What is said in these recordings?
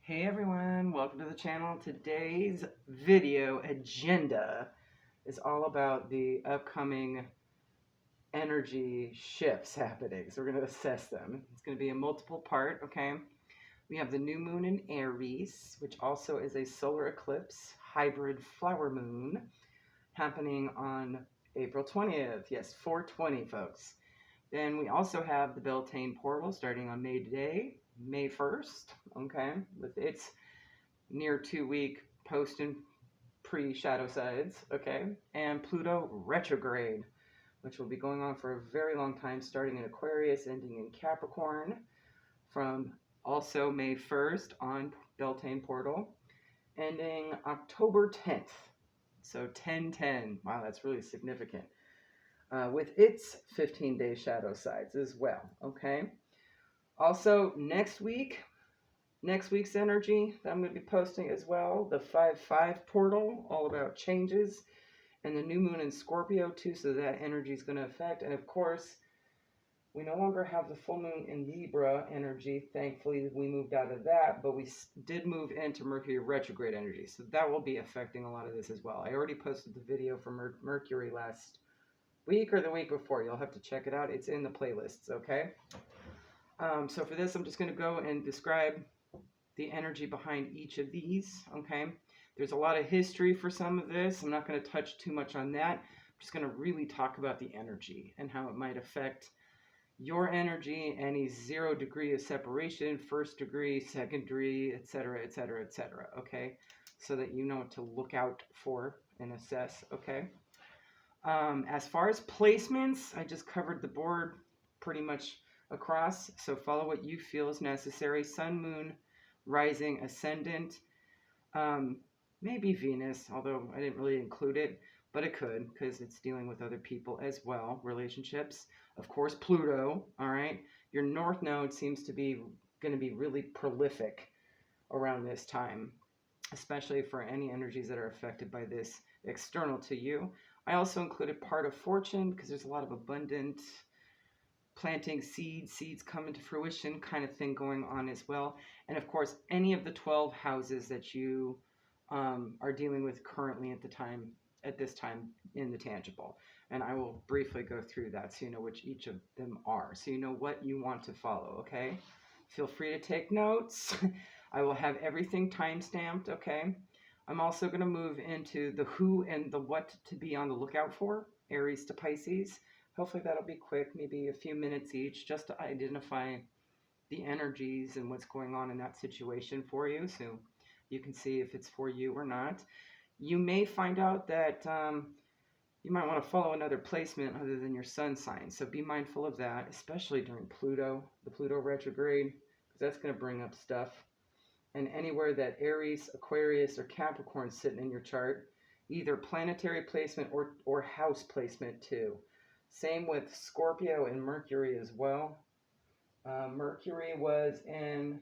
Hey everyone, welcome to the channel. Today's video agenda is all about the upcoming energy shifts happening. So we're going to assess them. It's going to be a multiple part, okay? We have the new moon in Aries, which also is a solar eclipse hybrid flower moon happening on April 20th. Yes, 420, folks. Then we also have the Beltane portal starting on May 1st, okay, with its near 2 week post and pre shadow sides, okay, and Pluto retrograde, which will be going on for a very long time, starting in Aquarius, ending in Capricorn, from also May 1st on Beltane portal, ending October 10th. So 10/10. Wow, that's really significant. With its 15-day shadow sides as well, okay? Also, next week's energy that I'm going to be posting as well, the 5/5 portal, all about changes, and the new moon in Scorpio too, so that energy is going to affect. And of course, we no longer have the full moon in Libra energy. Thankfully, we moved out of that, but we did move into Mercury retrograde energy, so that will be affecting a lot of this as well. I already posted the video for Mercury last week or the week before. You'll have to check it out. It's in the playlists, okay? So for this, I'm just going to go and describe the energy behind each of these, okay? There's a lot of history for some of this. I'm not going to touch too much on that. I'm just going to really talk about the energy and how it might affect your energy, any 0 degree of separation, 1st degree, 2nd degree, etc., etc., etc., okay? So that you know what to look out for and assess, okay? As far as placements, I just covered the board pretty much across, so follow what you feel is necessary. Sun, moon, rising, ascendant, maybe Venus, although I didn't really include it, but it could because it's dealing with other people as well, relationships. Of course, Pluto, all right? Your north node seems to be going to be really prolific around this time, especially for any energies that are affected by this external to you. I also included part of fortune because there's a lot of abundant planting seeds coming to fruition kind of thing going on as well. And of course, any of the 12 houses that you are dealing with currently at this time in the tangible. And I will briefly go through that so you know which each of them are, so you know what you want to follow, okay? Feel free to take notes. I will have everything time-stamped, okay? I'm also going to move into the who and the what to be on the lookout for, Aries to Pisces. Hopefully that'll be quick, maybe a few minutes each, just to identify the energies and what's going on in that situation for you, so you can see if it's for you or not. You may find out that you might want to follow another placement other than your sun sign, so be mindful of that, especially during the Pluto retrograde, because that's going to bring up stuff. And anywhere that Aries, Aquarius, or Capricorn sitting in your chart, either planetary placement or house placement too. Same with Scorpio and Mercury as well. Mercury was in,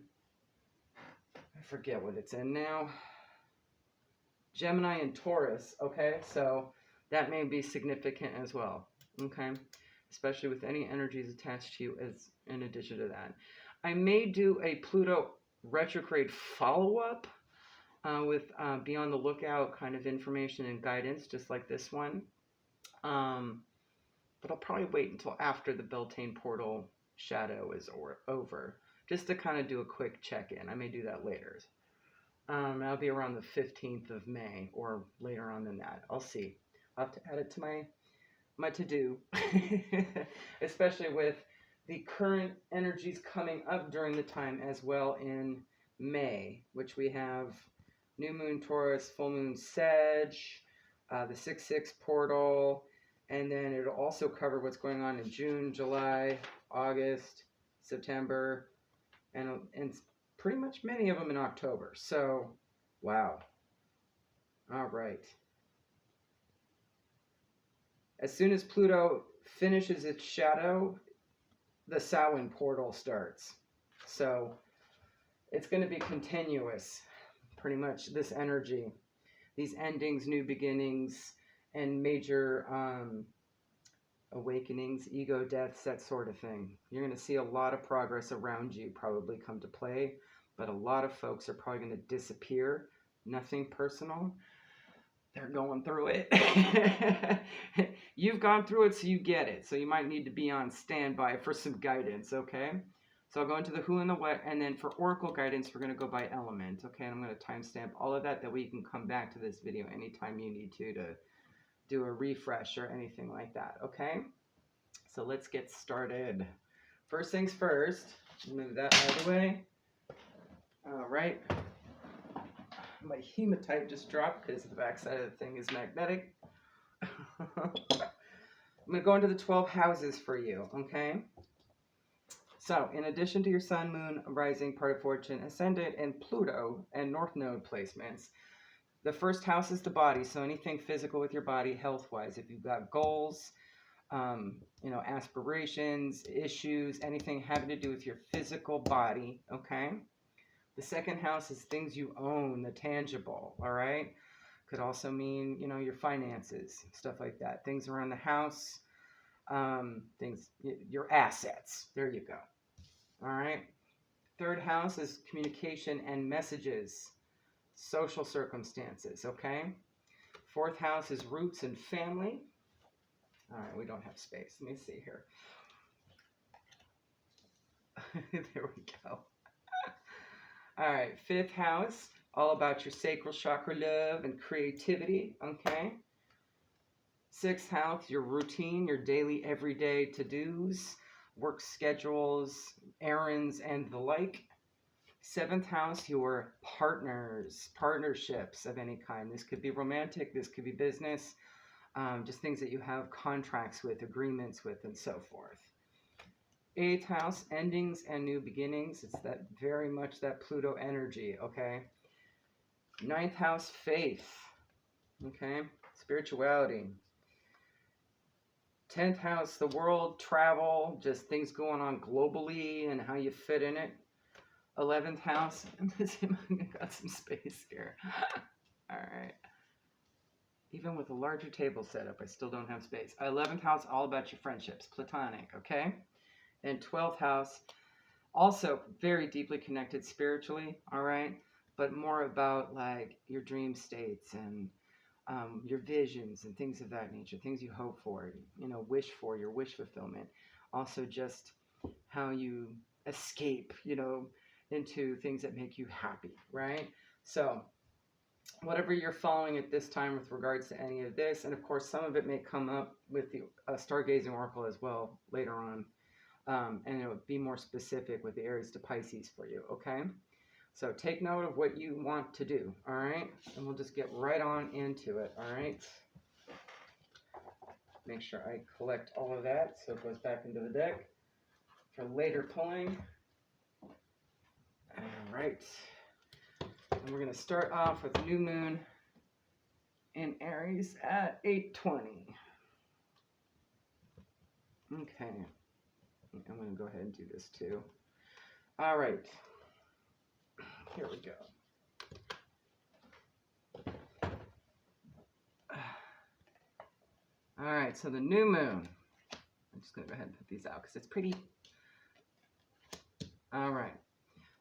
I forget what it's in now, Gemini and Taurus, okay? So that may be significant as well, okay? Especially with any energies attached to you as in addition to that. I may do a Pluto retrograde follow-up with be on the lookout kind of information and guidance, just like this one. But I'll probably wait until after the Beltane portal shadow is over, just to kind of do a quick check-in. I may do that later. That'll be around the 15th of May or later on than that. I'll see. I'll have to add it to my to-do, especially with the current energies coming up during the time as well in May, which we have new moon Taurus, full moon Sag, the 6/6 portal, and then it'll also cover what's going on in June, July, August, September, and pretty much many of them in October. So, wow. All right. As soon as Pluto finishes its shadow, the Samhain portal starts. So it's going to be continuous, pretty much, this energy. These endings, new beginnings, and major awakenings, ego deaths, that sort of thing. You're going to see a lot of progress around you probably come to play. but a lot of folks are probably going to disappear. Nothing personal. They're going through it. You've gone through it, so you get it. So you might need to be on standby for some guidance, okay? So I'll go into the who and the what, and then for oracle guidance, we're going to go by element, okay? And I'm going to timestamp all of that way you can come back to this video anytime you need to do a refresh or anything like that, okay? So let's get started. First things first, move that out of the way. All right. My hematite just dropped because the backside of the thing is magnetic. I'm going to go into the 12 houses for you, okay? So, in addition to your sun, moon, rising, part of fortune, ascendant, and Pluto, and north node placements, the first house is the body. So anything physical with your body, health-wise. If you've got goals, aspirations, issues, anything having to do with your physical body, okay? The second house is things you own, the tangible, all right? Could also mean, your finances, stuff like that. Things around the house, your assets. There you go. All right. Third house is communication and messages, social circumstances, okay? Fourth house is roots and family. All right, we don't have space. Let me see here. There we go. All right, fifth house, all about your sacral chakra love and creativity, okay? Sixth house, your routine, your daily, everyday to-dos, work schedules, errands, and the like. Seventh house, your partners, partnerships of any kind. This could be romantic, this could be business, just things that you have contracts with, agreements with, and so forth. Eighth house, endings and new beginnings. It's that very much that Pluto energy, okay? Ninth house, faith, okay? Spirituality. 10th house, the world, travel, just things going on globally and how you fit in it. 11th house, got some space here. All right. Even with a larger table setup, I still don't have space. 11th house, all about your friendships, platonic, okay? And 12th house, also very deeply connected spiritually, all right? But more about like your dream states and your visions and things of that nature, things you hope for, wish for, your wish fulfillment. Also just how you escape, into things that make you happy, right? So whatever you're following at this time with regards to any of this, and of course some of it may come up with the stargazing oracle as well later on. And it would be more specific with the Aries to Pisces for you, okay? So take note of what you want to do, all right? And we'll just get right on into it, all right? Make sure I collect all of that so it goes back into the deck for later pulling. All right. And we're going to start off with new moon in Aries at 8:20. Okay. I'm going to go ahead and do this too. All right. Here we go. All right, so the new moon. I'm just going to go ahead and put these out because it's pretty. All right.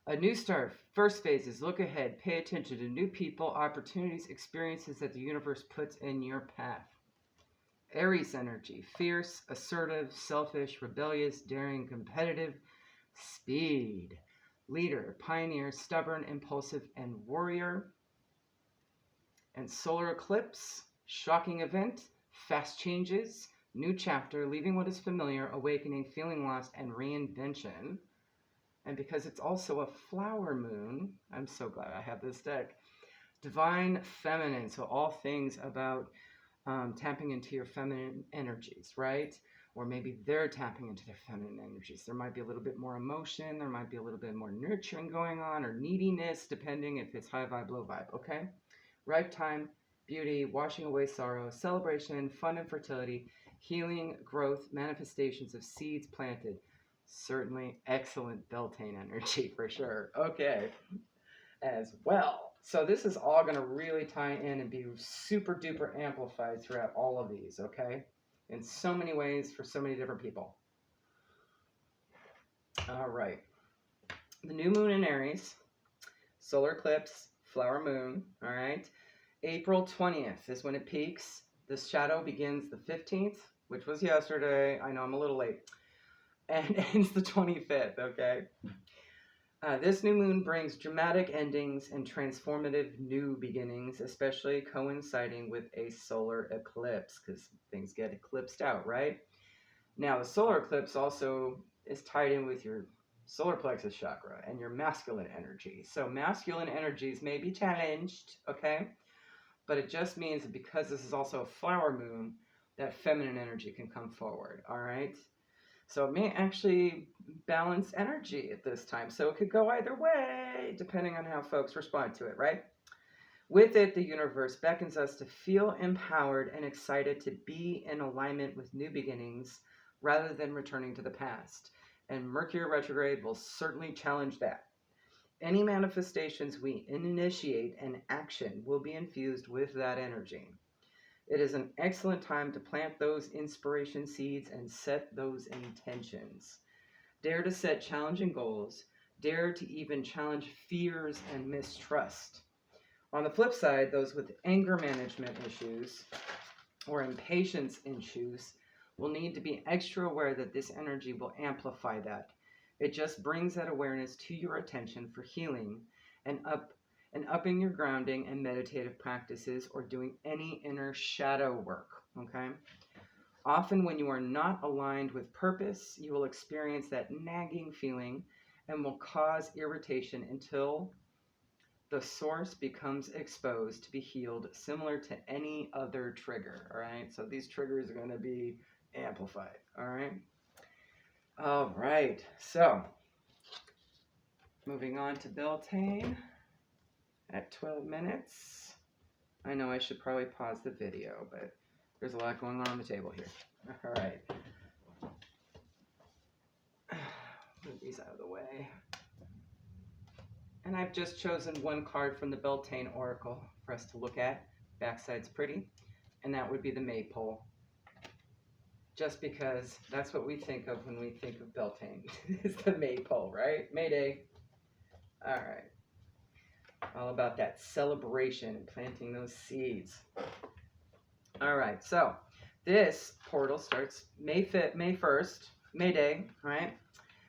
A new start. First phase is look ahead. Pay attention to new people, opportunities, experiences that the universe puts in your path. Aries energy. Fierce, assertive, selfish, rebellious, daring, competitive, speed. Leader, pioneer, stubborn, impulsive, and warrior. And solar eclipse. Shocking event. Fast changes. New chapter. Leaving what is familiar. Awakening, feeling lost, and reinvention. And because it's also a flower moon, I'm so glad I have this deck. Divine feminine, so all things about tapping into your feminine energies, right? Or maybe they're tapping into their feminine energies. There might be a little bit more emotion, there might be a little bit more nurturing going on, or neediness, depending if it's high vibe, low vibe, okay? Right time, beauty, washing away sorrow, celebration, fun and fertility, healing, growth, manifestations of seeds planted. Certainly excellent Beltane energy for sure. Okay, as well. So this is all going to really tie in and be super duper amplified throughout all of these, okay? In so many ways for so many different people. All right. The new moon in Aries solar eclipse, flower moon, all right? April 20th is when it peaks. The shadow begins the 15th, which was yesterday. I know I'm a little late. And ends the 25th, okay? This new moon brings dramatic endings and transformative new beginnings, especially coinciding with a solar eclipse, because things get eclipsed out, right? Now, the solar eclipse also is tied in with your solar plexus chakra and your masculine energy. So masculine energies may be challenged, okay? But it just means that because this is also a flower moon, that feminine energy can come forward, all right? So it may actually balance energy at this time. So it could go either way, depending on how folks respond to it, right? With it, the universe beckons us to feel empowered and excited to be in alignment with new beginnings rather than returning to the past. And Mercury retrograde will certainly challenge that. Any manifestations we initiate and action will be infused with that energy. It is an excellent time to plant those inspiration seeds and set those intentions. Dare to set challenging goals. Dare to even challenge fears and mistrust. On the flip side, those with anger management issues or impatience issues will need to be extra aware that this energy will amplify that. It just brings that awareness to your attention for healing and upping your grounding and meditative practices or doing any inner shadow work, okay? Often when you are not aligned with purpose, you will experience that nagging feeling and will cause irritation until the source becomes exposed to be healed, similar to any other trigger, all right? So these triggers are going to be amplified, all right? All right, so moving on to Beltane at 12 minutes. I know I should probably pause the video, but there's a lot going on the table here. All right. Move these out of the way. And I've just chosen one card from the Beltane Oracle for us to look at. Backside's pretty. And that would be the Maypole. Just because that's what we think of when we think of Beltane. It's the Maypole, right? Mayday. All right. All about that celebration and planting those seeds. All right. So this portal starts May 1st, May Day, right?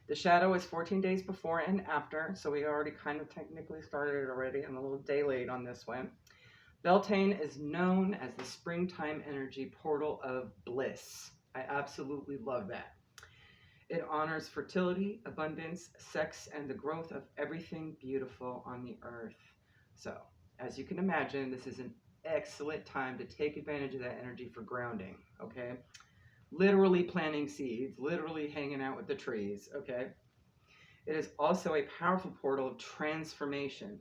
The shadow is 14 days before and after, so we already kind of technically started it already. I'm a little day late on this one. Beltane is known as the springtime energy portal of bliss. I absolutely love that. It honors fertility, abundance, sex, and the growth of everything beautiful on the earth. So, as you can imagine, this is an excellent time to take advantage of that energy for grounding, okay? Literally planting seeds, literally hanging out with the trees, okay? It is also a powerful portal of transformation.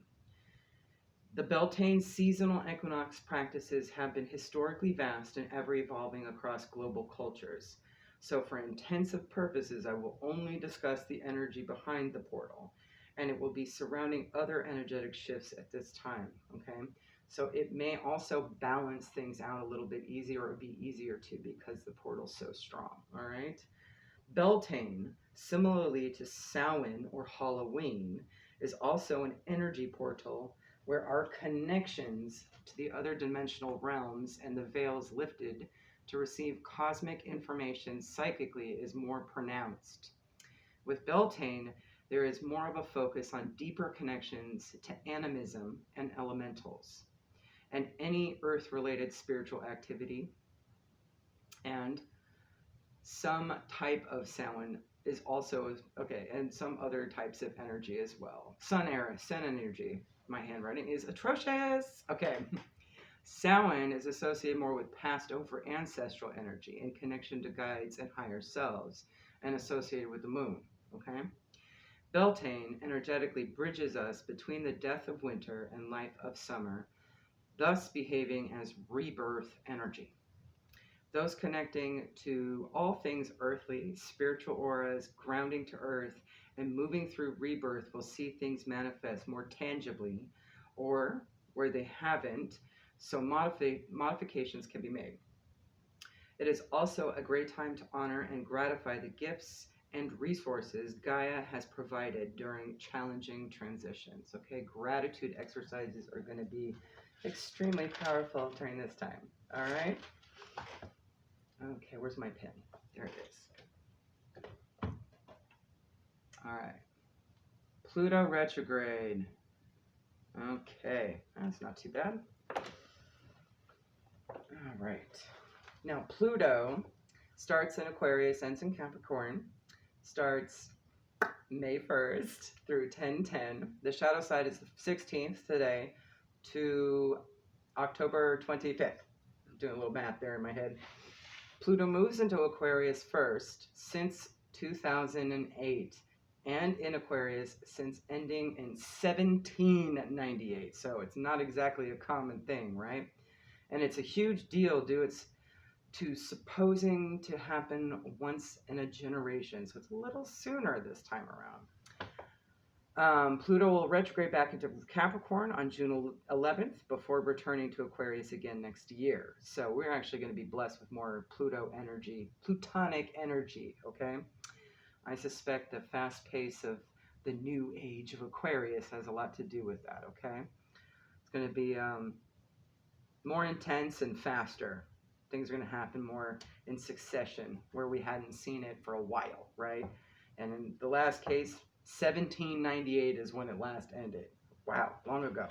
The Beltane seasonal equinox practices have been historically vast and ever evolving across global cultures. So for intensive purposes, I will only discuss the energy behind the portal, and it will be surrounding other energetic shifts at this time, okay? So it may also balance things out a little bit easier or be easier to because the portal's so strong, all right? Beltane, similarly to Samhain or Halloween, is also an energy portal where our connections to the other dimensional realms and the veils lifted to receive cosmic information psychically is more pronounced. With Beltane, there is more of a focus on deeper connections to animism and elementals, and any earth-related spiritual activity, and some type of Samhain is also, okay, and some other types of energy as well. Sun energy. My handwriting is atrocious. Okay. Samhain is associated more with past over ancestral energy in connection to guides and higher selves, and associated with the moon, okay? Beltane energetically bridges us between the death of winter and life of summer, thus behaving as rebirth energy. Those connecting to all things earthly, spiritual auras, grounding to earth, and moving through rebirth will see things manifest more tangibly, or where they haven't, so modifications can be made. It is also a great time to honor and gratify the gifts and resources Gaia has provided during challenging transitions. Okay, gratitude exercises are going to be extremely powerful during this time. All right. Okay, where's my pen? There it is. All right. Pluto retrograde. Okay, that's not too bad. All right. Now, Pluto starts in Aquarius, ends in Capricorn, starts May 1st through 10/10. The shadow side is the 16th today to October 25th. I'm doing a little math there in my head. Pluto moves into Aquarius first since 2008 and in Aquarius since ending in 1798. So it's not exactly a common thing, right? And it's a huge deal due to supposing to happen once in a generation. So it's a little sooner this time around. Pluto will retrograde back into Capricorn on June 11th before returning to Aquarius again next year. So we're actually going to be blessed with more Pluto energy, Plutonic energy, okay? I suspect the fast pace of the new age of Aquarius has a lot to do with that, okay? It's going to be more intense and faster. Things are going to happen more in succession where we hadn't seen it for a while, right? And in the last case, 1798 is when it last ended. Wow, long ago.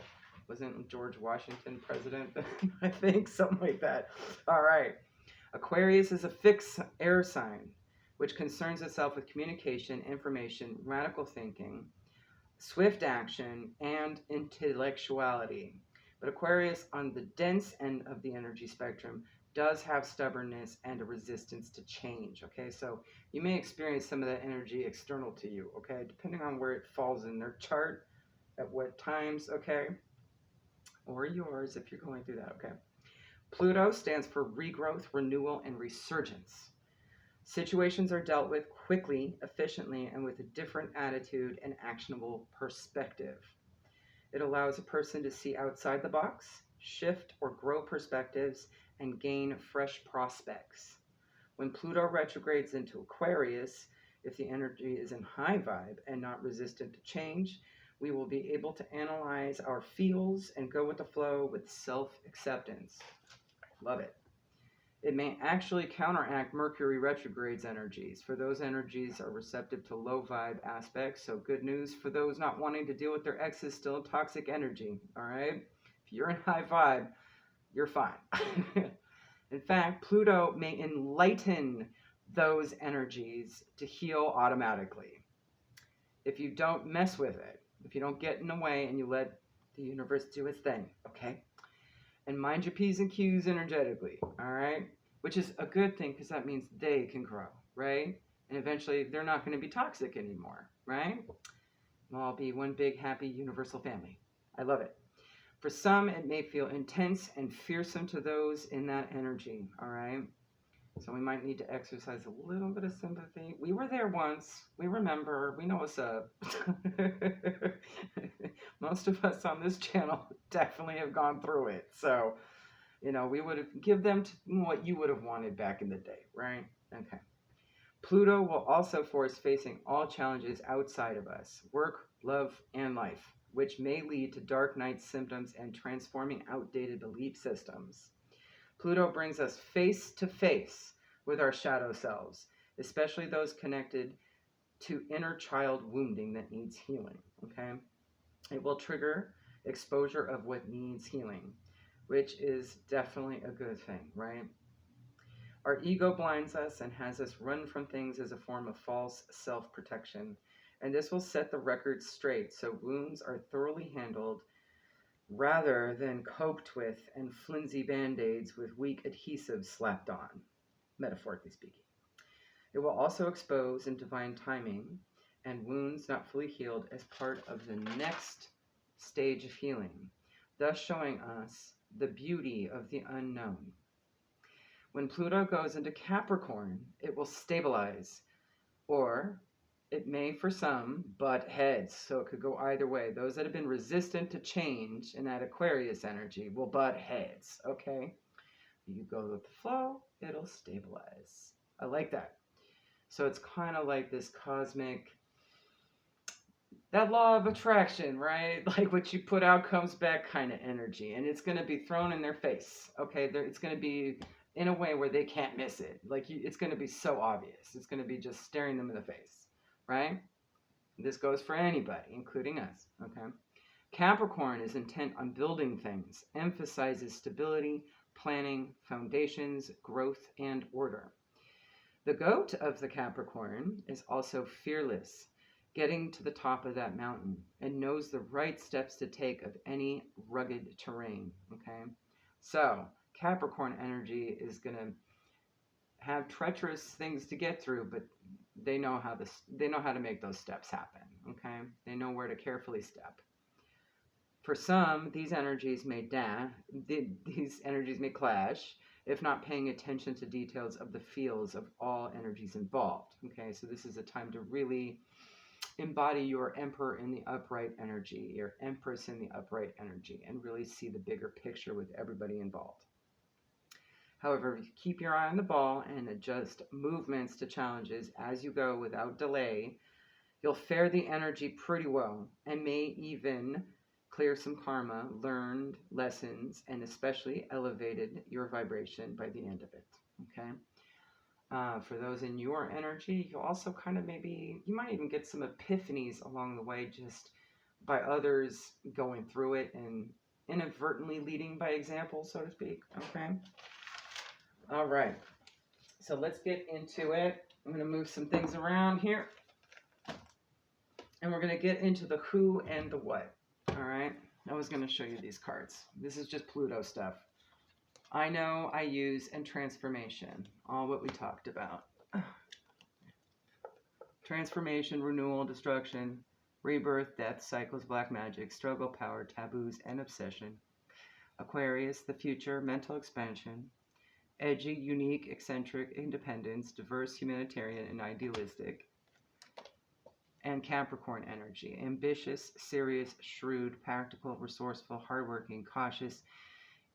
Wasn't George Washington president? I think, something like that. All right. Aquarius is a fixed air sign, which concerns itself with communication, information, radical thinking, swift action, and intellectuality. But Aquarius, on the dense end of the energy spectrum, does have stubbornness and a resistance to change, okay? So you may experience some of that energy external to you, okay? Depending on where it falls in their chart, at what times, okay? Or yours if you're going through that, okay? Pluto stands for regrowth, renewal, and resurgence. Situations are dealt with quickly, efficiently, and with a different attitude and actionable perspective. It allows a person to see outside the box, shift or grow perspectives, and gain fresh prospects. When Pluto retrogrades into Aquarius, if the energy is in high vibe and not resistant to change, we will be able to analyze our feels and go with the flow with self-acceptance. Love it. It may actually counteract Mercury retrograde's energies, for those energies are receptive to low vibe aspects. So good news for those not wanting to deal with their exes, still toxic energy. All right. If you're in high vibe, you're fine. In fact, Pluto may enlighten those energies to heal automatically. If you don't mess with it, if you don't get in the way and you let the universe do its thing, okay? And mind your P's and Q's energetically, all right? Which is a good thing because that means they can grow, right? And eventually they're not going to be toxic anymore, right? We'll all be one big, happy, universal family. I love it. For some, it may feel intense and fearsome to those in that energy, all right? So we might need to exercise a little bit of sympathy. We were there once. We remember. We know what's up. Most of us on this channel definitely have gone through it. So, we would have give them what you would have wanted back in the day, right? Okay. Pluto will also force facing all challenges outside of us, work, love, and life, which may lead to dark night symptoms and transforming outdated belief systems. Pluto brings us face to face with our shadow selves, especially those connected to inner child wounding that needs healing, okay? It will trigger exposure of what needs healing, which is definitely a good thing, right? Our ego blinds us and has us run from things as a form of false self-protection, and this will set the record straight so wounds are thoroughly handled rather than coped with and flimsy band-aids with weak adhesives slapped on, metaphorically speaking. It will also expose in divine timing and wounds not fully healed as part of the next stage of healing, thus showing us the beauty of the unknown. When Pluto goes into Capricorn, it will stabilize, or it may, for some, butt heads. So it could go either way. Those that have been resistant to change in that Aquarius energy will butt heads, okay? You go with the flow, it'll stabilize. I like that. So it's kind of like this cosmic, that law of attraction, right? Like what you put out comes back kind of energy. And it's going to be thrown in their face. Okay, it's going to be in a way where they can't miss it. Like it's going to be so obvious. It's going to be just staring them in the face, right? This goes for anybody, including us, okay? Capricorn is intent on building things, emphasizes stability, planning, foundations, growth, and order. The goat of the Capricorn is also fearless, getting to the top of that mountain, and knows the right steps to take of any rugged terrain, okay? So, Capricorn energy is going to have treacherous things to get through, but they know how to make those steps happen, okay? They know where to carefully step. For some, these energies may clash if not paying attention to details of the fields of all energies involved. Okay, so this is a time to really embody your emperor in the upright energy, your empress in the upright energy, and really see the bigger picture with everybody involved. However, keep your eye on the ball and adjust movements to challenges as you go without delay. You'll fare the energy pretty well and may even clear some karma, learned lessons, and especially elevated your vibration by the end of it, okay? For those in your energy, you'll also kind of you might even get some epiphanies along the way just by others going through it and inadvertently leading by example, so to speak, okay? All right, so let's get into it. I'm going to move some things around here. And we're going to get into the who and the what. All right. I was going to show you these cards. This is just Pluto stuff. I know, I use, and transformation. All what we talked about. Transformation, renewal, destruction, rebirth, death, cycles, black magic, struggle, power, taboos, and obsession. Aquarius, the future, mental expansion. Edgy, unique, eccentric, independence, diverse, humanitarian, and idealistic. And Capricorn energy, ambitious, serious, shrewd, practical, resourceful, hardworking, cautious,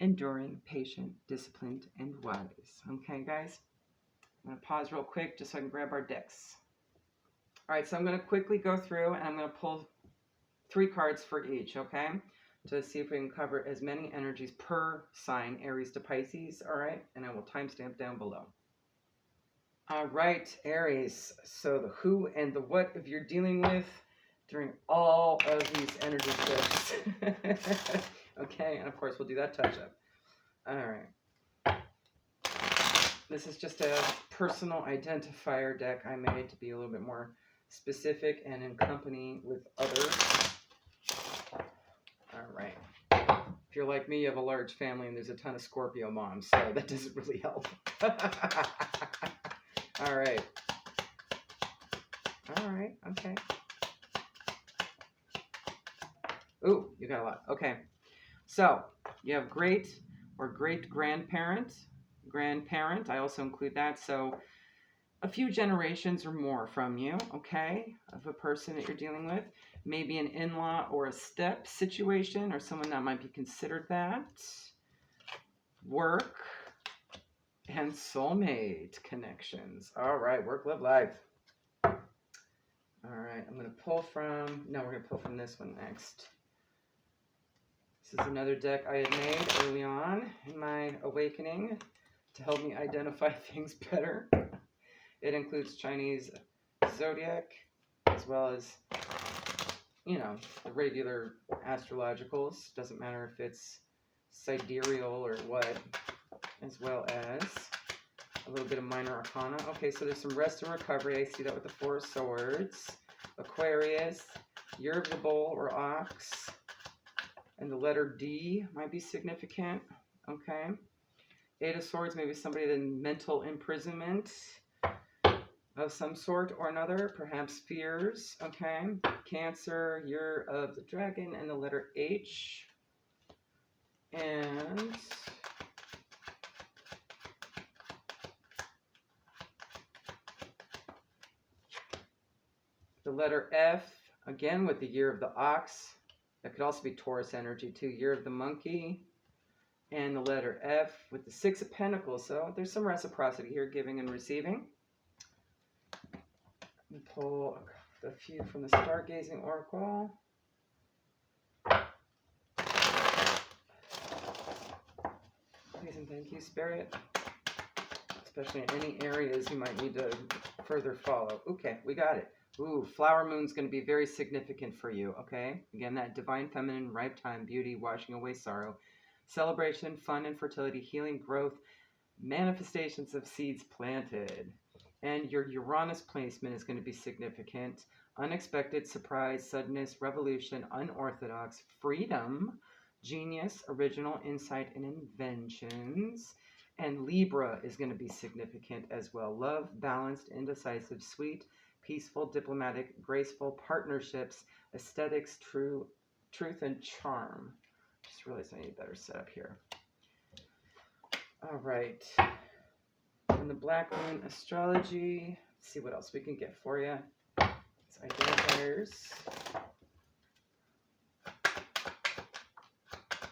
enduring, patient, disciplined, and wise. Okay, guys? I'm going to pause real quick just so I can grab our decks. All right, so I'm going to quickly go through and I'm going to pull 3 cards for each, okay? To see if we can cover as many energies per sign, Aries to Pisces, all right? And I will timestamp down below. All right, Aries. So the who and the what if you're dealing with during all of these energy shifts. Okay, and of course we'll do that touch-up. All right. This is just a personal identifier deck I made to be a little bit more specific and in company with others. All right. If you're like me, you have a large family and there's a ton of Scorpio moms, so that doesn't really help. All right. All right. Okay. Ooh, you got a lot. Okay. So you have great or great grandparent. I also include that. So a few generations or more from you, okay, of a person that you're dealing with. Maybe an in-law or a step situation or someone that might be considered that. Work. And soulmate connections. All right, work, love, life. All right, we're going to pull from this one next. This is another deck I had made early on in my awakening to help me identify things better. It includes Chinese zodiac as well as, the regular astrologicals. Doesn't matter if it's sidereal or what. As well as a little bit of minor arcana. Okay, so there's some rest and recovery. I see that with the 4 of Swords. Aquarius, Year of the Bull or Ox. And the letter D might be significant. Okay. 8 of Swords, maybe somebody in mental imprisonment of some sort or another. Perhaps fears. Okay. Cancer, Year of the Dragon, and the letter H. And the letter F, again with the Year of the Ox. That could also be Taurus energy too. Year of the Monkey. And the letter F with the 6 of Pentacles. So there's some reciprocity here, giving and receiving. Pull a few from the stargazing oracle. Please and thank you, Spirit. Especially in any areas you might need to further follow. Okay, we got it. Ooh, flower moon's going to be very significant for you, okay? Again, that divine feminine, ripe time, beauty, washing away sorrow, celebration, fun and fertility, healing, growth, manifestations of seeds planted. And your Uranus placement is going to be significant. Unexpected, surprise, suddenness, revolution, unorthodox, freedom, genius, original, insight, and inventions. And Libra is going to be significant as well. Love, balanced, indecisive, sweet, peaceful, diplomatic, graceful, partnerships, aesthetics, truth, and charm. Just realized I need a better setup here. All right. And the Black Moon astrology. Let's see what else we can get for you. It's identifiers.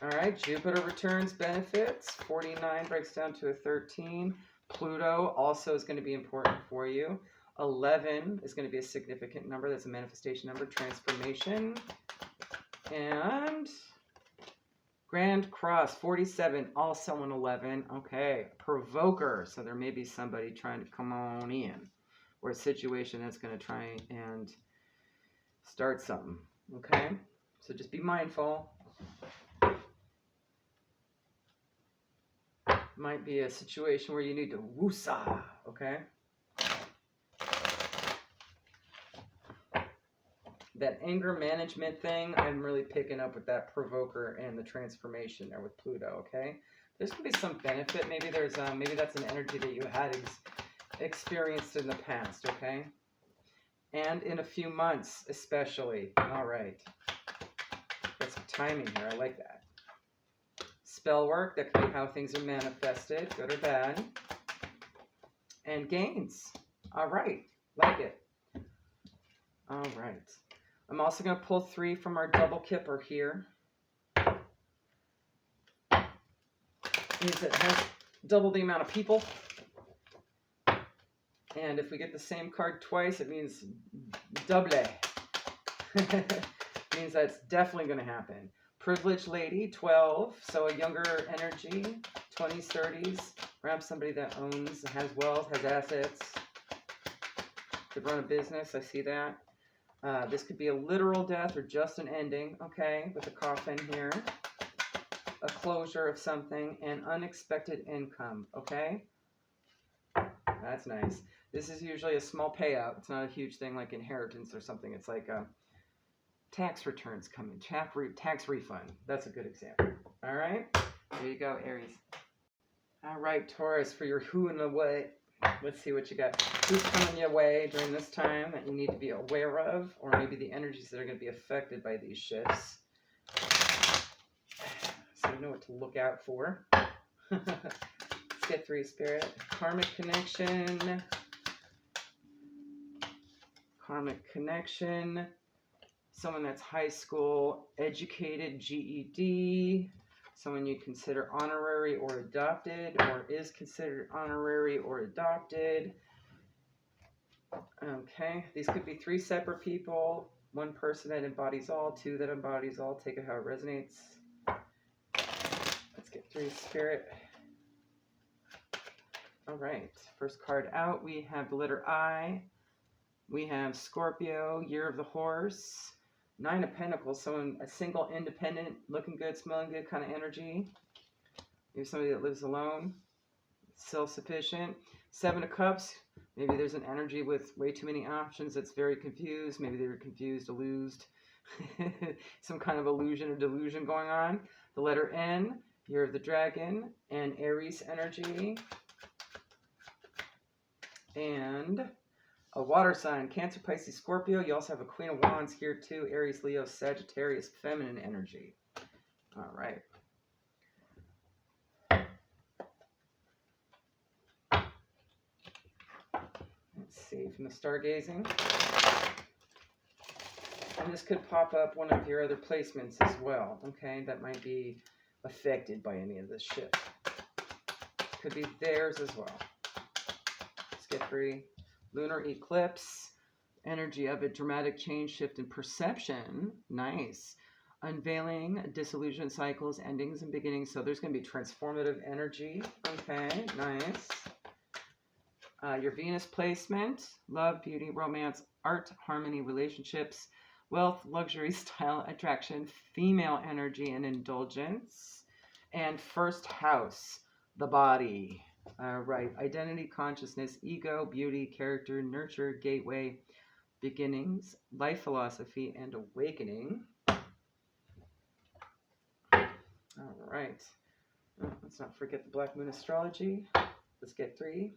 All right, Jupiter returns benefits. 49 breaks down to a 13. Pluto also is going to be important for you. 11 is going to be a significant number. That's a manifestation number. Transformation. And Grand Cross, 47, also an 11. Okay, provoker. So there may be somebody trying to come on in. Or a situation that's going to try and start something. Okay, so just be mindful. Might be a situation where you need to woosah, okay? That anger management thing, I'm really picking up with that provoker and the transformation there with Pluto, okay? There's going to be some benefit. Maybe there's maybe that's an energy that you had experienced in the past, okay? And in a few months, especially. All right. Got some timing here. I like that. Spell work, that could be how things are manifested, good or bad. And gains. All right. Like it. All right. I'm also going to pull 3 from our double kipper here. Means it has double the amount of people. And if we get the same card twice, it means double. Means that's definitely going to happen. Privileged lady, 12. So a younger energy, 20s, 30s. Perhaps somebody that owns, has wealth, has assets. Could run a business, I see that. This could be a literal death or just an ending, okay, with a coffin here. A closure of something and unexpected income, okay? That's nice. This is usually a small payout. It's not a huge thing like inheritance or something. It's like tax returns coming, tax refund. That's a good example. All right? There you go, Aries. All right, Taurus, for your who and the what. Let's see what you got. Who's coming your way during this time that you need to be aware of, or maybe the energies that are going to be affected by these shifts. So you know what to look out for. Let's get 3, Spirit. Karmic connection. Karmic connection. Someone that's high school educated, GED. Someone you consider honorary or adopted, or is considered honorary or adopted. Okay, these could be 3 separate people. 1 person that embodies all, 2 that embodies all. Take it how it resonates. Let's get 3, Spirit. All right, first card out, we have the letter I. We have Scorpio, year of the horse. 9 of Pentacles, someone, a single, independent, looking good, smelling good kind of energy. Maybe somebody that lives alone, self-sufficient. 7 of Cups, maybe there's an energy with way too many options that's very confused. Maybe they were confused, illused. Some kind of illusion or delusion going on. The letter N, year of the dragon, and Aries energy. And a water sign, Cancer, Pisces, Scorpio. You also have a Queen of Wands here too. Aries, Leo, Sagittarius, feminine energy. All right. Let's see, from the stargazing. And this could pop up one of your other placements as well, okay? That might be affected by any of this shift. Could be theirs as well. Let's get 3. Lunar eclipse. energy of a dramatic change, shift in perception. Nice. Unveiling, disillusion cycles, endings and beginnings. So there's going to be transformative energy. Okay, nice. Your Venus placement, love, beauty, romance, art, harmony, relationships, wealth, luxury, style, attraction, female energy, and indulgence. And first house, the body. All right, identity, consciousness, ego, beauty, character, nurture, gateway, beginnings, life philosophy, and awakening. All right. Oh, let's not forget the Black Moon astrology. Let's get 3.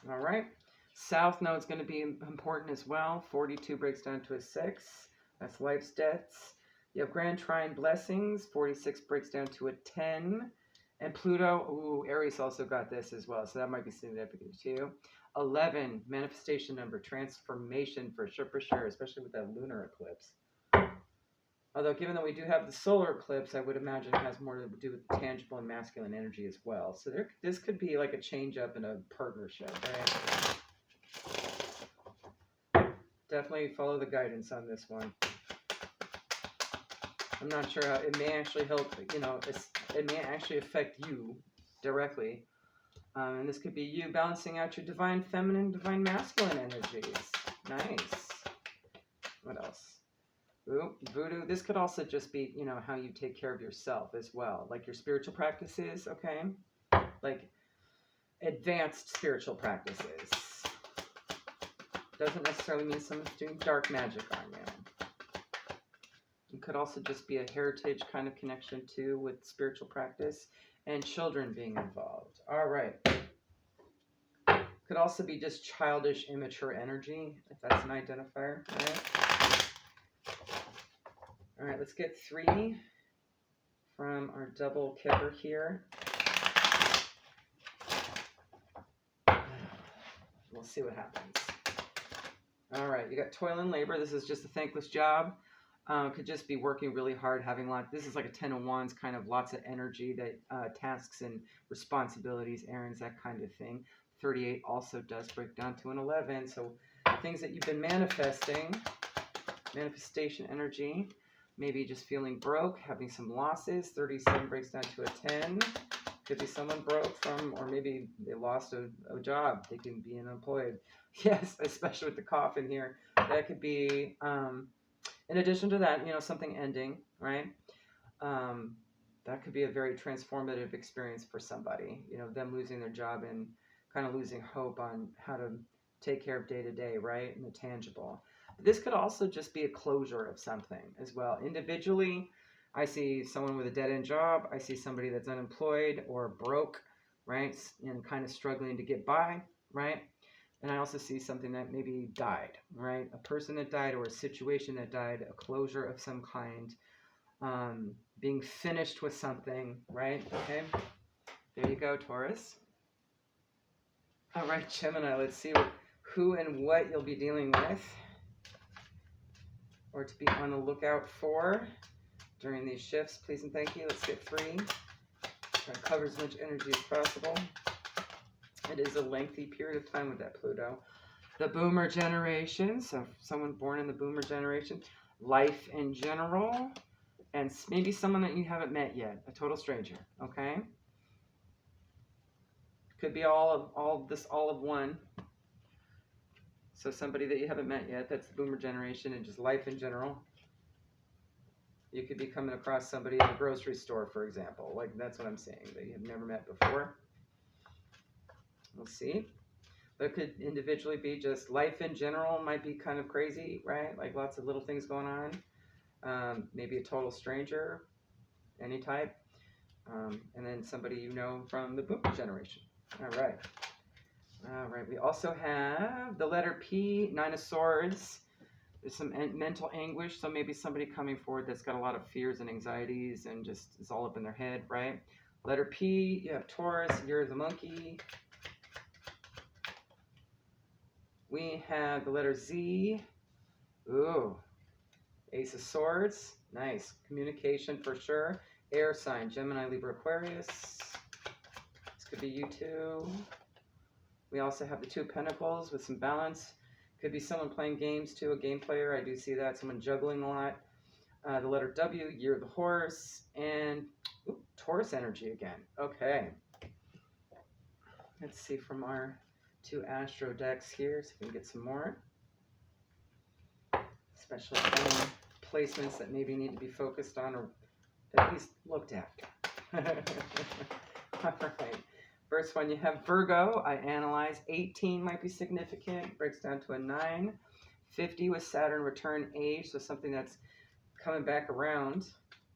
All right. South node's going to be important as well. 42 breaks down to a 6. That's life's debts. You have Grand Trine blessings. 46 breaks down to a 10. And Pluto, ooh, Aries also got this as well. So that might be significant too. 11, manifestation number, transformation for sure, especially with that lunar eclipse. Although given that we do have the solar eclipse, I would imagine it has more to do with tangible and masculine energy as well. So this could be like a change up in a partnership, right? Definitely follow the guidance on this one. I'm not sure how it may actually help, it may actually affect you directly. And this could be you balancing out your divine feminine, divine masculine energies. Nice. What else? Ooh, voodoo. This could also just be, how you take care of yourself as well. Like your spiritual practices, okay? Like advanced spiritual practices. Doesn't necessarily mean someone's doing dark magic on you. It could also just be a heritage kind of connection too with spiritual practice and children being involved. All right. Could also be just childish, immature energy, if that's an identifier. All right, let's get 3 from our double kipper here. We'll see what happens. All right, you got toil and labor. This is just a thankless job. Could just be working really hard, having this is like a 10 of wands, kind of lots of energy, that tasks and responsibilities, errands, that kind of thing. 38 also does break down to an 11. So things that you've been manifesting, manifestation energy, maybe just feeling broke, having some losses. 37 breaks down to a 10. Could be someone broke from, or maybe they lost a job. They can be unemployed. Yes, especially with the cough in here. That could be, in addition to that, something ending, right? That could be a very transformative experience for somebody. Them losing their job and kind of losing hope on how to take care of day to day, right? And the tangible. But this could also just be a closure of something as well. Individually, I see someone with a dead-end job. I see somebody that's unemployed or broke, right? And kind of struggling to get by, right? And I also see something that maybe died, right? A person that died or a situation that died, a closure of some kind, being finished with something, right? Okay, there you go, Taurus. All right, Gemini, let's see who and what you'll be dealing with or to be on the lookout for during these shifts. Please and thank you. Let's get 3. Try to cover as much energy as possible. It is a lengthy period of time with that Pluto. The boomer generation, so someone born in the boomer generation, life in general, and maybe someone that you haven't met yet, a total stranger, okay? Could be all of one. So somebody that you haven't met yet, that's the boomer generation, and just life in general. You could be coming across somebody in a grocery store, for example. Like, that's what I'm saying, that you have never met before. We'll see. But it could individually be just life in general might be kind of crazy, right? Like lots of little things going on. Maybe a total stranger, any type. And then somebody from the boomer generation. All right. All right. We also have the letter P, 9 of Swords. There's some mental anguish. So maybe somebody coming forward that's got a lot of fears and anxieties and just is all up in their head, right? Letter P, you have Taurus, you're the monkey. We have the letter Z. Ooh, Ace of Swords. Nice. Communication for sure. Air sign, Gemini, Libra, Aquarius. This could be you too. We also have the 2 of Pentacles with some balance. Could be someone playing games too, a game player. I do see that. Someone juggling a lot. The letter W, year of the horse, and Taurus energy again. Okay. Let's see from our 2 astro decks here, so we can get some more. Especially any placements that maybe need to be focused on or at least looked after. All right. First one, you have Virgo. I analyze 18 might be significant. Breaks down to a 9. 50 with Saturn return age, so something that's coming back around.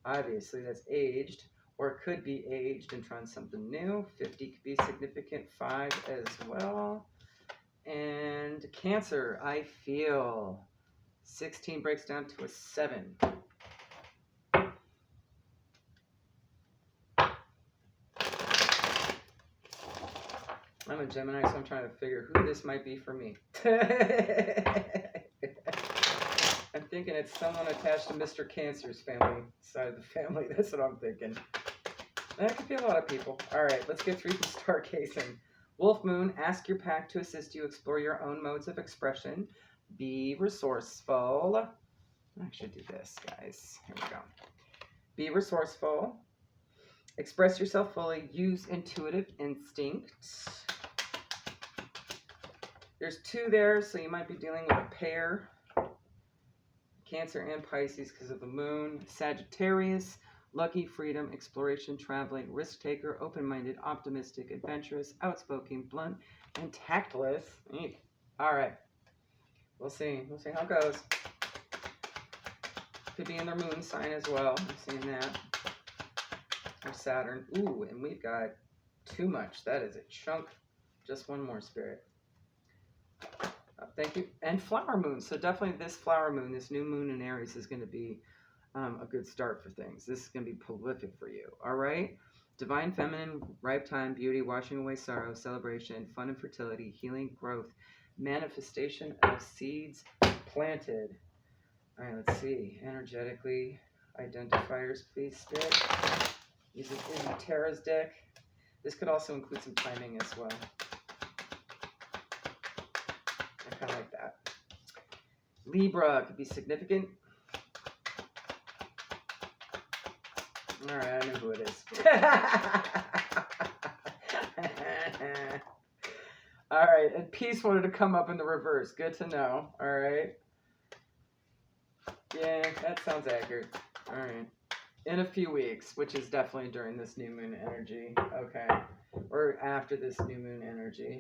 Obviously, that's aged, or it could be aged and trying something new. 50 could be significant. 5 as well. And Cancer, I feel. 16 breaks down to a 7. I'm a Gemini, so I'm trying to figure who this might be for me. I'm thinking it's someone attached to Mr. Cancer's family, side of the family. That's what I'm thinking. That could be a lot of people. All right, let's get through the stargazing. Wolf Moon, ask your pack to assist you explore your own modes of expression. Be resourceful. I should do this, guys. Here we go. Be resourceful. Express yourself fully. Use intuitive instinct. There's 2 there, so you might be dealing with a pair. Cancer and Pisces because of the moon. Sagittarius, lucky, freedom, exploration, traveling, risk taker, open-minded, optimistic, adventurous, outspoken, blunt, and tactless. All right. We'll see. We'll see how it goes. Could be in their moon sign as well. I'm seeing that. Or Saturn. Ooh, and we've got too much. That is a chunk. Just one more, Spirit. Thank you. And flower moon. So definitely this flower moon, this new moon in Aries is going to be a good start for things. This is going to be prolific for you. All right. Divine feminine, ripe time, beauty, washing away sorrow, celebration, fun and fertility, healing, growth, manifestation of seeds planted. All right, let's see. Energetically, identifiers, please, Spirit. Using Tara's deck. This could also include some timing as well. I kind of like that. Libra could be significant. All right, I know who it is. All right, and peace wanted to come up in the reverse. Good to know. All right. Yeah, that sounds accurate. All right. In a few weeks, which is definitely during this new moon energy. Okay. Or after this new moon energy.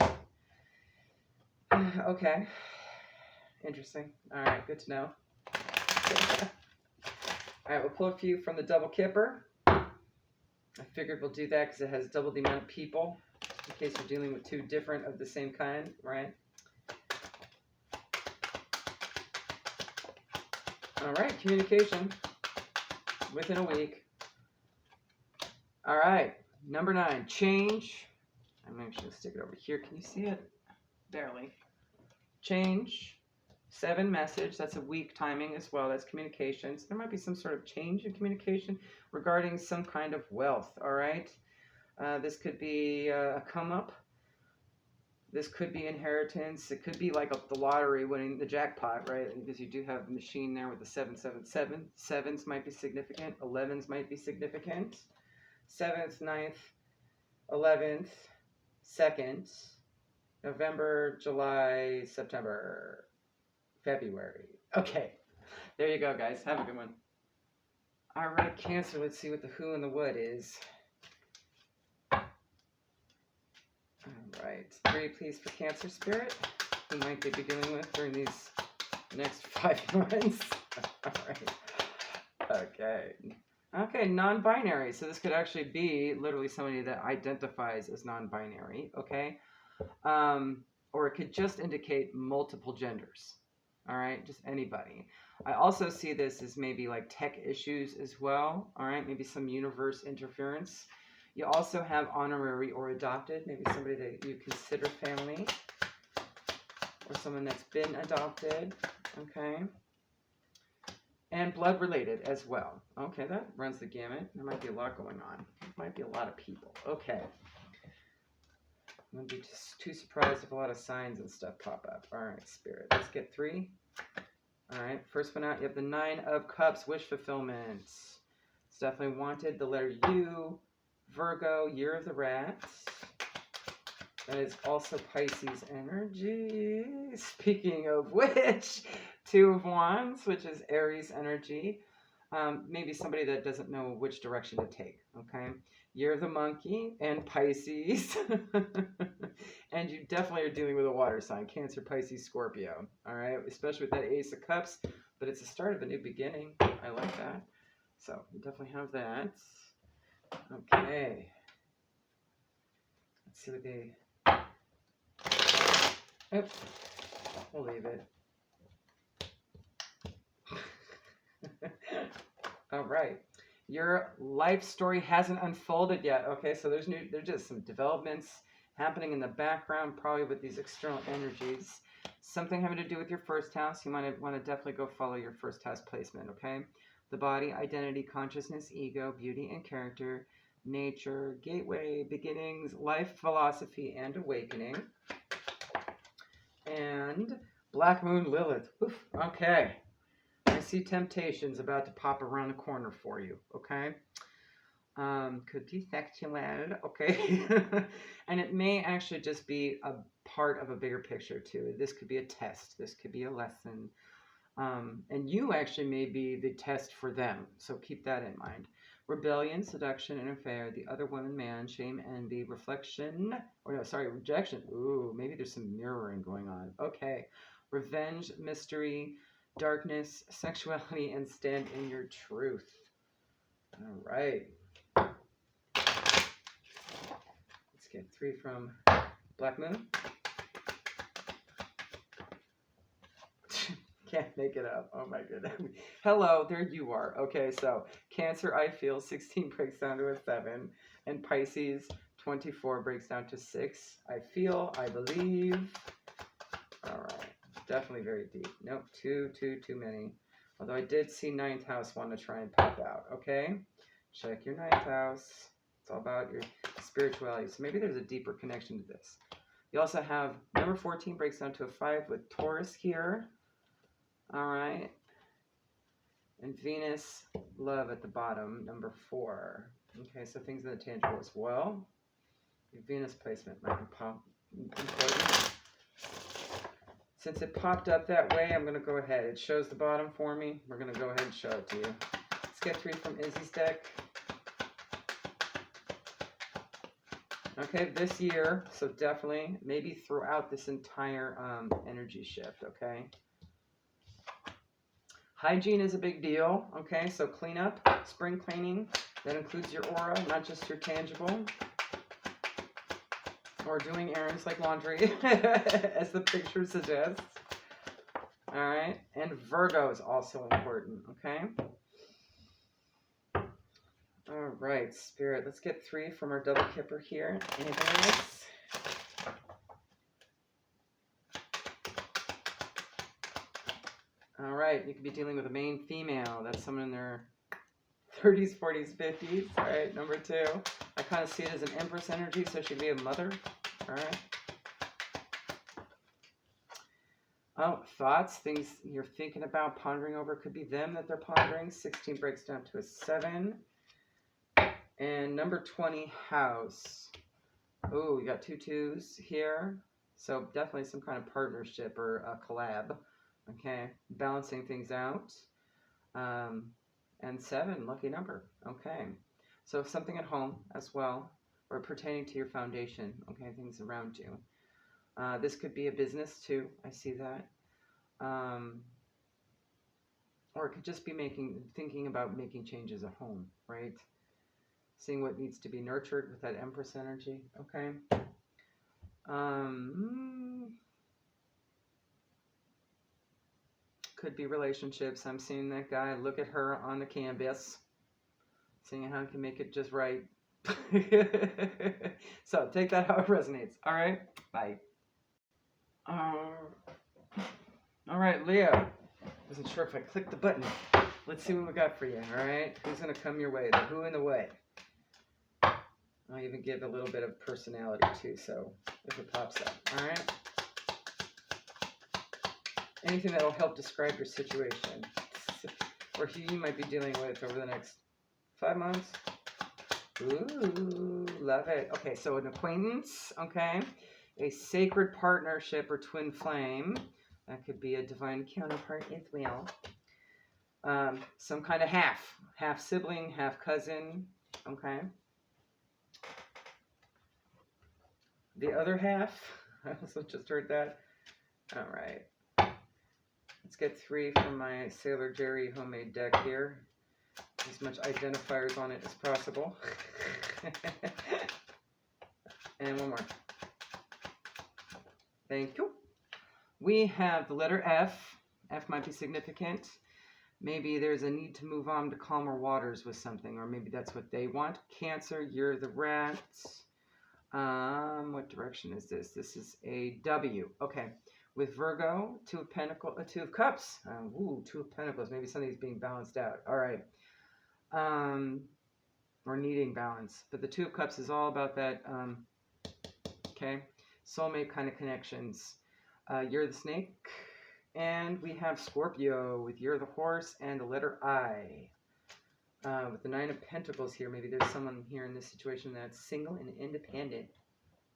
Okay. Interesting. All right, good to know. All right, we'll pull a few from the double kipper. I figured we'll do that because it has double the amount of people, in case you're dealing with 2 different of the same kind, right? All right, communication within a week. All right, number 9, change. I'm actually going to stick it over here. Can you see it? Barely. Change. 7, message. That's a week timing as well. That's communications. There might be some sort of change in communication regarding some kind of wealth. All right. This could be a come up. This could be inheritance. It could be like the lottery, winning the jackpot, right? Because you do have a machine there with the 777. 7s might be significant. 11s might be significant. 7th, 9th, 11th, 2nd, November, July, September, February. Okay. There you go, guys. Have a good one. All right, Cancer. Let's see what the who and the what is. All right. 3, please, for Cancer, Spirit. Who might they be dealing with during these next 5 months? All right. Okay. Okay, non-binary. So this could actually be literally somebody that identifies as non-binary, okay? Or it could just indicate multiple genders, all right? Just anybody. I also see this as maybe like tech issues as well, all right? Maybe some universe interference. You also have honorary or adopted, maybe somebody that you consider family, or someone that's been adopted, okay? and blood related as well. Okay, that runs the gamut. There might be a lot going on. There might be a lot of people. Okay. I wouldn't be too surprised if a lot of signs and stuff pop up. All right, Spirit. Let's get 3. All right, first one out, you have the 9 of Cups, wish fulfillment. It's definitely wanted. The letter U, Virgo, year of the rat. That is also Pisces energy. Speaking of which, 2 of Wands, which is Aries energy. Maybe somebody that doesn't know which direction to take, okay? Year of the monkey and Pisces. And you definitely are dealing with a water sign, Cancer, Pisces, Scorpio, all right? Especially with that Ace of Cups, but it's the start of a new beginning. I like that. So you definitely have that. Okay. Let's see what they... Oops. We'll leave it. All right. Your life story hasn't unfolded yet. Okay, so there's just some developments happening in the background, probably with these external energies. Something having to do with your first house. You might want to definitely go follow your first house placement, okay? The body, identity, consciousness, ego, beauty and character, nature, gateway, beginnings, life, philosophy, and awakening. And Black Moon Lilith. Oof, okay. I see temptations about to pop around the corner for you, okay? Could be sexual, okay? And it may actually just be a part of a bigger picture too. This could be a test. This could be a lesson. And you actually may be the test for them. So keep that in mind. Rebellion, seduction, and affair, the other woman, man, shame, envy, reflection, or no, sorry, rejection. Ooh, maybe there's some mirroring going on. Okay. Revenge, mystery, darkness, sexuality, and stand in your truth. All right. Let's get 3 from Black Moon. Can't make it up. Oh my goodness. Hello, there you are. Okay, so Cancer, I feel 16 breaks down to a 7, and Pisces 24 breaks down to 6. I feel, I believe. All right, definitely very deep. Nope, too many. Although I did see 9th house want to try and pop out. Okay, check your 9th house. It's all about your spirituality. So maybe there's a deeper connection to this. You also have number 14 breaks down to a 5 with Taurus here. All right. And Venus, love at the bottom, number 4. Okay, so things in the tangible as well. Your Venus placement might be important. Since it popped up that way, I'm going to go ahead. It shows the bottom for me. We're going to go ahead and show it to you. Let's get 3 from Izzy's deck. Okay, this year, so definitely, maybe throughout this entire energy shift, okay? Hygiene is a big deal, okay? So cleanup, spring cleaning, that includes your aura, not just your tangible. Or doing errands like laundry, as the picture suggests. All right, and Virgo is also important, okay? All right, Spirit, let's get 3 from our double kipper here. Anything else? All right, you could be dealing with a main female. That's someone in their 30s, 40s, 50s. All right, number 2. I kind of see it as an Empress energy, so she could be a mother. All right. Oh, thoughts, things you're thinking about, pondering over. Could be them that they're pondering. 16 breaks down to a 7. And number 20, house. Oh, you got 2 2s here. So definitely some kind of partnership or a collab. Okay, balancing things out. And 7, lucky number. Okay, so something at home as well, or pertaining to your foundation. Okay, things around you. This could be a business too. I see that. Or it could just be thinking about making changes at home, right? Seeing what needs to be nurtured with that Empress energy. Okay. Could be relationships. I'm seeing that guy look at her on the canvas, seeing how he can make it just right. So take that how it resonates. All right. Bye. All right, Leo. Wasn't sure if I clicked the button. Let's see what we got for you, all right? Who's going to come your way? The who in the way. I'll even give a little bit of personality too, so if it pops up, all right? Anything that will help describe your situation or who you might be dealing with over the next 5 months. Ooh, love it. Okay, so an acquaintance, okay? A sacred partnership or twin flame. That could be a divine counterpart as well. Some kind of half sibling, half cousin, okay? The other half, I also just heard that. All right. Let's get 3 from my Sailor Jerry homemade deck here. As much identifiers on it as possible. And one more. Thank you. We have the letter F. F might be significant. Maybe there's a need to move on to calmer waters with something, or maybe that's what they want. Cancer, you're the rat. What direction is this? This is a W. Okay. With Virgo, 2 of Pentacles, 2 of Cups. Ooh, 2 of Pentacles. Maybe something's being balanced out. All right. Or needing balance. But the 2 of Cups is all about that, okay, soulmate kind of connections. You're the snake. And we have Scorpio with you're the horse and the letter I. With the 9 of Pentacles here, maybe there's someone here in this situation that's single and independent.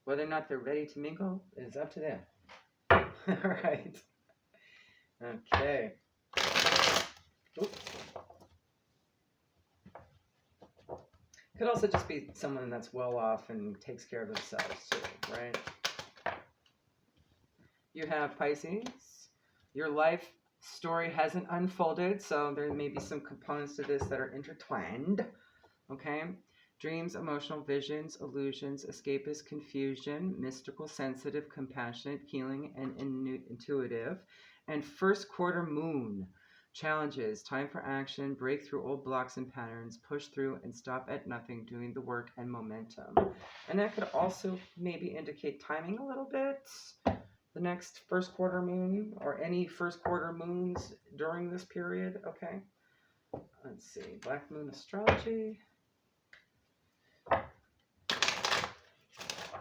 Whether or not they're ready to mingle is up to them. All right. Okay. Oops. Could also just be someone that's well off and takes care of themselves too, right? You have Pisces. Your life story hasn't unfolded, so there may be some components to this that are intertwined, okay? Dreams, emotional visions, illusions, escapist, confusion, mystical, sensitive, compassionate, healing, and intuitive. And first quarter moon. Challenges, time for action, break through old blocks and patterns, push through and stop at nothing, doing the work and momentum. And that could also maybe indicate timing a little bit. The next first quarter moon or any first quarter moons during this period, okay? Let's see, Black Moon Astrology.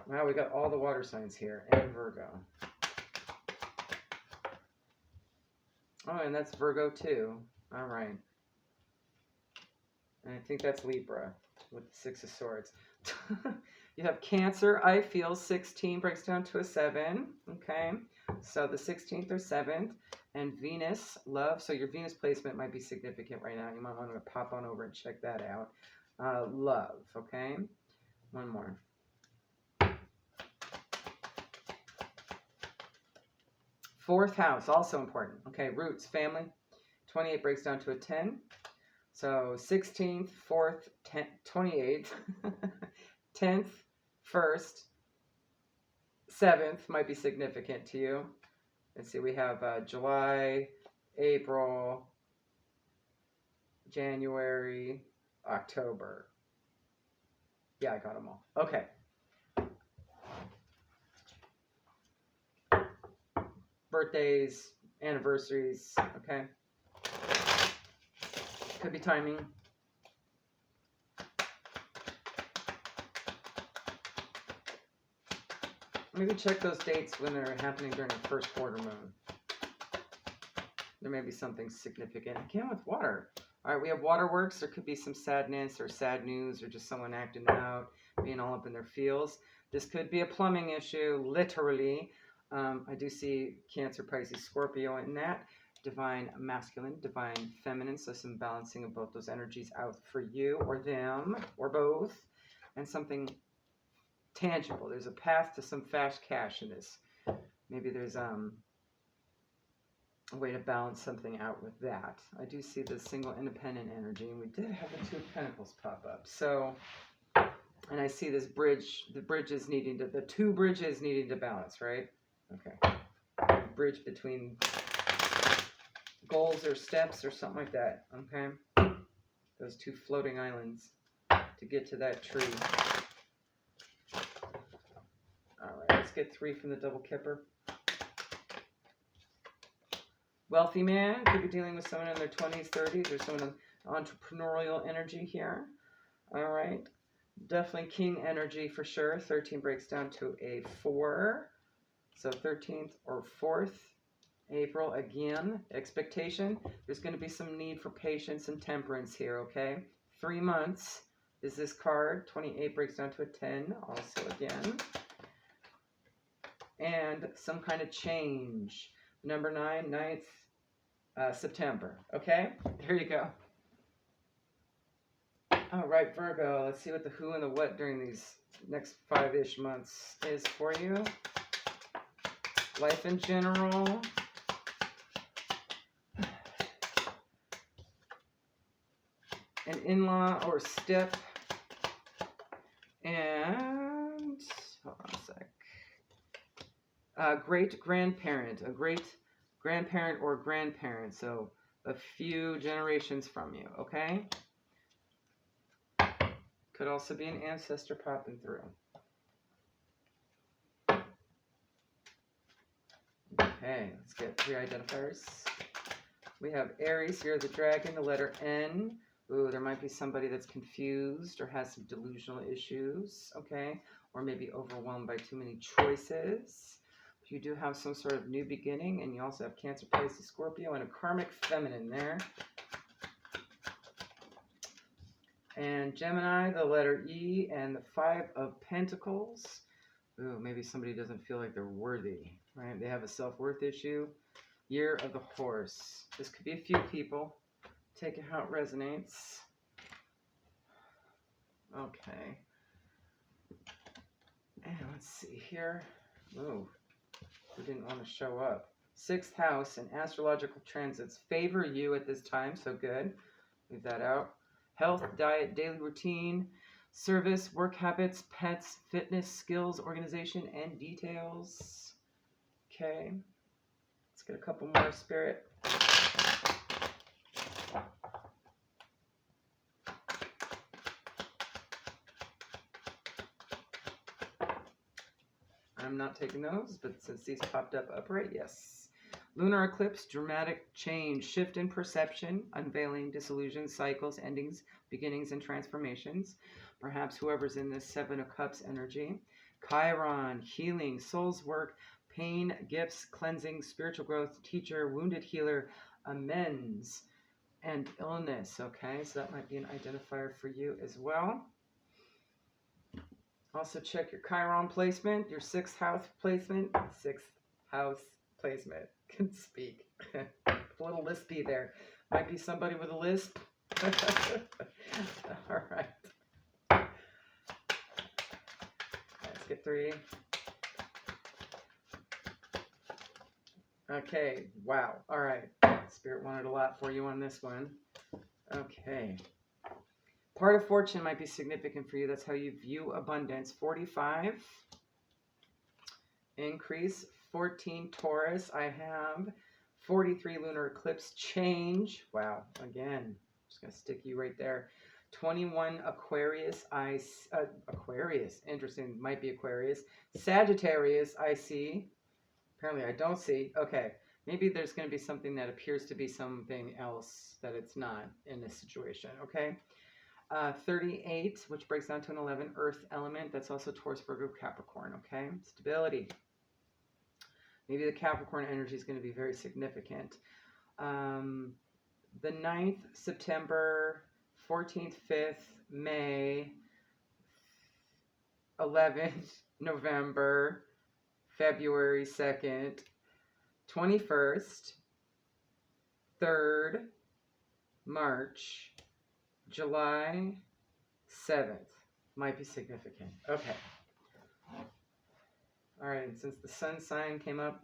Wow, we got all the water signs here and Virgo. Oh, and that's Virgo too. All right. And I think that's Libra with the 6 of Swords. You have Cancer. I feel 16 breaks down to a 7. Okay. So the 16th or 7th. And Venus, love. So your Venus placement might be significant right now. You might want to pop on over and check that out. Love. Okay. One more. Fourth house, also important. Okay, roots, family. 28 breaks down to a 10. So 16th, 4th, 10th, 28th, 10th, 1st, 7th might be significant to you. Let's see, we have July, April, January, October. Yeah, I got them all. Okay. Birthdays, anniversaries, okay? Could be timing. Maybe check those dates when they're happening during the first quarter moon. There may be something significant. Again, with water. All right, we have waterworks. There could be some sadness or sad news or just someone acting out, being all up in their feels. This could be a plumbing issue, literally. I do see Cancer, Pisces, Scorpio in that. Divine masculine, divine feminine. So some balancing of both those energies out for you or them or both. And something tangible. There's a path to some fast cash in this. Maybe there's a way to balance something out with that. I do see the single independent energy. And we did have the 2 of Pentacles pop up. So, and I see this bridge. The 2 bridges needing to balance, right? Okay. Bridge between goals or steps or something like that. Okay. Those 2 floating islands to get to that tree. All right. Let's get 3 from the double kipper. Wealthy man, could be dealing with someone in their 20s, 30s, or someone entrepreneurial energy here. All right. Definitely king energy for sure. 13 breaks down to a 4. So 13th or 4th April again. Expectation. There's going to be some need for patience and temperance here, okay? 3 months is this card. 28 breaks down to a 10 also again. And some kind of change. Number 9, 9th September. Okay? There you go. All right, Virgo. Let's see what the who and the what during these next 5-ish months is for you. Life in general. An in-law or step. And, hold on a sec. Great-grandparent. A great-grandparent or grandparent. So a few generations from you, okay? Could also be an ancestor popping through. Okay, let's get 3 identifiers. We have Aries here, the dragon, the letter N. Ooh, there might be somebody that's confused or has some delusional issues, okay? Or maybe overwhelmed by too many choices. You do have some sort of new beginning, and you also have Cancer, Pisces, Scorpio, and a karmic feminine there. And Gemini, the letter E, and the 5 of Pentacles. Ooh, maybe somebody doesn't feel like they're worthy, right? They have a self-worth issue. Year of the Horse. This could be a few people. Take it how it resonates. Okay. And let's see here. Ooh, we didn't want to show up. 6th house and astrological transits favor you at this time, so good. Leave that out. Health, diet, daily routine, service, work habits, pets, fitness, skills, organization, and details. Okay. Let's get a couple more, Spirit. I'm not taking those, but since these popped up upright, yes. Lunar eclipse, dramatic change, shift in perception, unveiling, disillusion, cycles, endings, beginnings, and transformations. Perhaps whoever's in this 7 of Cups energy. Chiron, healing, soul's work, pain, gifts, cleansing, spiritual growth, teacher, wounded healer, amends, and illness. Okay, so that might be an identifier for you as well. Also check your Chiron placement, your 6th house placement. 6th house placement. Can speak. A little lispy there. Might be somebody with a lisp. All right. Let's get 3. Okay. Wow. All right. Spirit wanted a lot for you on this one. Okay. Part of fortune might be significant for you. That's how you view abundance. 45. Increase. 14 Taurus. I have 43 lunar eclipse change. Wow. Again, just going to stick you right there. 21 Aquarius. Aquarius. Interesting. Might be Aquarius. Sagittarius. I see. Apparently I don't see. Okay. Maybe there's going to be something that appears to be something else that it's not in this situation. Okay. 38, which breaks down to an 11, Earth element. That's also Taurus, Virgo, Capricorn, okay? Stability. Maybe the Capricorn energy is going to be very significant. The 9th, September, 14th, 5th, May, 11th, November, February 2nd, 21st, 3rd, March, July 7th might be significant. Okay. All right, and since the sun sign came up,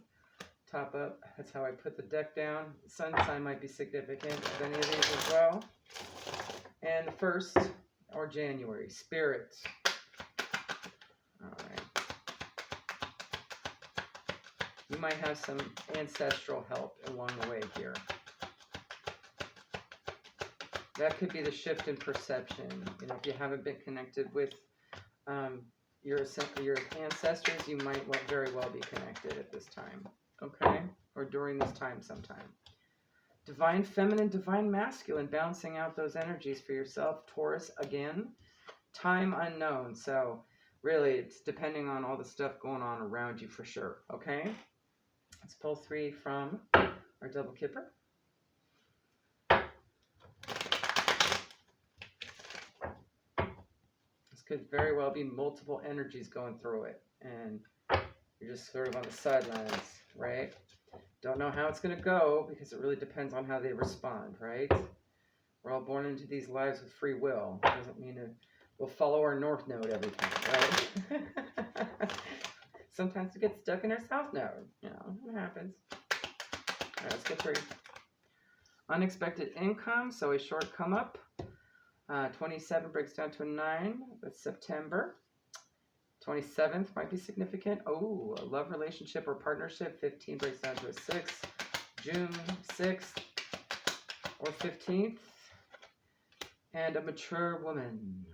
top up, that's how I put the deck down. The sun sign might be significant of any of these as well. And the 1st or January, Spirit. All right. You might have some ancestral help along the way here. That could be the shift in perception. You know, if you haven't been connected with your ancestors, you might very well be connected at this time, okay? Or during this time sometime. Divine feminine, divine masculine, balancing out those energies for yourself. Taurus again. Time unknown. So really, it's depending on all the stuff going on around you for sure. Okay? Let's pull 3 from our double kipper. This could very well be multiple energies going through it. And you're just sort of on the sidelines, right? Don't know how it's going to go because it really depends on how they respond, right? We're all born into these lives with free will. It doesn't mean we'll follow our north node every time, right? Sometimes we get stuck in our south node. You know, it happens. All right, let's get 3. Unexpected income, so a short come up. 27 breaks down to a 9. That's September. 27th might be significant. Oh, a love relationship or partnership. 15 breaks down to a 6. June 6th or 15th. And a mature woman.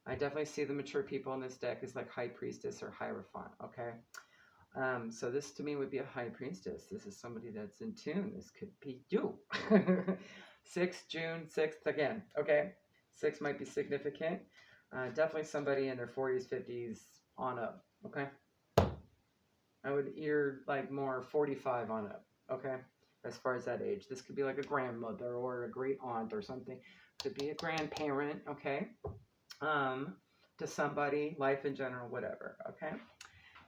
I definitely see the mature people in this deck as like High Priestess or Hierophant, okay? So this to me would be a High Priestess. This is somebody that's in tune. This could be you. 6th, June 6th again, okay? 6 might be significant. Definitely somebody in their 40s, 50s on up, okay? I would ear like more 45 on up, okay? As far as that age. This could be like a grandmother or a great aunt or something. Could be a grandparent, okay? To somebody, life in general, whatever, okay?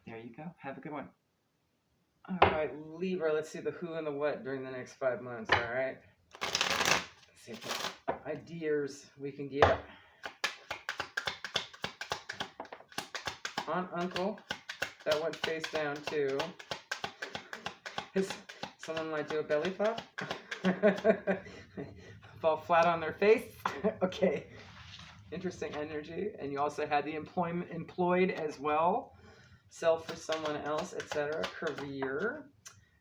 There you go. Have a good one. All right, Libra, let's see the who and the what during the next 5 months, all right? Let's see what ideas we can get. Aunt, uncle, that went face down too. Someone might do a belly flop. Fall flat on their face. Okay. Interesting energy. And you also had the employed as well. Self for someone else, etc. Career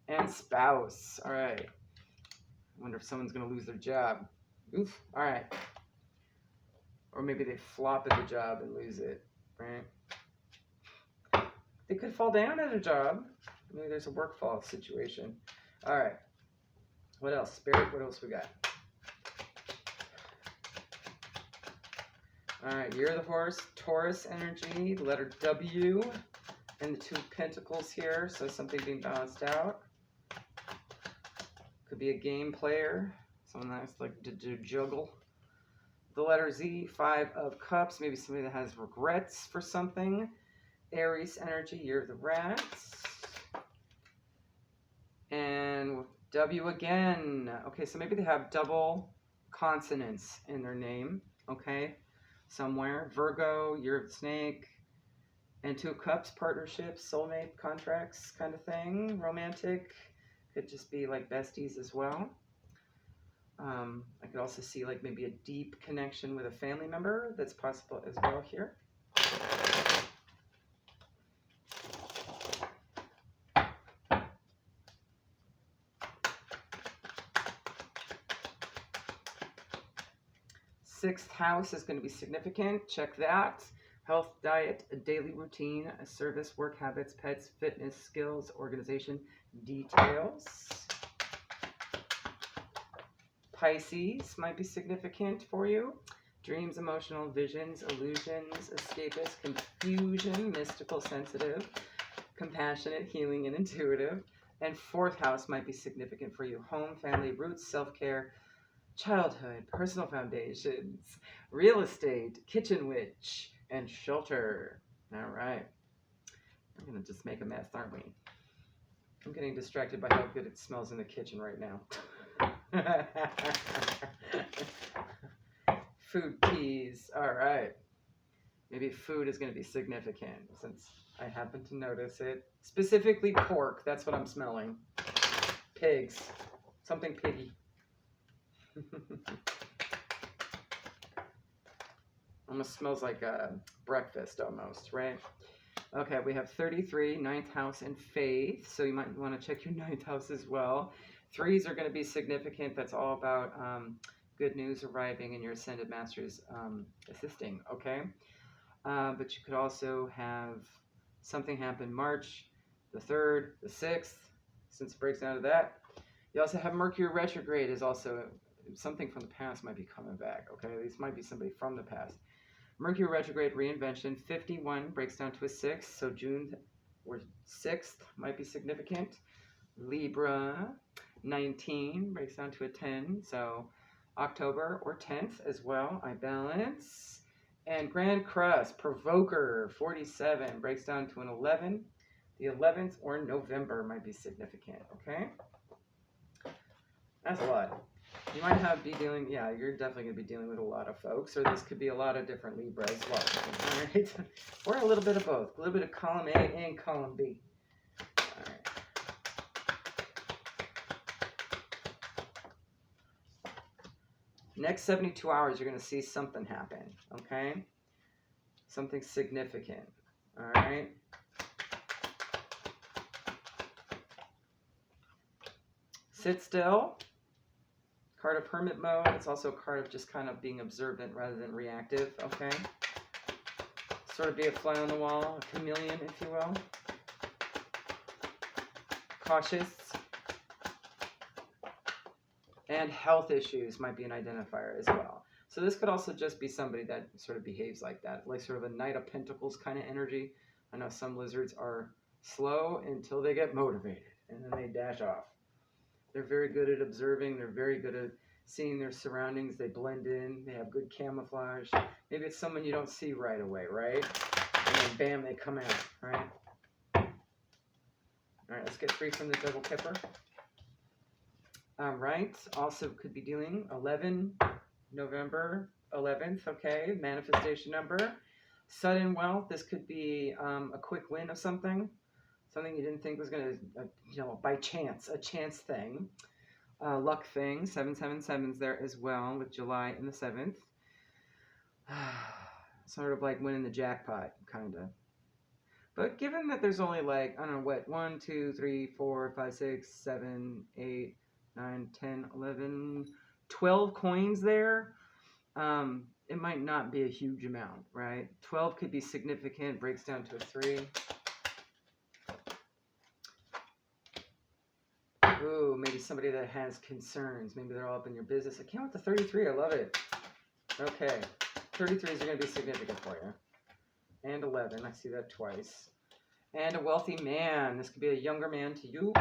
and spouse. All right. I wonder if someone's going to lose their job. Oof. All right. Or maybe they flop at the job and lose it, right? They could fall down at a job. Maybe there's a work fall situation. All right. What else? Spirit, what else we got? All right. Year of the horse, Taurus energy, the letter W, and the 2 pentacles here. So something being balanced out. Could be a game player. Someone that's like to juggle. The letter Z, 5 of cups. Maybe somebody that has regrets for something. Aries energy, year of the rats. And W again. Okay, so maybe they have double consonants in their name. Okay, somewhere. Virgo, year of the snake. And 2 of cups, partnerships, soulmate, contracts kind of thing. Romantic. Could just be like besties as well. I could also see like maybe a deep connection with a family member. That's possible as well here. Sixth house is going to be significant. Check that. Health, diet, a daily routine, a service, work habits, pets, fitness, skills, organization, details. Pisces might be significant for you. Dreams, emotional visions, illusions, escapist, confusion, mystical, sensitive, compassionate, healing, and intuitive. And 4th house might be significant for you. Home, family, roots, self-care, childhood, personal foundations, real estate, kitchen witch, and shelter. All right. We're going to just make a mess, aren't we? I'm getting distracted by how good it smells in the kitchen right now. Food teas. All right. Maybe food is going to be significant since I happen to notice it. Specifically pork. That's what I'm smelling. Pigs. Something piggy. Almost smells like breakfast almost, right? Okay, we have 33, 9th house, and faith. So you might want to check your 9th house as well. 3s are going to be significant. That's all about good news arriving and your ascended masters assisting, okay? But you could also have something happen March the 3rd, the 6th, since it breaks down to that. You also have Mercury retrograde is also something from the past might be coming back. Okay, this might be somebody from the past. Mercury retrograde reinvention 51 breaks down to a 6, so June or 6th might be significant. Libra 19 breaks down to a 10, so October or 10th as well. I balance. And Grand Crust Provoker 47 breaks down to an 11. The 11th or November might be significant. Okay, that's a lot. You might be dealing, yeah, you're definitely going to be dealing with a lot of folks, or this could be a lot of different Libras, all right? Or a little bit of both, a little bit of column A and column B. All right. Next 72 hours, you're going to see something happen, okay? Something significant, all right? Sit still. Card of hermit mode. It's also a card of just kind of being observant rather than reactive, okay? Sort of be a fly on the wall, a chameleon, if you will. Cautious. And health issues might be an identifier as well. So this could also just be somebody that sort of behaves like that, like sort of a Knight of Pentacles kind of energy. I know some lizards are slow until they get motivated, and then they dash off. They're very good at observing. They're very good at seeing their surroundings. They blend in. They have good camouflage. Maybe it's someone you don't see right away, right? And then bam, they come out, right? All right, let's get free from the double kipper. All right, also could be dealing 11, November 11th, okay, manifestation number. Sudden wealth, this could be a quick win of something. Something you didn't think was going to, by chance, a chance thing. Luck thing, 777's there as well with July and the 7th. Sort of like winning the jackpot, kind of. But given that there's only like, I don't know what, 1, 2, 3, 4, 5, 6, 7, 8, 9, 10, 11, 12 coins there, it might not be a huge amount, right? 12 could be significant, breaks down to a 3. Ooh, maybe somebody that has concerns. Maybe they're all up in your business. I came with the 33. I love it. Okay. 33s are going to be significant for you. And 11. I see that twice. And a wealthy man. This could be a younger man to you.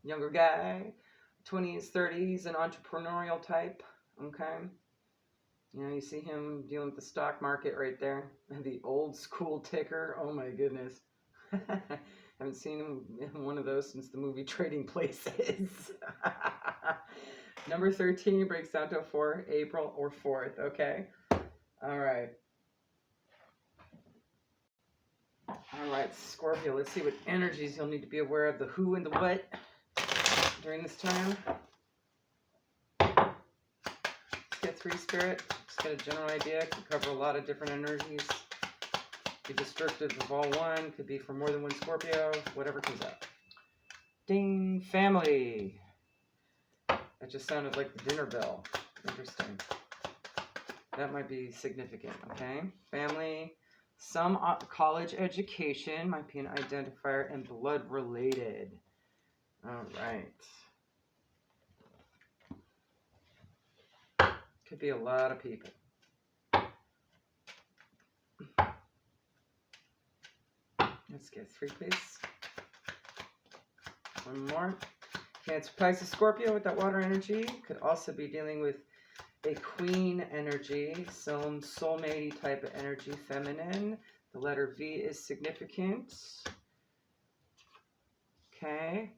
Younger guy. 20s, 30s. An entrepreneurial type. Okay. You see him dealing with the stock market right there. The old school ticker. Oh my goodness. Haven't seen him in one of those since the movie Trading Places. Number 13 breaks down to a 4, April or 4th, okay? All right. All right, Scorpio, let's see what energies you'll need to be aware of, the who and the what during this time. Let's get 3 Spirit. Just get a general idea. It can cover a lot of different energies. Be descriptive of all one, could be for more than one Scorpio, whatever comes up. Ding, family. That just sounded like the dinner bell. Interesting. That might be significant, okay? Family. Some college education might be an identifier and blood related. All right. Could be a lot of people. Let's get 3, please. One more. Cancer, Pisces, Scorpio with that water energy. Could also be dealing with a queen energy, some soulmate type of energy, feminine. The letter V is significant. Okay.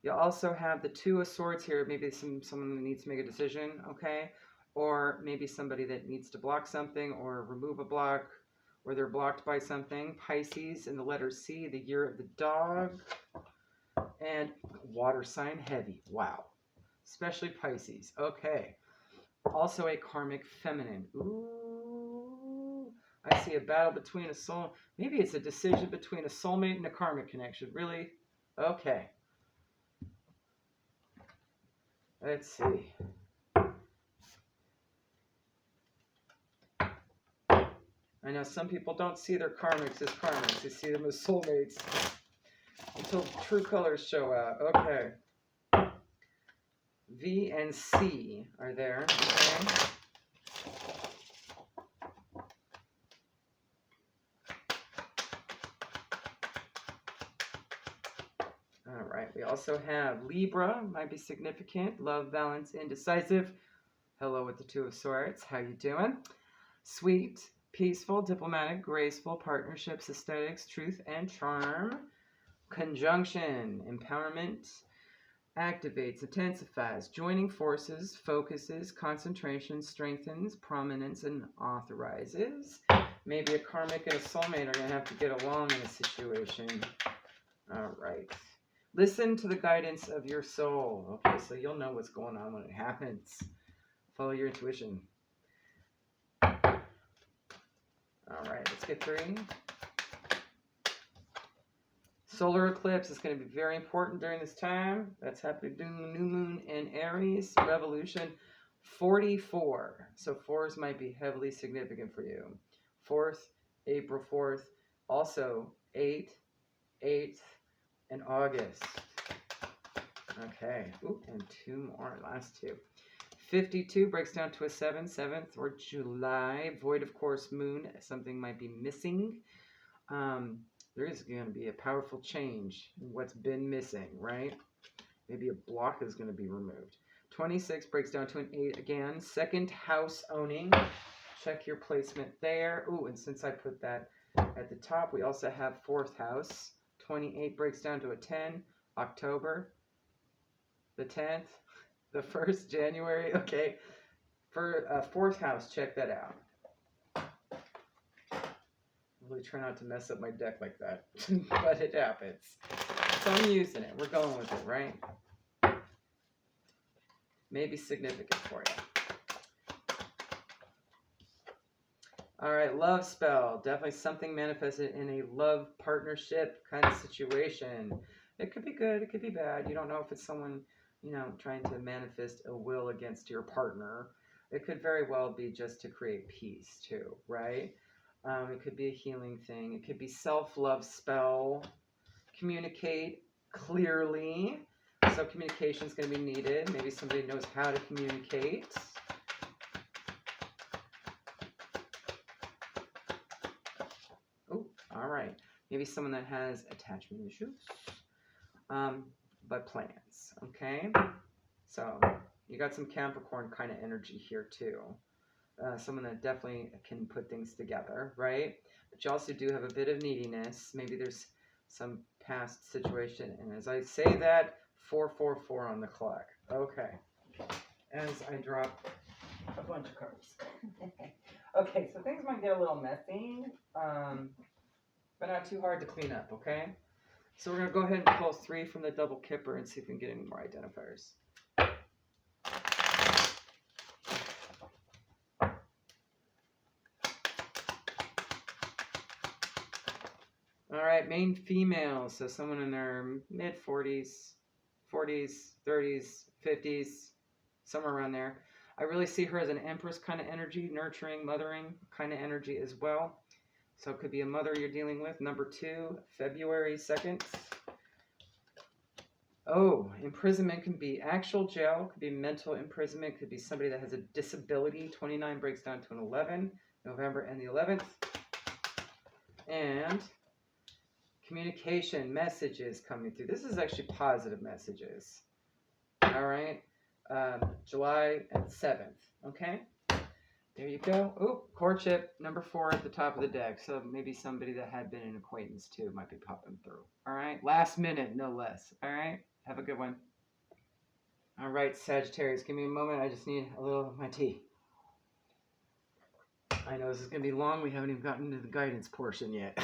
You also have the 2 of Swords here. Maybe someone that needs to make a decision, okay? Or maybe somebody that needs to block something or remove a block, or they're blocked by something. Pisces in the letter C, the year of the dog. And water sign heavy. Wow. Especially Pisces. Okay. Also a karmic feminine. Ooh. I see a battle between a soul. Maybe it's a decision between a soulmate and a karmic connection. Really? Okay. Let's see. I know some people don't see their karmics as karmics. They see them as soulmates until true colors show out. Okay. V and C are there. Okay. All right. We also have Libra, might be significant. Love, balance, indecisive. Hello with the Two of Swords. How you doing? Sweet, peaceful, diplomatic, graceful, partnerships, aesthetics, truth, and charm. Conjunction, empowerment, activates, intensifies, joining forces, focuses, concentration, strengthens, prominence, and authorizes. Maybe a karmic and a soulmate are going to have to get along in a situation. All right. Listen to the guidance of your soul. Okay, so you'll know what's going on when it happens. Follow your intuition. All right, let's get 3. Solar eclipse is going to be very important during this time. That's happening during the new moon in Aries. Revolution 44. So 4s might be heavily significant for you. 4th, April 4th. Also 8th, 8th, and August. Okay. Ooh, and 2 more. Last 2. 52 breaks down to a 7, 7th, or July. Void, of course, moon. Something might be missing. There is going to be a powerful change in what's been missing, right? Maybe a block is going to be removed. 26 breaks down to an 8 again. 2nd house owning. Check your placement there. Ooh, and since I put that at the top, we also have 4th house. 28 breaks down to a 10. October. The 10th. The 1st, January. Okay. For 4th house, check that out. Really try not to mess up my deck like that, but it happens. So I'm using it. We're going with it, right? Maybe significant for you. All right, love spell. Definitely something manifested in a love partnership kind of situation. It could be good. It could be bad. You don't know if it's someone, trying to manifest a will against your partner. It could very well be just to create peace too, right? It could be a healing thing. It could be self-love spell. Communicate clearly. So communication is going to be needed. Maybe somebody knows how to communicate. Oh, all right. Maybe someone that has attachment issues, but plans. Okay. So you got some Capricorn kind of energy here too. Someone that definitely can put things together, right? But you also do have a bit of neediness. Maybe there's some past situation. And as I say that, 444 on the clock. Okay. As I drop a bunch of cards. Okay, so things might get a little messy, but not too hard to clean up, okay? So we're going to go ahead and pull 3 from the double kipper and see if we can get any more identifiers. All right, main females, so someone in their mid-40s, 40s, 30s, 50s, somewhere around there. I really see her as an empress kind of energy, nurturing, mothering kind of energy as well. So it could be a mother you're dealing with. Number 2, February 2nd. Oh, imprisonment can be actual jail, could be mental imprisonment, could be somebody that has a disability. 29 breaks down to an 11, November and the 11th. And communication, messages coming through. This is actually positive messages. All right. July 7th. Okay. There you go. Oh, courtship, number 4 at the top of the deck. So maybe somebody that had been an acquaintance too might be popping through. All right. Last minute, no less. All right. Have a good one. All right, Sagittarius. Give me a moment. I just need a little of my tea. I know this is going to be long. We haven't even gotten to the guidance portion yet.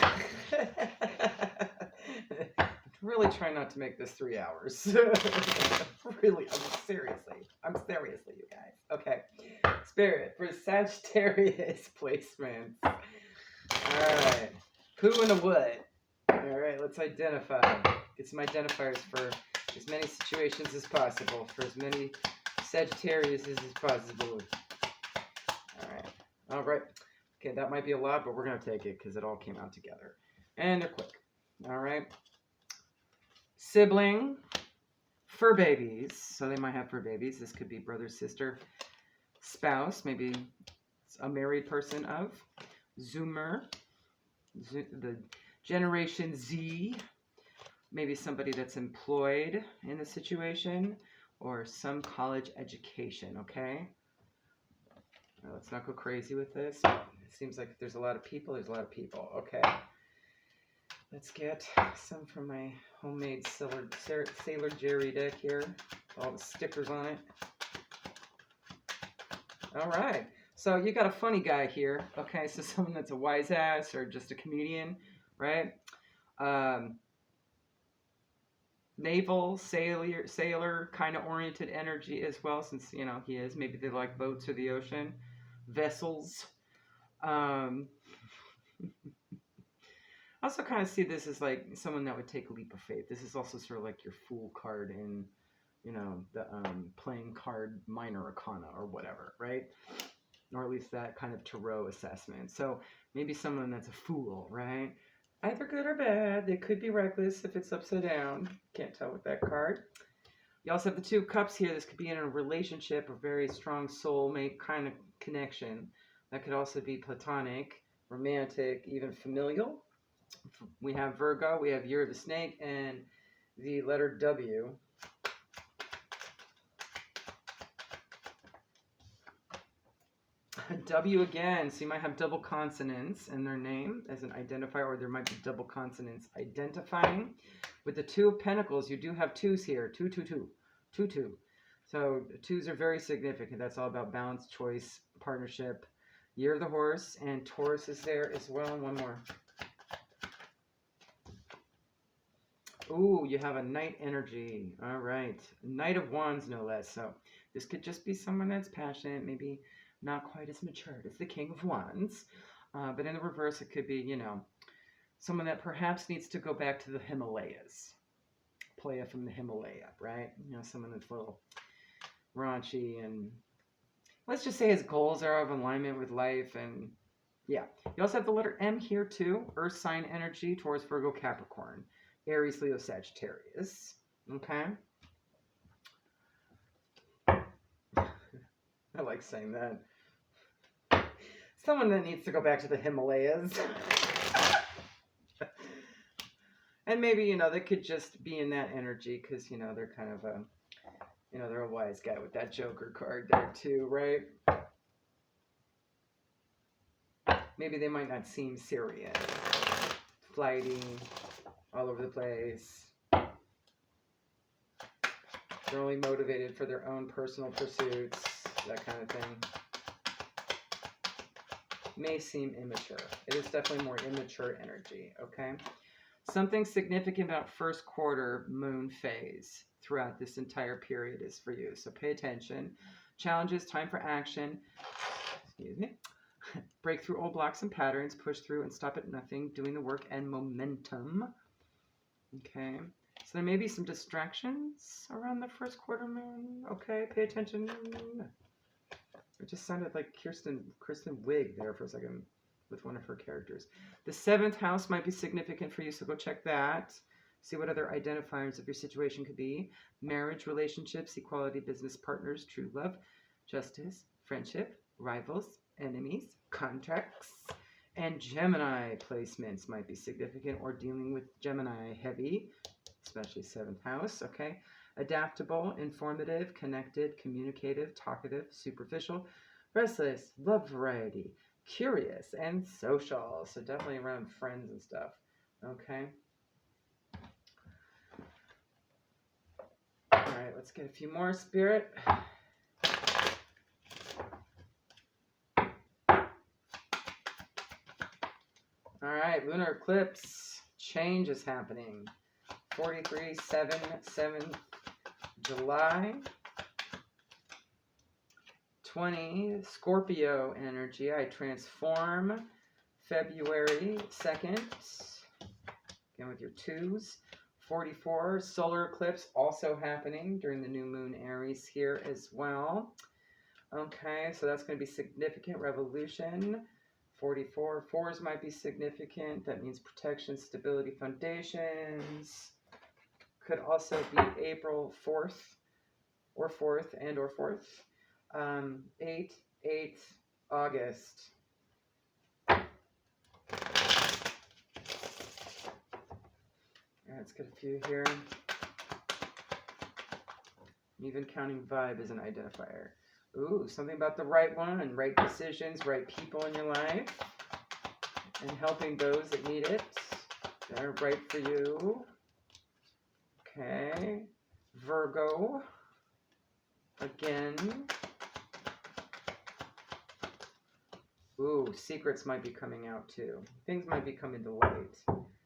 Really try not to make this 3 hours. Really, I'm seriously, you guys. Okay. Spirit for Sagittarius placements. Alright. Who and a what? Alright, let's identify. Get some identifiers for as many situations as possible, for as many Sagittarius as possible. Alright. Okay, that might be a lot, but we're going to take it because it all came out together. And they're quick. Alright. Sibling, fur babies. So they might have fur babies. This could be brother, sister, spouse, maybe a married person of. Zoomer, the Generation Z, maybe somebody that's employed in the situation or some college education, okay? Now, let's not go crazy with this. It seems like there's a lot of people. There's a lot of people. Okay. Let's get some from my homemade Sailor Jerry deck here. All the stickers on it. All right. So you got a funny guy here. Okay. So someone that's a wise ass or just a comedian, right? Naval, sailor kind of oriented energy as well, since, you know, he is. Maybe they like boats or the ocean. Vessels. I also kind of see this as like someone that would take a leap of faith. This is also sort of like your Fool card in, you know, the playing card minor arcana or whatever, right? Or at least that kind of tarot assessment. So maybe someone that's a fool, right? Either good or bad. They could be reckless if it's upside down. Can't tell with that card. You also have the Two of Cups here. This could be in a relationship, a very strong soulmate kind of connection. That could also be platonic, romantic, even familial. We have Virgo, we have Year of the Snake, and the letter W. W again, so you might have double consonants in their name as an identifier, or there might be double consonants identifying. With the Two of Pentacles, you do have twos here, 2, 2, 2, 2, 2. So twos are very significant. That's all about balance, choice, partnership. Year of the Horse, and Taurus is there as well, and one more. Ooh, you have a Knight energy. All right. Knight of Wands, no less. So this could just be someone that's passionate, maybe not quite as matured as the King of Wands. But in the reverse, it could be, you know, someone that perhaps needs to go back to the Himalayas. Playa from the Himalaya, right? You know, someone that's a little raunchy, and let's just say his goals are of alignment with life. And yeah, you also have the letter M here too. Earth sign energy, Taurus, Virgo, Capricorn. Aries, Leo, Sagittarius. Okay. I like saying that. Someone that needs to go back to the Himalayas. And maybe, you know, they could just be in that energy because, you know, they're kind of a, you know, they're a wise guy with that Joker card there too, right? Maybe they might not seem serious. Flighty, all over the place. They're only motivated for their own personal pursuits, that kind of thing. May seem immature. It is definitely more immature energy, okay? Something significant about first quarter moon phase throughout this entire period is for you. So pay attention. Challenges, time for action. Excuse me. Break through old blocks and patterns. Push through and stop at nothing. Doing the work and momentum. Okay. So there may be some distractions around the first quarter moon. Okay, pay attention. It just sounded like Kristen Wiig there for a second with one of her characters. The 7th house might be significant for you, so go check that. See what other identifiers of your situation could be. Marriage, relationships, equality, business partners, true love, justice, friendship, rivals, enemies, contracts, and Gemini placements might be significant, or dealing with Gemini heavy, especially 7th house, okay? Adaptable, informative, connected, communicative, talkative, superficial, restless, love variety, curious, and social. So definitely around friends and stuff, okay? All right, let's get a few more, Spirit. All right, lunar eclipse. Change is happening. 43/7/7 July. 20, Scorpio energy. I transform. February 2nd. Again with your twos. 44, solar eclipse also happening during the new moon Aries here as well. Okay, so that's going to be significant. Revolution. 44, fours might be significant. That means protection, stability, foundations. Could also be April 4th or 4th and or 4th. 8 August. Let's get a few here. Even counting vibe as an identifier. Ooh, something about the right one and right decisions, right people in your life, and helping those that need it. They're right for you. Okay. Virgo. Again. Ooh, secrets might be coming out too. Things might be coming to light.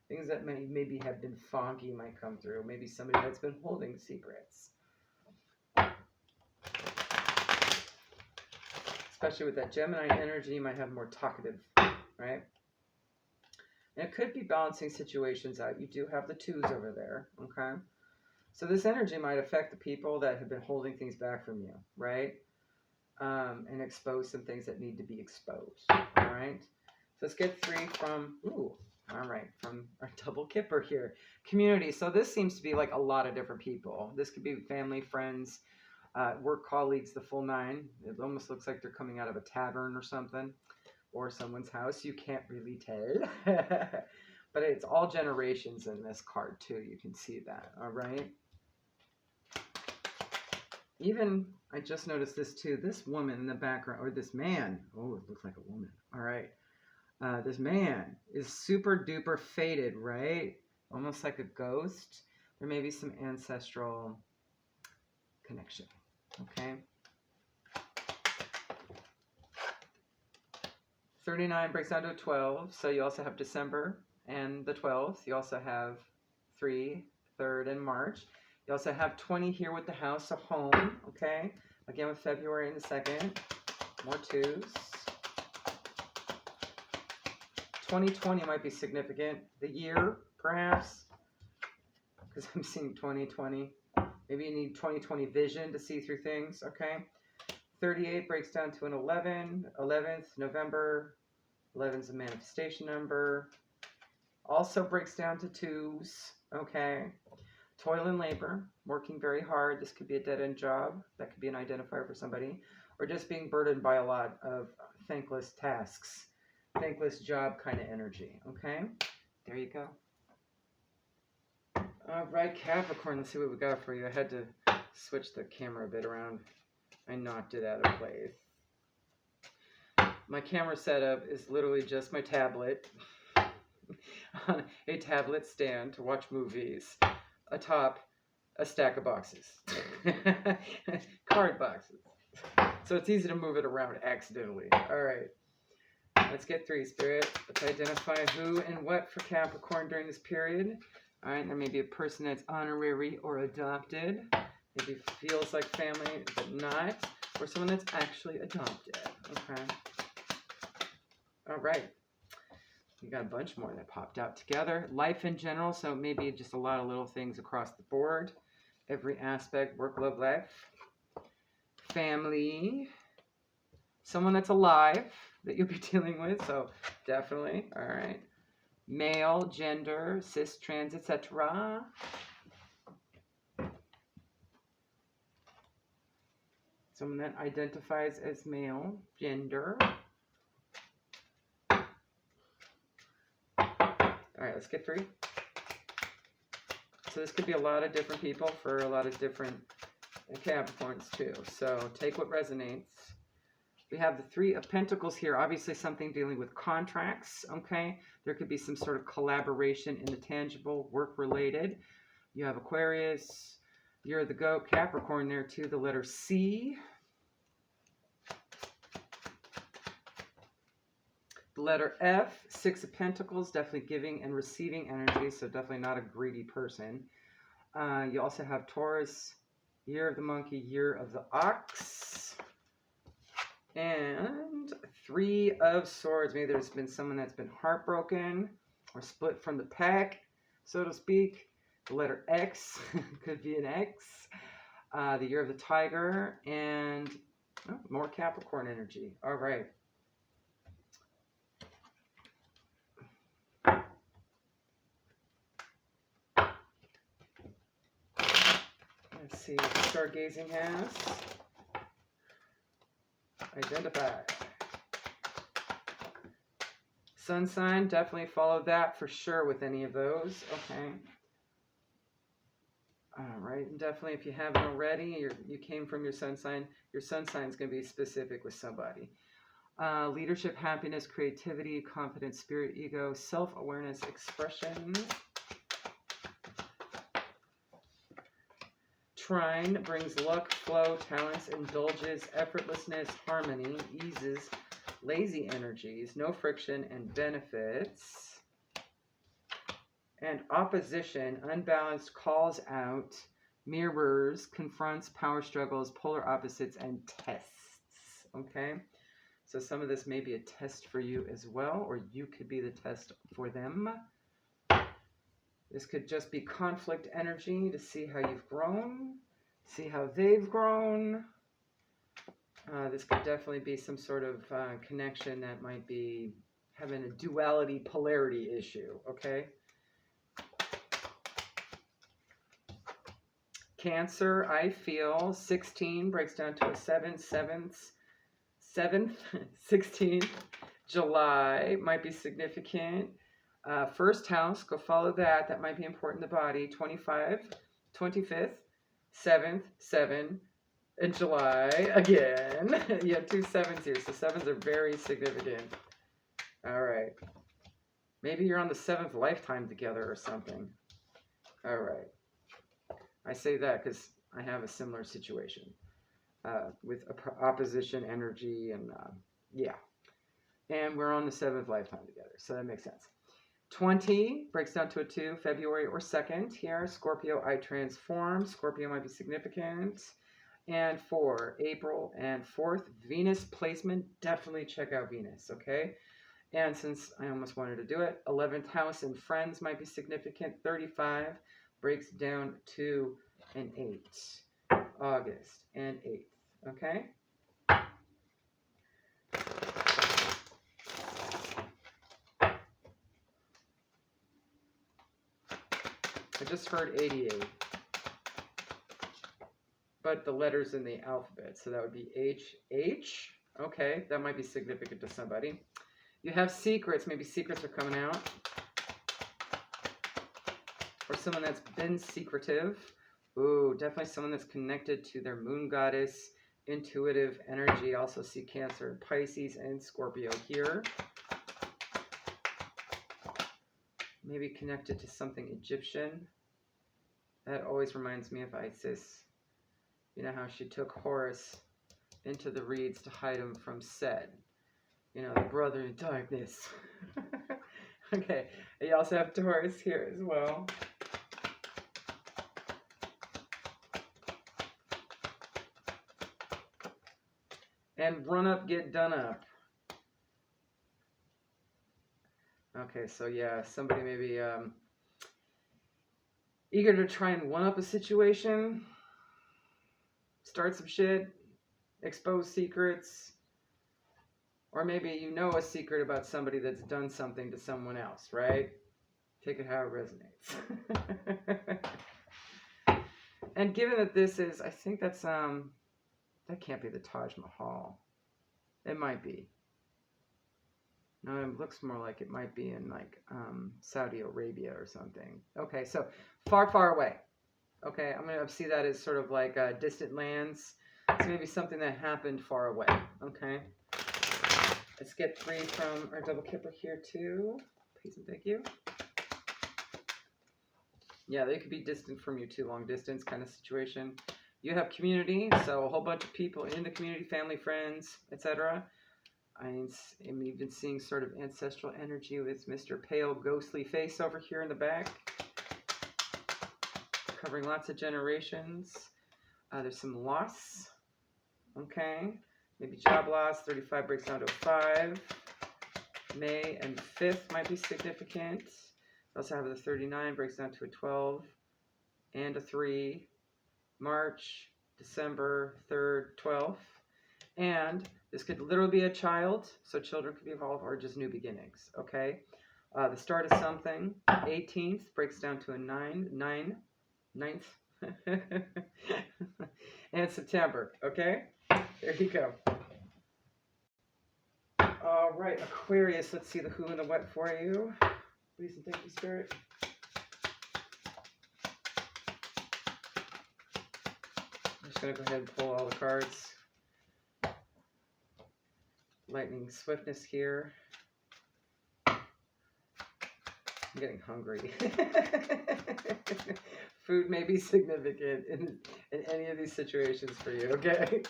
Things that maybe have been foggy might come through. Maybe somebody that's been holding secrets. Especially with that Gemini energy, you might have more talkative, right? And it could be balancing situations out. You do have the 2s over there, okay? So this energy might affect the people that have been holding things back from you, right? And expose some things that need to be exposed, all right? So let's get 3 from, all right, from our double kipper here. Community. So this seems to be like a lot of different people. This could be family, friends, work colleagues, the full 9. It almost looks like they're coming out of a tavern or something, or someone's house. You can't really tell. But it's all generations in this card too. You can see that, all right? Even, I just noticed this too, this woman in the background, or this man, oh, it looks like a woman, all right. This man is super duper faded, right? Almost like a ghost. There may be some ancestral connection, okay? 39 breaks down to a 12, so you also have December and the 12th. You also have 3, 3rd, and March. You also have 20 here with the house of home, okay? Again with February and the 2nd. More 2s. 2020 might be significant. The year, perhaps, because I'm seeing 2020. Maybe you need 2020 vision to see through things, okay? 38 breaks down to an 11. 11th, November. 11's a manifestation number. Also breaks down to 2s, okay? Toil and labor, working very hard. This could be a dead-end job. That could be an identifier for somebody. Or just being burdened by a lot of thankless tasks. Thankless job kind of energy, okay? There you go. All right, Capricorn, let's see what we got for you. I had to switch the camera a bit around. I knocked it out of place. My camera setup is literally just my tablet on a tablet stand to watch movies. Atop a stack of boxes. Card boxes. So it's easy to move it around accidentally. All right. Let's get 3, Spirit. Let's identify who and what for Capricorn during this period. All right. There may be a person that's honorary or adopted. Maybe feels like family, but not. Or someone that's actually adopted. Okay. All right. You got a bunch more that popped out together. Life in general, so maybe just a lot of little things across the board. Every aspect, work, love, life. Family. Someone that's alive that you'll be dealing with, so definitely. All right. Male, gender, cis, trans, etc. Someone that identifies as male, gender. All right, let's get 3. So this could be a lot of different people for a lot of different Capricorns too. So take what resonates. We have the 3 of Pentacles here. Obviously something dealing with contracts, okay? There could be some sort of collaboration in the tangible, work-related. You have Aquarius. You're the goat. Capricorn there too, the letter C. The letter F, 6 of Pentacles, definitely giving and receiving energy, so definitely not a greedy person. You also have Taurus, year of the monkey, year of the ox. And 3 of Swords. Maybe there's been someone that's been heartbroken or split from the pack, so to speak. The letter X, could be an X. The year of the tiger, and more Capricorn energy. All right. Let's see what stargazing has. Identify. Sun sign, definitely follow that for sure with any of those. Okay. All right, and definitely if you haven't already, you came from your sun sign is going to be specific with somebody. Leadership, happiness, creativity, confidence, spirit, ego, self-awareness, expression. Trine brings luck, flow, talents, indulges, effortlessness, harmony, eases, lazy energies, no friction, and benefits. And opposition, unbalanced, calls out, mirrors, confronts, power struggles, polar opposites, and tests. Okay? So some of this may be a test for you as well, or you could be the test for them. This could just be conflict energy to see how you've grown, see how they've grown. This could definitely be some sort of connection that might be having a duality polarity issue, okay? Cancer, I feel 16 breaks down to a 7th, 16th, July might be significant. First house, go follow that. That might be important in the body. 25, 25th, 7th, 7, and July again. You have 2 7s here, so 7s are very significant. All right. Maybe you're on the 7th lifetime together or something. All right. I say that because I have a similar situation with opposition energy and yeah. And we're on the 7th lifetime together, so that makes sense. 20 breaks down to a 2, February or 2nd here. Scorpio, I transform. Scorpio might be significant. And 4, April and 4th, Venus placement. Definitely check out Venus, okay? And since I almost wanted to do it, 11th house and friends might be significant. 35 breaks down to an 8, August and 8th, okay? I just heard 88, but the letters in the alphabet, so that would be H. Okay, that might be significant to somebody. You have secrets, maybe secrets are coming out. Or someone that's been secretive. Ooh, definitely someone that's connected to their moon goddess, intuitive energy. Also see Cancer, Pisces, and Scorpio here. Maybe connected to something Egyptian. That always reminds me of Isis. You know how she took Horus into the reeds to hide him from Set. You know, the brother in darkness. Okay, you also have Taurus here as well. And run up, get done up. Okay, so yeah, somebody may be eager to try and one-up a situation, start some shit, expose secrets, or maybe you know a secret about somebody that's done something to someone else, right? Take it how it resonates. And given that this is, I think that's, that can't be the Taj Mahal. It might be. No, it looks more like it might be in like Saudi Arabia or something. Okay, so far, far away. Okay, I'm going to see that as sort of like distant lands. It's maybe something that happened far away. Okay. Let's get 3 from our double kipper here too. Please and thank you. Yeah, they could be distant from you too, long distance kind of situation. You have community, so a whole bunch of people in the community, family, friends, etc. I am even seeing sort of ancestral energy with Mr. Pale Ghostly Face over here in the back. Covering lots of generations. There's some loss. Okay. Maybe job loss. 35 breaks down to a 5. May and 5th might be significant. I also have the 39 breaks down to a 12 and a 3. March, December 3rd, 12th. And this could literally be a child, so children could be involved, or just new beginnings, okay? The start of something. 18th breaks down to a 9, 9th, And September, okay? There you go. All right, Aquarius, let's see the who and the what for you. Please and thank you, Spirit. I'm just going to go ahead and pull all the cards. Lightning swiftness here. I'm getting hungry. Food may be significant in any of these situations for you, okay?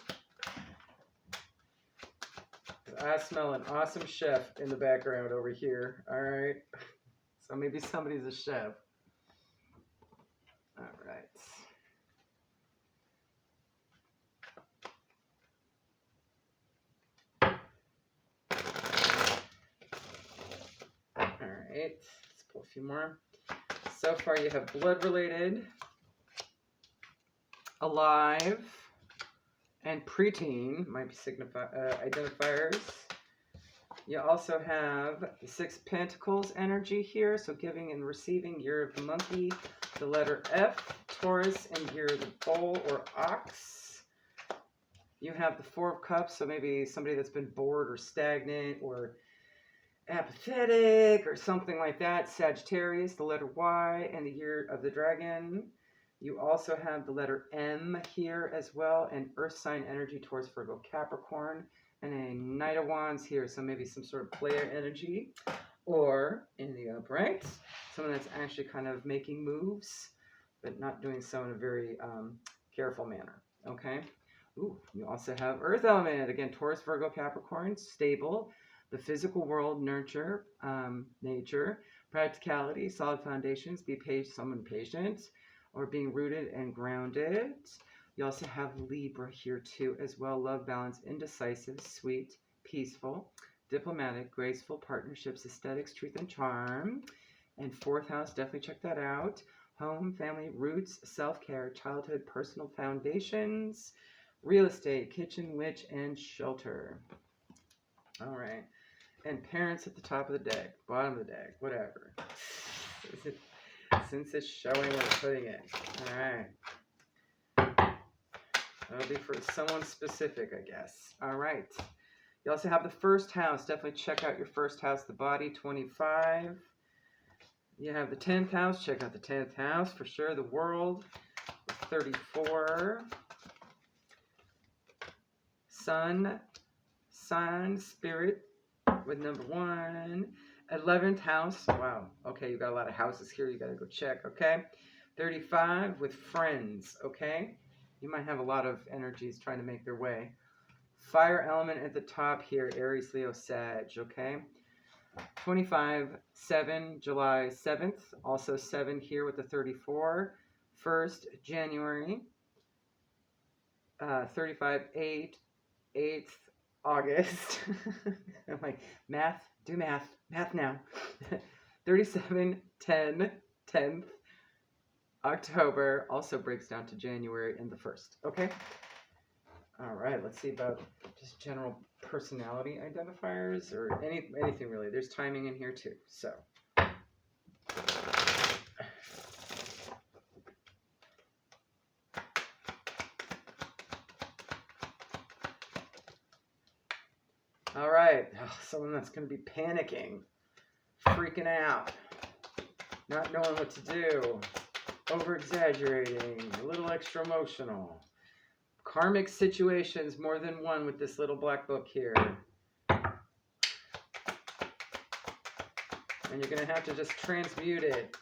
I smell an awesome chef in the background over here, all right? So maybe somebody's a chef. All right. All right, let's pull a few more. So far you have blood-related, alive, and preteen, might be identifiers. You also have the Six Pentacles energy here, so giving and receiving, year of the monkey, the letter F, Taurus, and year of the bull or ox. You have the Four of Cups, so maybe somebody that's been bored or stagnant or apathetic or something like that. Sagittarius, the letter Y, and the year of the dragon. You also have the letter M here as well, and earth sign energy, Taurus, Virgo, Capricorn, and a Knight of Wands here, so maybe some sort of player energy, or in the upright, someone that's actually kind of making moves, but not doing so in a very careful manner, okay? Ooh, you also have earth element, again, Taurus, Virgo, Capricorn, stable, the physical world, nurture, nature, practicality, solid foundations, be someone patient, or being rooted and grounded. You also have Libra here too as well. Love, balance, indecisive, sweet, peaceful, diplomatic, graceful, partnerships, aesthetics, truth, and charm. And fourth house, definitely check that out. Home, family, roots, self-care, childhood, personal foundations, real estate, kitchen, witch, and shelter. All right. And parents at the top of the deck, bottom of the deck, whatever. Since it's showing, we're putting it. All right. That'll be for someone specific, I guess. All right. You also have the first house. Definitely check out your first house, the body, 25. You have the 10th house. Check out the 10th house for sure. The world, 34. Sun, spirit with number 1. 11th house. Wow. Okay, you got a lot of houses here. You got to go check, okay? 35 with friends, okay? You might have a lot of energies trying to make their way. Fire element at the top here, Aries, Leo, Sag, okay? 25, 7, July 7th. Also 7 here with the 34. 1st, January. 35, 8, 8th, August. I'm like, math, do math now. 37, 10, 10th. October also breaks down to January and the 1st. Okay? All right, let's see about just general personality identifiers or anything really. There's timing in here too. So, all right. Oh, someone that's going to be panicking, freaking out, not knowing what to do, over-exaggerating, a little extra emotional. Karmic situations, more than one with this little black book here. And you're going to have to just transmute it.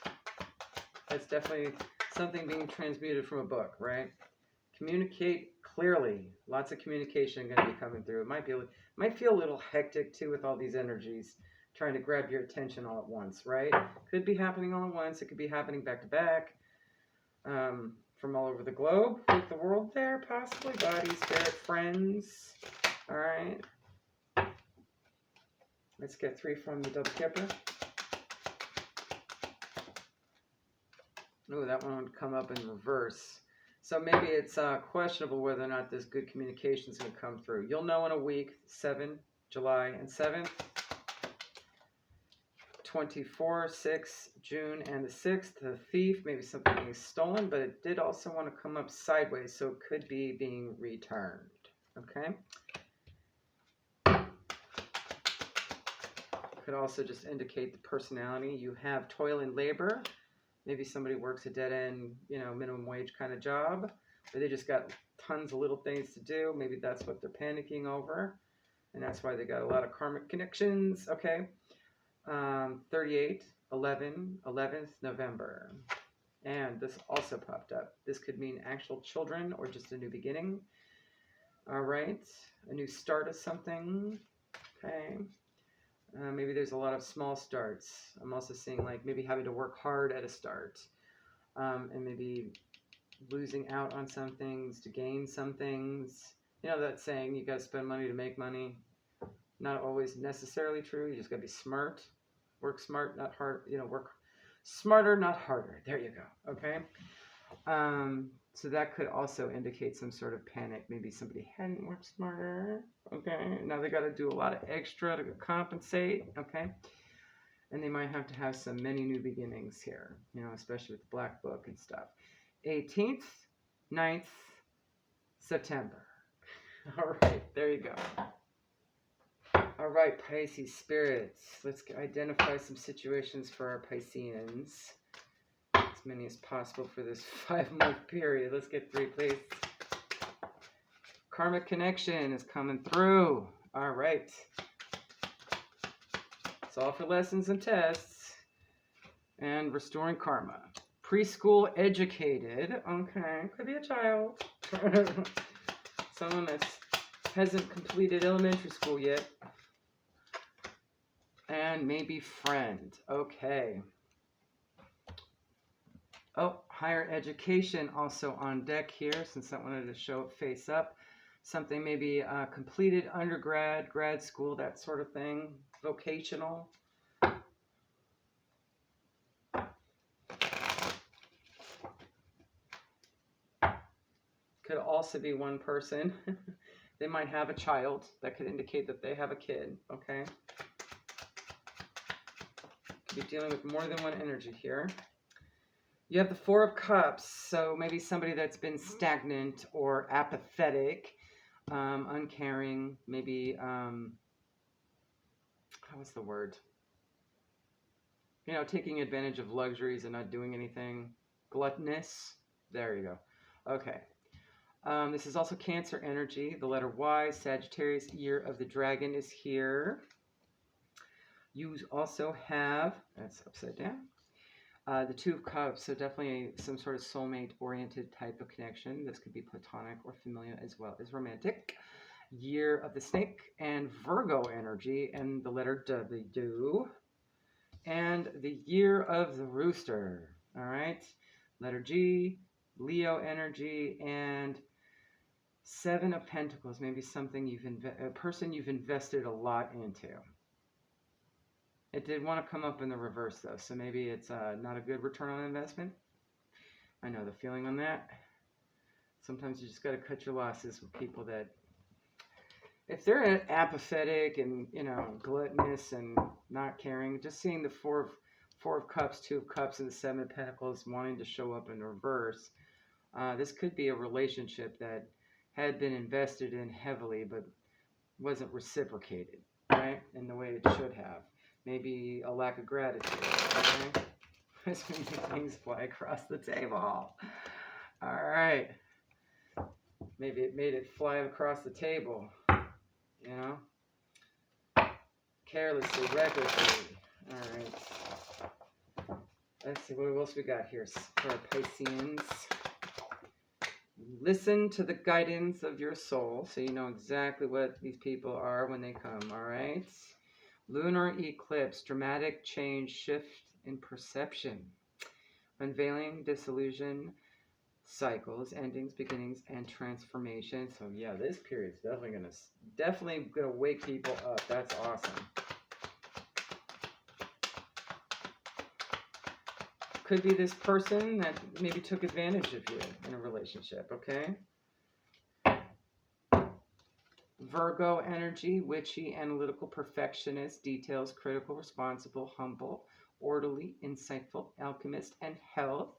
That's definitely something being transmuted from a book, right? Communicate clearly. Lots of communication going to be coming through. It might feel a little hectic too with all these energies trying to grab your attention all at once, right? Could be happening all at once. It could be happening back to back. From all over the globe, with the world there, possibly. Body, spirit, friends. All right. Let's get 3 from the double kipper. Ooh, that one would come up in reverse. So maybe it's questionable whether or not this good communication is going to come through. You'll know in a week. 7, July, and 7th. 24, 6, June, and the 6th. The thief, maybe something being stolen, but it did also want to come up sideways, so it could be being returned. Okay? Could also just indicate the personality. You have toil and labor. Maybe somebody works a dead-end, minimum wage kind of job, or they just got tons of little things to do. Maybe that's what they're panicking over, and that's why they got a lot of karmic connections. Okay. 38, 11, 11th November. And this also popped up. This could mean actual children or just a new beginning. All right. A new start of something. Okay. Maybe there's a lot of small starts. I'm also seeing like maybe having to work hard at a start. And maybe losing out on some things to gain some things. You know that saying, you got to spend money to make money. Not always necessarily true. You just got to be smart. Work smart, not hard. Work smarter, not harder. There you go. Okay. So that could also indicate some sort of panic. Maybe somebody hadn't worked smarter. Okay. Now they got to do a lot of extra to compensate. Okay. And they might have to have many new beginnings here, especially with the Black Book and stuff. 18th, 9th, September. All right. There you go. All right, Pisces spirits. Let's identify some situations for our Pisceans. As many as possible for this 5-month period. Let's get 3, please. Karmic connection is coming through. All right. It's all for lessons and tests. And restoring karma. Preschool educated. Okay. Could be a child. Someone that hasn't completed elementary school yet. And maybe friend. Okay. Oh, higher education also on deck here, since I wanted to show it face up. Something maybe completed undergrad, grad school, that sort of thing. Vocational. Could also be one person. They might have a child. That could indicate that they have a kid. Okay. You're dealing with more than one energy here. You have the 4 of Cups, so maybe somebody that's been stagnant or apathetic, uncaring, maybe, what's the word? Taking advantage of luxuries and not doing anything. Gluttonous. There you go. Okay. This is also Cancer energy. The letter Y, Sagittarius, year of the dragon is here. You also have, that's upside down, the 2 of Cups, so definitely some sort of soulmate-oriented type of connection. This could be platonic or familial as well as romantic. Year of the snake and Virgo energy, and the letter W. And the year of the rooster, all right? Letter G, Leo energy, and 7 of Pentacles, maybe something a person you've invested a lot into. It did want to come up in the reverse, though, so maybe it's not a good return on investment. I know the feeling on that. Sometimes you just got to cut your losses with people that, if they're apathetic and, gluttonous and not caring, just seeing the 4 of Cups, 2 of Cups, and the 7 of Pentacles wanting to show up in reverse, this could be a relationship that had been invested in heavily but wasn't reciprocated, right, in the way it should have. Maybe a lack of gratitude, okay? As many things fly across the table. All right. Maybe it made it fly across the table, Carelessly, recklessly. All right. Let's see, what else we got here for our Pisceans. Listen to the guidance of your soul, so you know exactly what these people are when they come, all right? Lunar eclipse, dramatic change, shift in perception, unveiling, disillusion, cycles, endings, beginnings, and transformation. So yeah, this period is definitely gonna wake people up. That's awesome. Could be this person that maybe took advantage of you in a relationship. Okay. Virgo energy, witchy, analytical, perfectionist, details, critical, responsible, humble, orderly, insightful, alchemist, and health.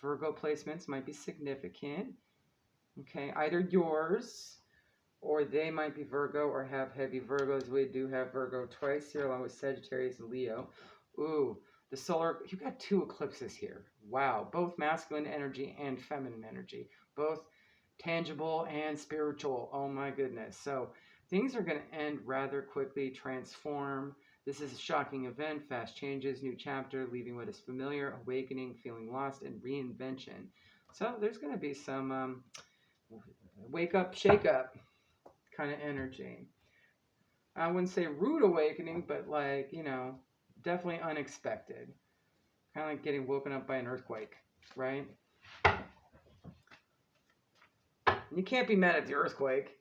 Virgo placements might be significant. Okay, either yours or they might be Virgo or have heavy Virgos. We do have Virgo twice here, along with Sagittarius and Leo. Ooh, the solar, you got 2 eclipses here. Wow, both masculine energy and feminine energy, both tangible and spiritual. Oh my goodness. So things are going to end rather quickly, transform. This is a shocking event, fast changes, new chapter, leaving what is familiar, awakening, feeling lost, and reinvention. So there's going to be some wake up, shake up kind of energy. I wouldn't say rude awakening, but like, definitely unexpected. Kind of like getting woken up by an earthquake, right? You can't be mad at the earthquake.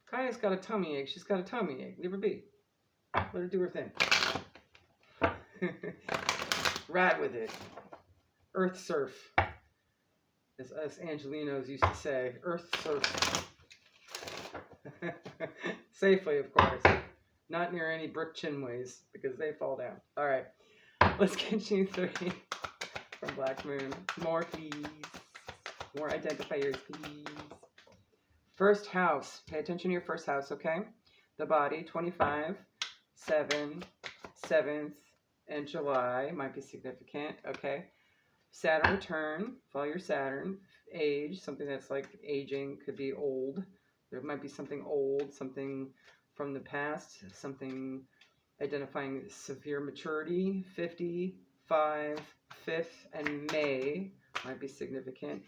Kaya's got a tummy ache. She's got a tummy ache. Leave her be. Let her do her thing. Ride with it. Earth surf. As us Angelinos used to say. Earth surf. Safely, of course. Not near any brick chinways, because they fall down. Alright. Let's get you 3 from Black Moon. More, please. More identifiers, please. First house. Pay attention to your first house, okay? The body, 25, 7, 7th, and July might be significant, okay? Saturn return. Follow your Saturn. Age, something that's like aging, could be old. There might be something old, something from the past, something identifying severe maturity. 55, 5th, and May might be significant.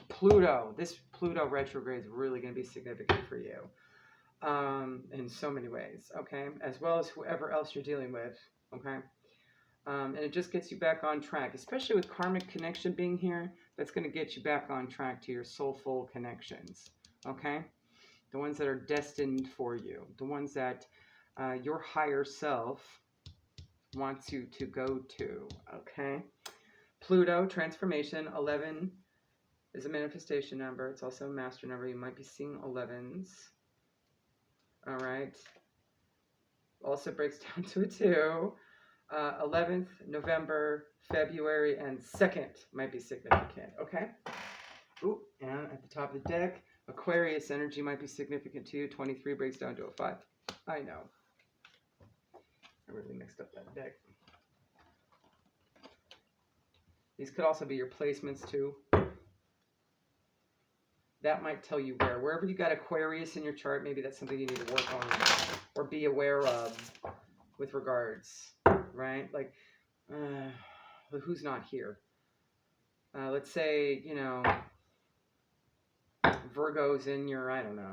Pluto. This Pluto retrograde is really going to be significant for you in so many ways, okay? As well as whoever else you're dealing with, okay? And it just gets you back on track, especially with karmic connection being here. That's going to get you back on track to your soulful connections, okay? The ones that are destined for you, the ones that your higher self wants you to go to, okay? Pluto, transformation, 11 is a manifestation number. It's also a master number. You might be seeing 11s. All right. Also breaks down to a 2. 11th, November, February, and 2nd might be significant. Okay. Ooh, and at the top of the deck, Aquarius energy might be significant to you. 23 breaks down to a 5. I know. I really mixed up that deck. These could also be your placements too. That might tell you where. Wherever you got Aquarius in your chart, maybe that's something you need to work on or be aware of with regards, right? Like, who's not here? Let's say, Virgo's in your, I don't know,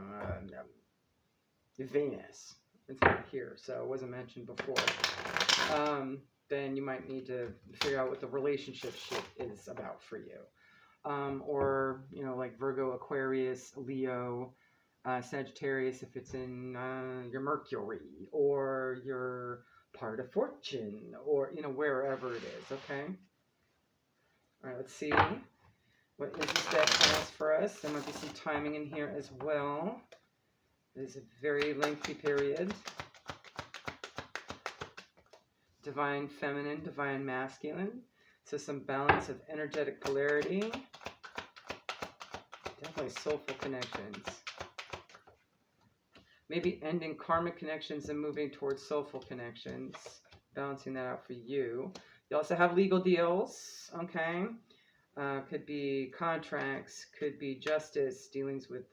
Venus. It's not here, so it wasn't mentioned before. Then you might need to figure out what the relationship shit is about for you. Or, like Virgo, Aquarius, Leo, Sagittarius, if it's in your Mercury, or your part of fortune, or, wherever it is, okay? All right, let's see. What is this deck has for us? There might be some timing in here as well. It is a very lengthy period. Divine feminine, divine masculine. So some balance of energetic polarity. Definitely soulful connections. Maybe ending karmic connections and moving towards soulful connections. Balancing that out for you. You also have legal deals, okay? Could be contracts, could be justice, dealings with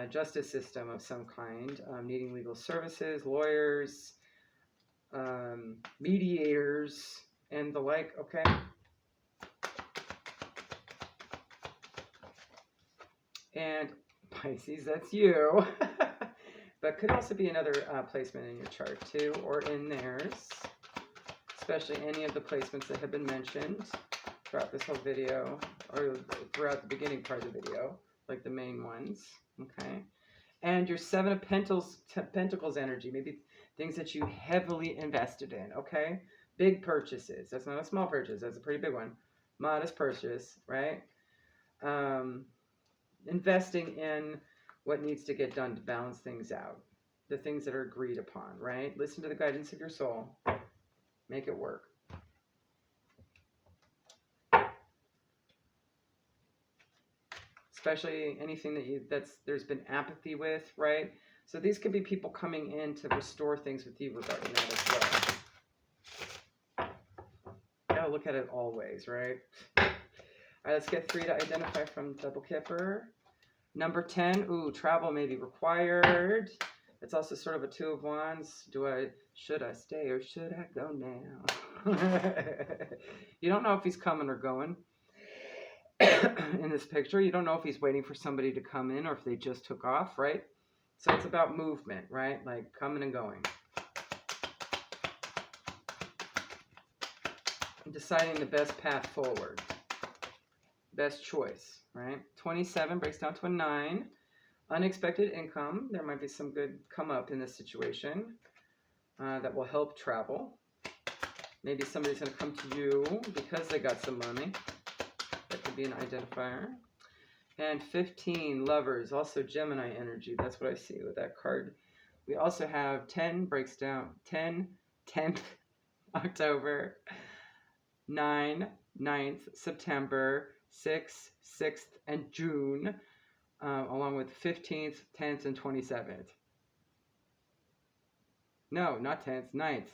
justice system of some kind, needing legal services, lawyers, mediators, and the like, okay? And Pisces, that's you. But could also be another placement in your chart too, or in theirs. Especially any of the placements that have been mentioned throughout this whole video, or throughout the beginning part of the video, like the main ones, okay? And your 7 of Pentacles energy, maybe things that you heavily invested in, okay? Big purchases. That's not a small purchase. That's a pretty big one. Modest purchase, right? Investing in what needs to get done to balance things out, the things that are agreed upon, right? Listen to the guidance of your soul. Make it work. Especially anything that there's been apathy with, right? So these could be people coming in to restore things with you regarding that as well. Gotta look at it always, right? All right, let's get 3 to identify from double kipper. Number 10, ooh, travel may be required. It's also sort of a 2 of wands. Should I stay or should I go now? You don't know if he's coming or going. In this picture, you don't know if he's waiting for somebody to come in or if they just took off, right? So it's about movement, right? Like coming and going. Deciding the best path forward. Best choice, right? 27 breaks down to a 9. Unexpected income. There might be some good come up in this situation that will help travel. Maybe somebody's going to come to you because they got some money. That could be an identifier. And 15, lovers, also Gemini energy. That's what I see with that card. We also have 10 breaks down, 10th October, 9th September, 6th, and June, along with 15th, 10th, and 27th. No, not 10th, 9th.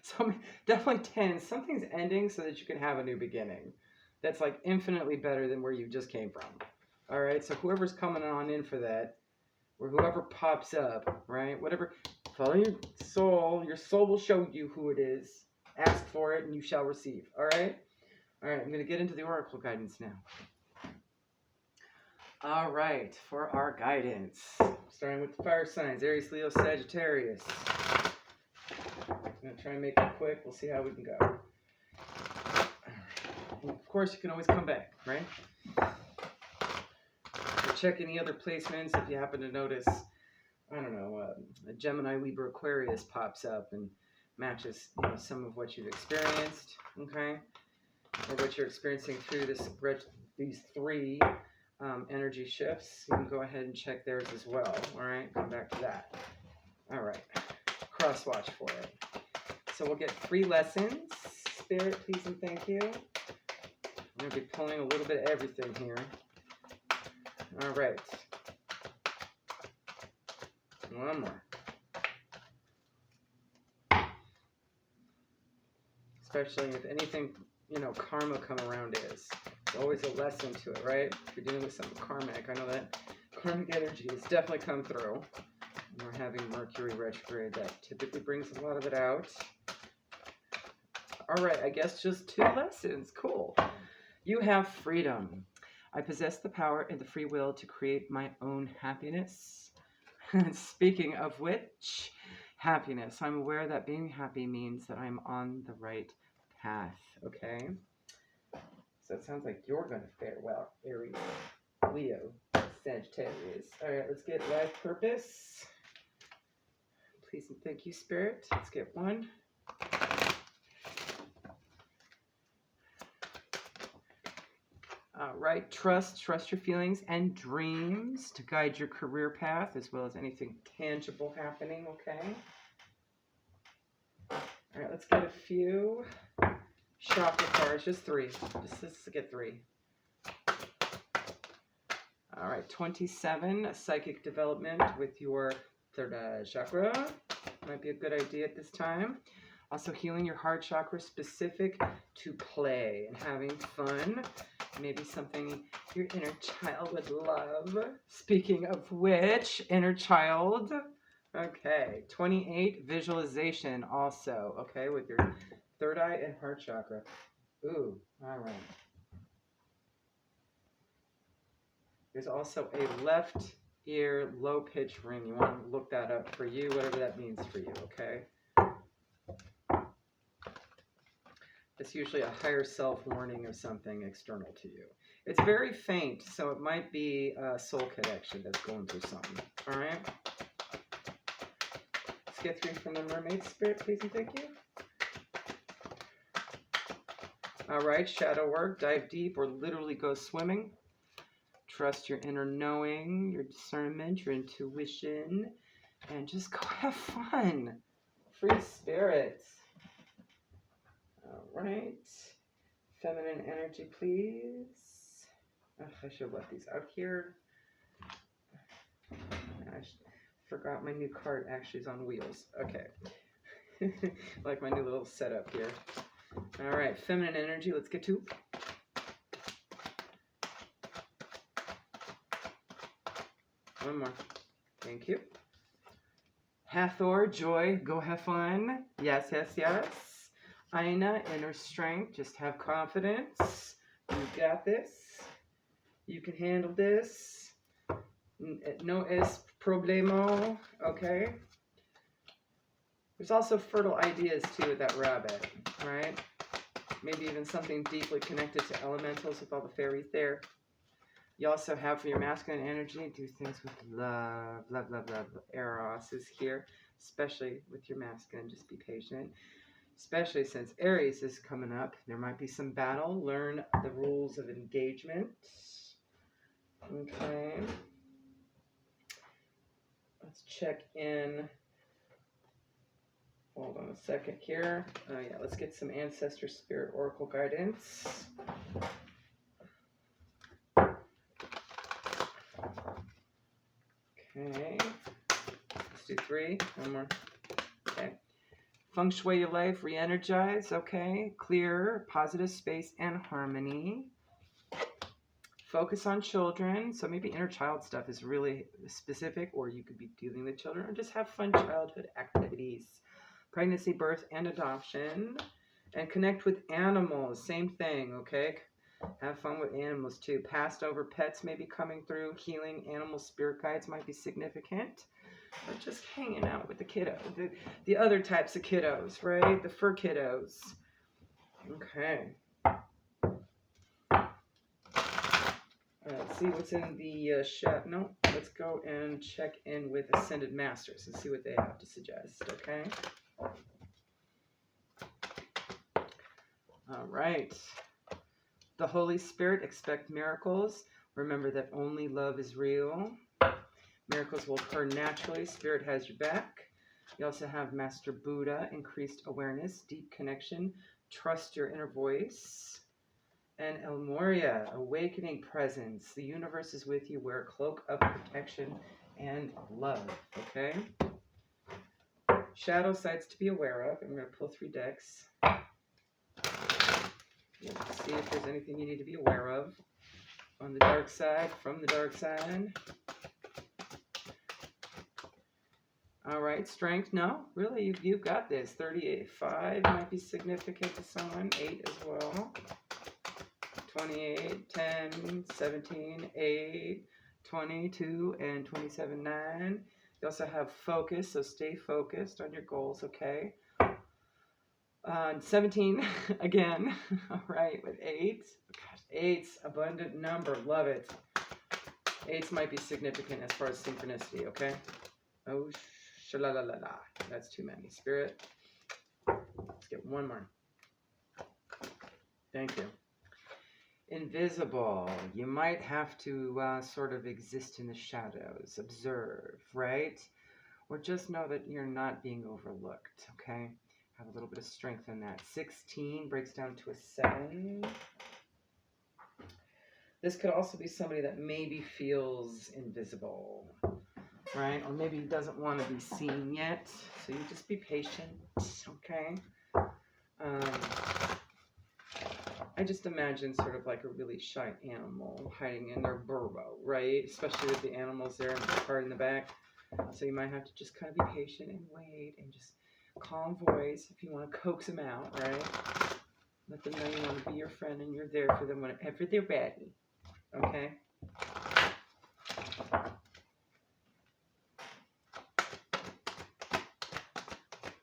So definitely 10. Something's ending so that you can have a new beginning. That's like infinitely better than where you just came from. All right, so whoever's coming on in for that, or whoever pops up, right? Whatever, follow your soul will show you who it is. Ask for it and you shall receive. All right, I'm going to get into the oracle guidance now. All right, for our guidance, starting with the fire signs, Aries, Leo, Sagittarius. I'm going to try and make it quick. We'll see how we can go. And of course, you can always come back, right? Or check any other placements if you happen to notice, I don't know, a Gemini, Libra, Aquarius pops up and matches some of what you've experienced, okay? Or what you're experiencing through these 3 energy shifts. You can go ahead and check theirs as well, all right? Come back to that. All right, cross watch for it. So we'll get 3 lessons. Spirit, please and thank you. I'm going to be pulling a little bit of everything here. All right. One more. Especially if anything, karma come around is. There's always a lesson to it, right? If you're dealing with something karmic, I know that karmic energy has definitely come through. And we're having Mercury retrograde. That typically brings a lot of it out. All right, I guess just 2 lessons. Cool. You have freedom. I possess the power and the free will to create my own happiness. Speaking of which, happiness. I'm aware that being happy means that I'm on the right path, okay? So it sounds like you're going to fare well, Aries, Leo, Sagittarius. All right, let's get life purpose. Please and thank you, Spirit. Let's get 1. Right, trust your feelings and dreams to guide your career path as well as anything tangible happening, okay? All right, let's get a few chakra cards, just 3. Let's get 3. All right, 27, psychic development with your 3rd eye chakra. Might be a good idea at this time. Also healing your heart chakra specific to play and having fun. Maybe something your inner child would love. Speaking of which, inner child. Okay, 28, visualization also. Okay, with your 3rd eye and heart chakra. Ooh, all right. There's also a left ear low pitch ring. You want to look that up for you, whatever that means for you, okay? It's usually a higher self warning of something external to you. It's very faint, so it might be a soul connection that's going through something. All right? Let's get 3 from the mermaid spirit, please and thank you. All right, shadow work, dive deep, or literally go swimming. Trust your inner knowing, your discernment, your intuition, and just go have fun. Free spirit. All right. Feminine energy, please. Ugh, I should have left these out here. I forgot my new card actually is on wheels. Okay. Like my new little setup here. All right, feminine energy, let's get to. One more. Thank you. Hathor, joy, go have fun. Yes, yes, yes. Aina, inner strength, just have confidence. You got this. You can handle this. No es problemo, okay? There's also fertile ideas too with that rabbit, right? Maybe even something deeply connected to elementals with all the fairies there. You also have for your masculine energy, do things with love. Love, love, love. Eros is here, especially with your masculine. Just be patient, especially since Aries is coming up. There might be some battle. Learn the rules of engagement. Okay. Let's check in. Hold on a second here. Oh yeah, let's get some ancestor spirit oracle guidance. Okay. Let's do 3. One more. Okay. Feng shui your life, re-energize. Okay. Clear, positive space and harmony. Focus on children. So maybe inner child stuff is really specific, or you could be dealing with children, or just have fun childhood activities. Pregnancy, birth, and adoption. And connect with animals. Same thing, okay? Have fun with animals too. Passed over pets may be coming through. Healing animal spirit guides might be significant. Or just hanging out with the kiddos. The other types of kiddos, right? The fur kiddos. Okay. Let's see what's in the chat. No, let's go and check in with Ascended Masters and see what they have to suggest, okay? All right. The Holy Spirit, expect miracles. Remember that only love is real. Miracles will occur naturally. Spirit has your back. You also have Master Buddha, increased awareness, deep connection. Trust your inner voice. And El Moria, awakening presence. The universe is with you. Wear a cloak of protection and love. Okay? Shadow sites to be aware of. I'm going to pull 3 decks. Let's see if there's anything you need to be aware of on the dark side, from the dark side. All right, strength. No, really, you've got this. 38, 5 might be significant to someone. 8 as well. 28, 10, 17, 8, 22, and 27, 9. You also have focus, so stay focused on your goals, okay? 17, again, all right, with 8. Gosh, 8's abundant number, love it. 8's might be significant as far as synchronicity, okay? Oh, sha-la-la-la-la. That's too many. Spirit, let's get one more. Thank you. Invisible. You might have to sort of exist in the shadows, observe, right? Or just know that you're not being overlooked, okay? Have a little bit of strength in that. 16 breaks down to a 7. This could also be somebody that maybe feels invisible, right? Or maybe doesn't want to be seen yet. So you just be patient, okay? I just imagine sort of like a really shy animal hiding in their burrow, right? Especially with the animals there and the card in the back. So you might have to just kind of be patient and wait and just calm voice if you want to coax them out, right? Let them know you want to be your friend and you're there for them whenever they're ready, okay?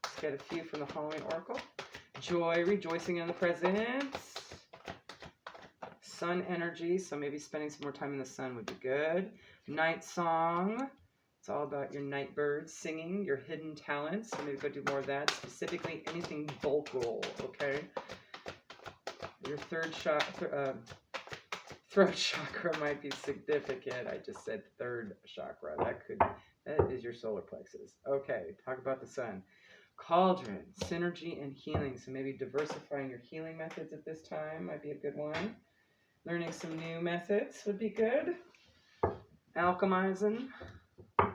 Let's get a few from the following oracle. Joy, rejoicing in the present. Sun energy, so maybe spending some more time in the sun would be good. Night song. It's all about your night birds singing, your hidden talents. So maybe go do more of that. Specifically, anything vocal, okay? Your third Throat chakra might be significant. I just said third chakra. That is your solar plexus. Okay, talk about the sun. Cauldron, synergy and healing. So maybe diversifying your healing methods at this time might be a good one. Learning some new methods would be good. Alchemizing. All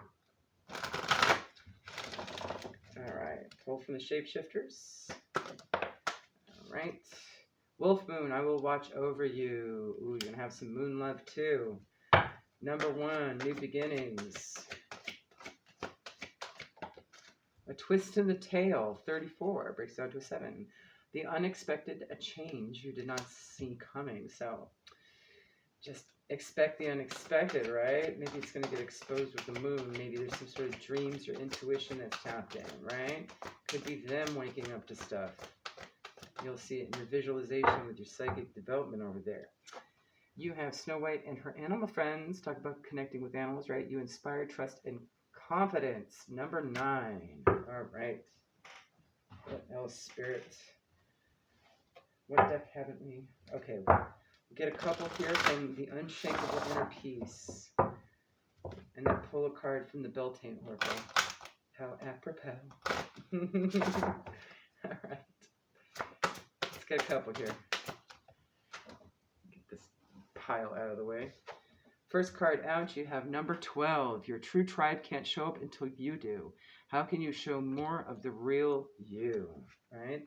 right, pull from the shapeshifters. All right. Wolf moon, I will watch over you. Ooh, you're going to have some moon love too. Number 1, new beginnings. A twist in the tail, 34, breaks down to a 7. The unexpected, a change you did not see coming. So just expect the unexpected, right? Maybe it's going to get exposed with the moon. Maybe there's some sort of dreams or intuition that's tapped in, right? Could be them waking up to stuff. You'll see it in your visualization with your psychic development over there. You have Snow White and her animal friends. Talk about connecting with animals, right? You inspire trust and confidence. Number 9. All right. What else, Spirit? What deck haven't we? Okay, we'll get a couple here from the Unshakable Inner Peace. And then pull a card from the Beltane Oracle. How apropos. All right. Let's get a couple here. Get this pile out of the way. First card out, you have number 12. Your true tribe can't show up until you do. How can you show more of the real you, right?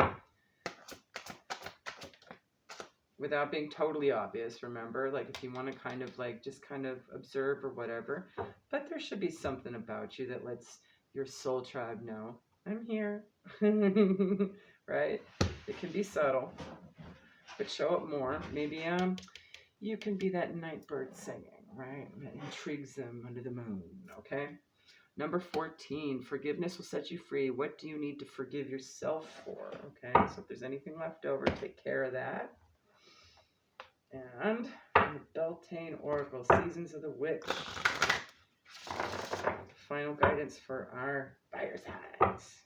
Without being totally obvious, remember? Like if you want to kind of like just kind of observe or whatever. But there should be something about you that lets your soul tribe know, I'm here. Right? It can be subtle, but show up more. Maybe you can be that night bird singing, right? That intrigues them under the moon, okay? Number 14, forgiveness will set you free. What do you need to forgive yourself for, okay? So if there's anything left over, take care of that. And the Beltane Oracle, Seasons of the Witch. Final guidance for our fire signs.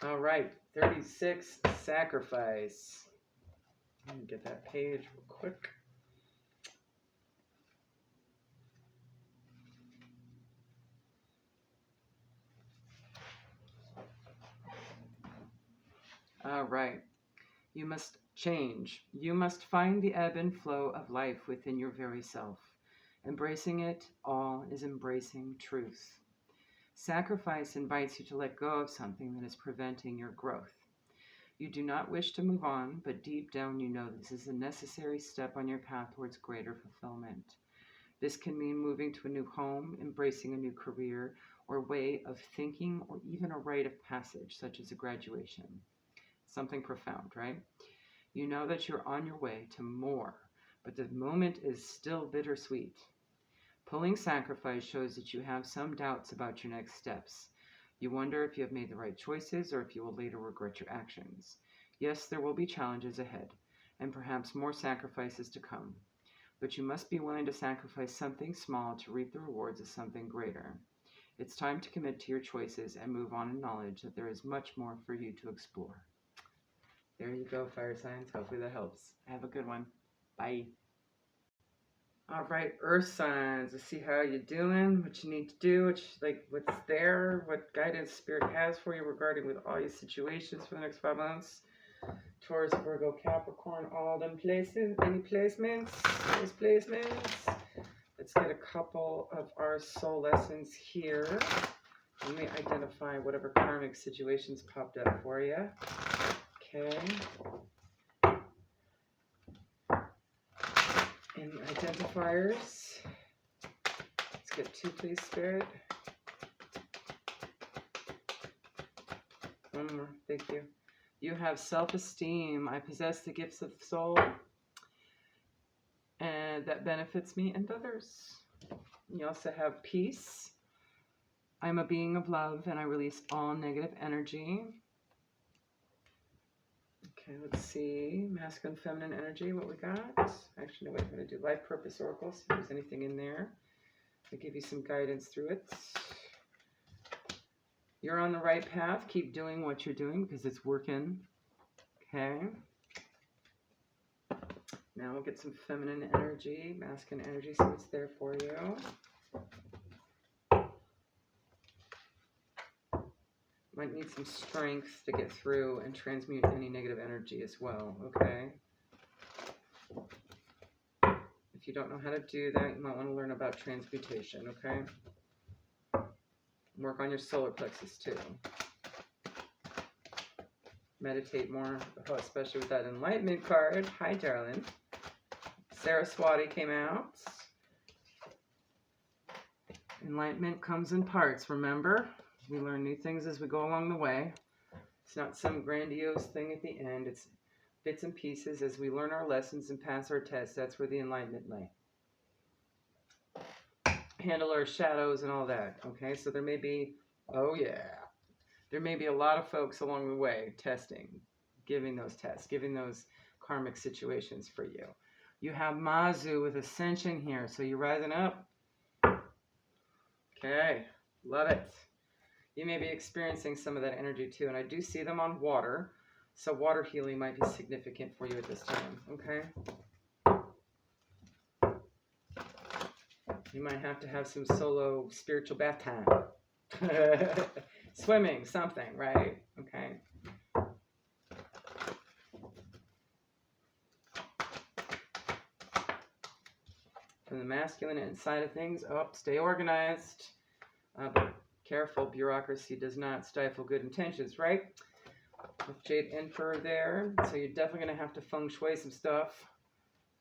All right, 36, sacrifice. Let me get that page real quick. All right, you must change. You must find the ebb and flow of life within your very self. Embracing it all is embracing truth. Sacrifice invites you to let go of something that is preventing your growth. You do not wish to move on, but deep down you know this is a necessary step on your path towards greater fulfillment. This can mean moving to a new home, embracing a new career, or way of thinking, or even a rite of passage, such as a graduation. Something profound, right? You know that you're on your way to more, but the moment is still bittersweet. Pulling sacrifice shows that you have some doubts about your next steps. You wonder if you have made the right choices or if you will later regret your actions. Yes, there will be challenges ahead, and perhaps more sacrifices to come. But you must be willing to sacrifice something small to reap the rewards of something greater. It's time to commit to your choices and move on in knowledge that there is much more for you to explore. There you go, fire signs. Hopefully that helps. Have a good one. Bye. All right, earth signs. Let's see how you're doing, what you need to do, what's there, what guidance spirit has for you regarding with all your situations for the next 5 months. Taurus, Virgo, Capricorn, all them places. Any placements? Those placements. Let's get a couple of our soul lessons here. Let me identify whatever karmic situations popped up for you. Okay. And identifiers. Let's get 2, please, Spirit. One more. Thank you. You have self-esteem. I possess the gifts of soul, and that benefits me and others. You also have peace. I'm a being of love, and I release all negative energy. Okay, let's see. Masculine, feminine energy, what we got. Actually, no, wait, I'm going to do life purpose oracle, see if there's anything in there. I'll give you some guidance through it. You're on the right path. Keep doing what you're doing because it's working. Okay. Now we'll get some feminine energy, masculine energy, see what's there for you. Might need some strength to get through and transmute any negative energy as well, okay? If you don't know how to do that, you might want to learn about transmutation, okay? Work on your solar plexus too. Meditate more, especially with that enlightenment card. Hi, darling. Saraswati came out. Enlightenment comes in parts, remember? We learn new things as we go along the way. It's not some grandiose thing at the end. It's bits and pieces as we learn our lessons and pass our tests. That's where the enlightenment lay. Handle our shadows and all that, okay? So there may be, oh yeah, there may be a lot of folks along the way testing, giving those tests, giving those karmic situations for you. You have Mazu with ascension here, so you're rising up. Okay, love it. You may be experiencing some of that energy too, and I do see them on water, so water healing might be significant for you at this time, okay? You might have to have some solo spiritual bath time. Swimming, something, right? Okay. From the masculine side of things, stay organized. But careful, bureaucracy does not stifle good intentions, right? With Jade Emperor there, so you're definitely going to have to feng shui some stuff.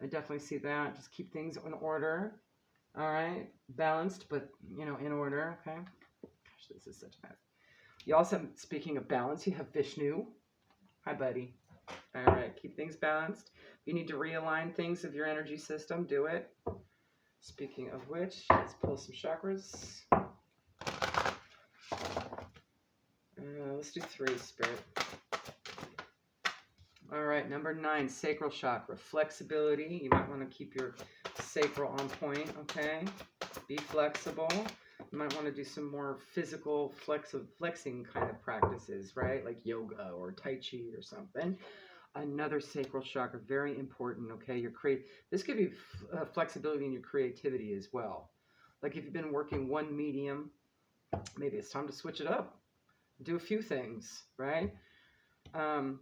I definitely see that. Just keep things in order. All right, balanced, but in order. Okay. Gosh, this is such a mess. You also, speaking of balance, you have Vishnu. Hi, buddy. All right, keep things balanced. If you need to realign things of your energy system, do it. Speaking of which, let's pull some chakras. Let's do 3, Spirit. All right, number 9, sacral chakra. Flexibility. You might want to keep your sacral on point, okay? Be flexible. You might want to do some more physical flexing kind of practices, right? Like yoga or Tai Chi or something. Another sacral chakra, very important, okay? This could be flexibility in your creativity as well. Like if you've been working one medium, maybe it's time to switch it up. Do a few things, right? I'm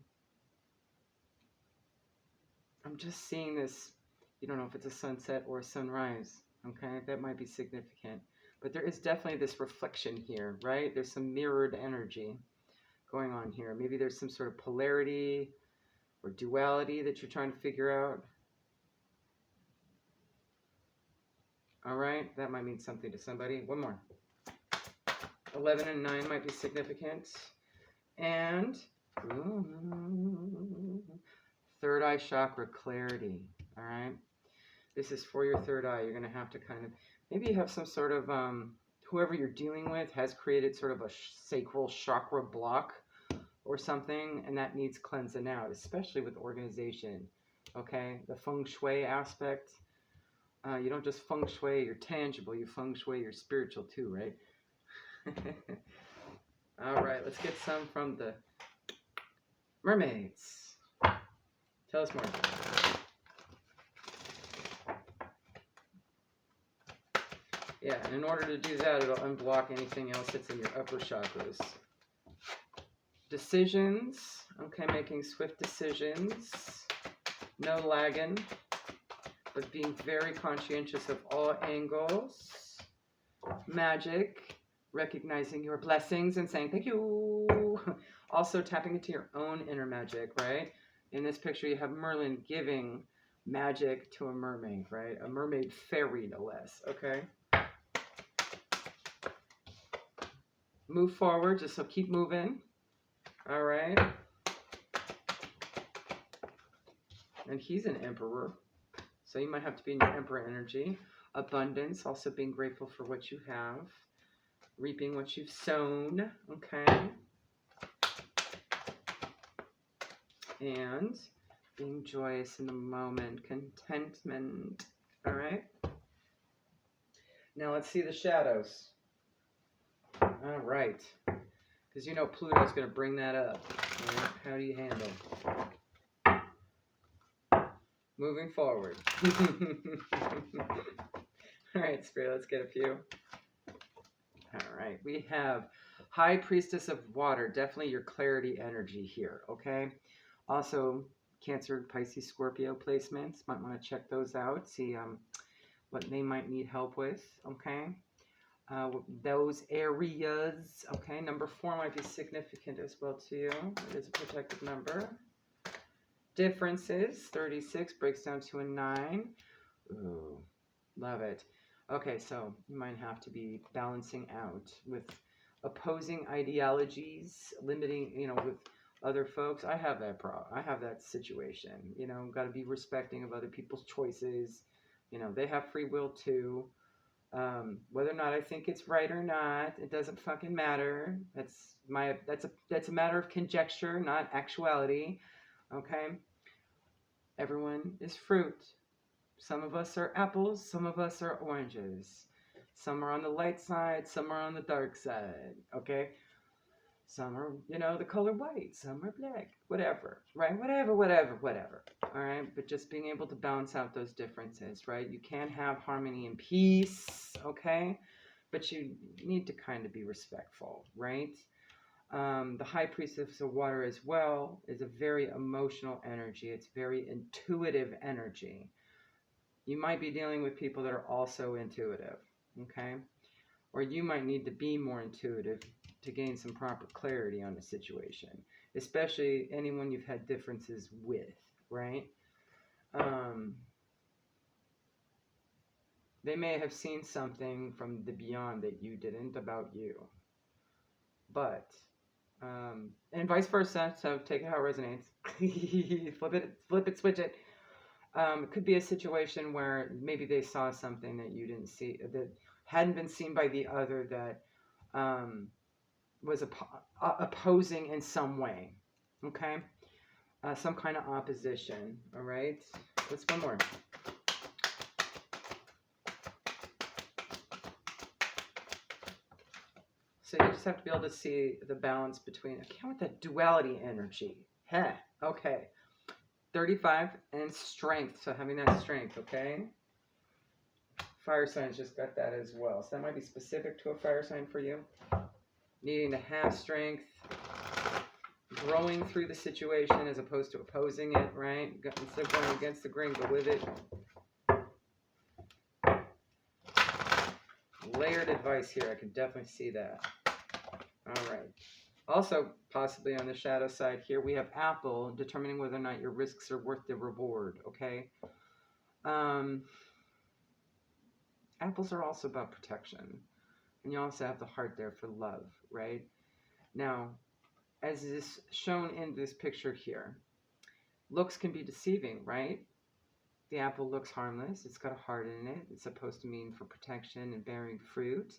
just seeing this, you don't know if it's a sunset or a sunrise, okay? That might be significant. But there is definitely this reflection here, right? There's some mirrored energy going on here. Maybe there's some sort of polarity or duality that you're trying to figure out. All right, that might mean something to somebody. One more. 11 and 9 might be significant. And third eye chakra, clarity. All right, this is for your third eye. You're going to have to kind of, maybe you have some sort of, whoever you're dealing with has created sort of a sacral chakra block or something, and that needs cleansing out, especially with organization, okay? The feng shui aspect, you don't just feng shui your tangible, you feng shui your spiritual too, right? All right, let's get some from the mermaids. Tell us more. Yeah, and in order to do that, it'll unblock anything else that's in your upper chakras. Decisions, okay, making swift decisions, no lagging, but being very conscientious of all angles. Magic, recognizing your blessings and saying thank you. Also tapping into your own inner magic, right? In this picture, you have Merlin giving magic to a mermaid, right? A mermaid fairy, no less, okay? Move forward, just so keep moving. All right. And he's an emperor, so you might have to be in your emperor energy. Abundance, also being grateful for what you have. Reaping what you've sown, okay? And being joyous in the moment, contentment, all right? Now let's see the shadows. All right. Because you know Pluto's going to bring that up. Right? How do you handle? Moving forward. All right, Spirit, let's get a few. All right, we have High Priestess of Water. Definitely your clarity energy here, okay? Also, Cancer, Pisces, Scorpio placements. Might want to check those out. See what they might need help with, okay? Those areas, okay? Number 4 might be significant as well to you. It is a protective number. Differences, 36 breaks down to a 9. Ooh, love it. Okay, so you might have to be balancing out with opposing ideologies, limiting, with other folks. I have that I have that situation. Got to be respecting of other people's choices. They have free will too. Whether or not I think it's right or not, it doesn't fucking matter. That's a matter of conjecture, not actuality. Okay? Everyone is fruit. Some of us are apples, some of us are oranges. Some are on the light side, some are on the dark side. Okay? Some are, the color white, some are black, whatever, right? Whatever. All right? But just being able to balance out those differences, right? You can have harmony and peace, okay? But you need to kind of be respectful, right? The High Priestess of Water as well is a very emotional energy. It's very intuitive energy. You might be dealing with people that are also intuitive, okay? Or you might need to be more intuitive to gain some proper clarity on the situation, especially anyone you've had differences with, right? They may have seen something from the beyond that you didn't about you. But and vice versa, so take it how it resonates. flip it, switch it. It could be a situation where maybe they saw something that you didn't see, that hadn't been seen by the other, that was opposing in some way. Okay? Some kind of opposition. All right? Let's one more. So you just have to be able to see the balance between, I can't with that duality energy. Heh, okay. 35 and strength, so having that strength, okay? Fire signs just got that as well. So that might be specific to a fire sign for you. Needing to have strength, growing through the situation as opposed to opposing it, right? Instead of going against the grain, go with it. Layered advice here, I can definitely see that. All right. Also, possibly on the shadow side here, we have Apple, determining whether or not your risks are worth the reward, okay? Apples are also about protection. And you also have the heart there for love, right? Now, as is shown in this picture here, looks can be deceiving, right? The apple looks harmless. It's got a heart in it. It's supposed to mean for protection and bearing fruit.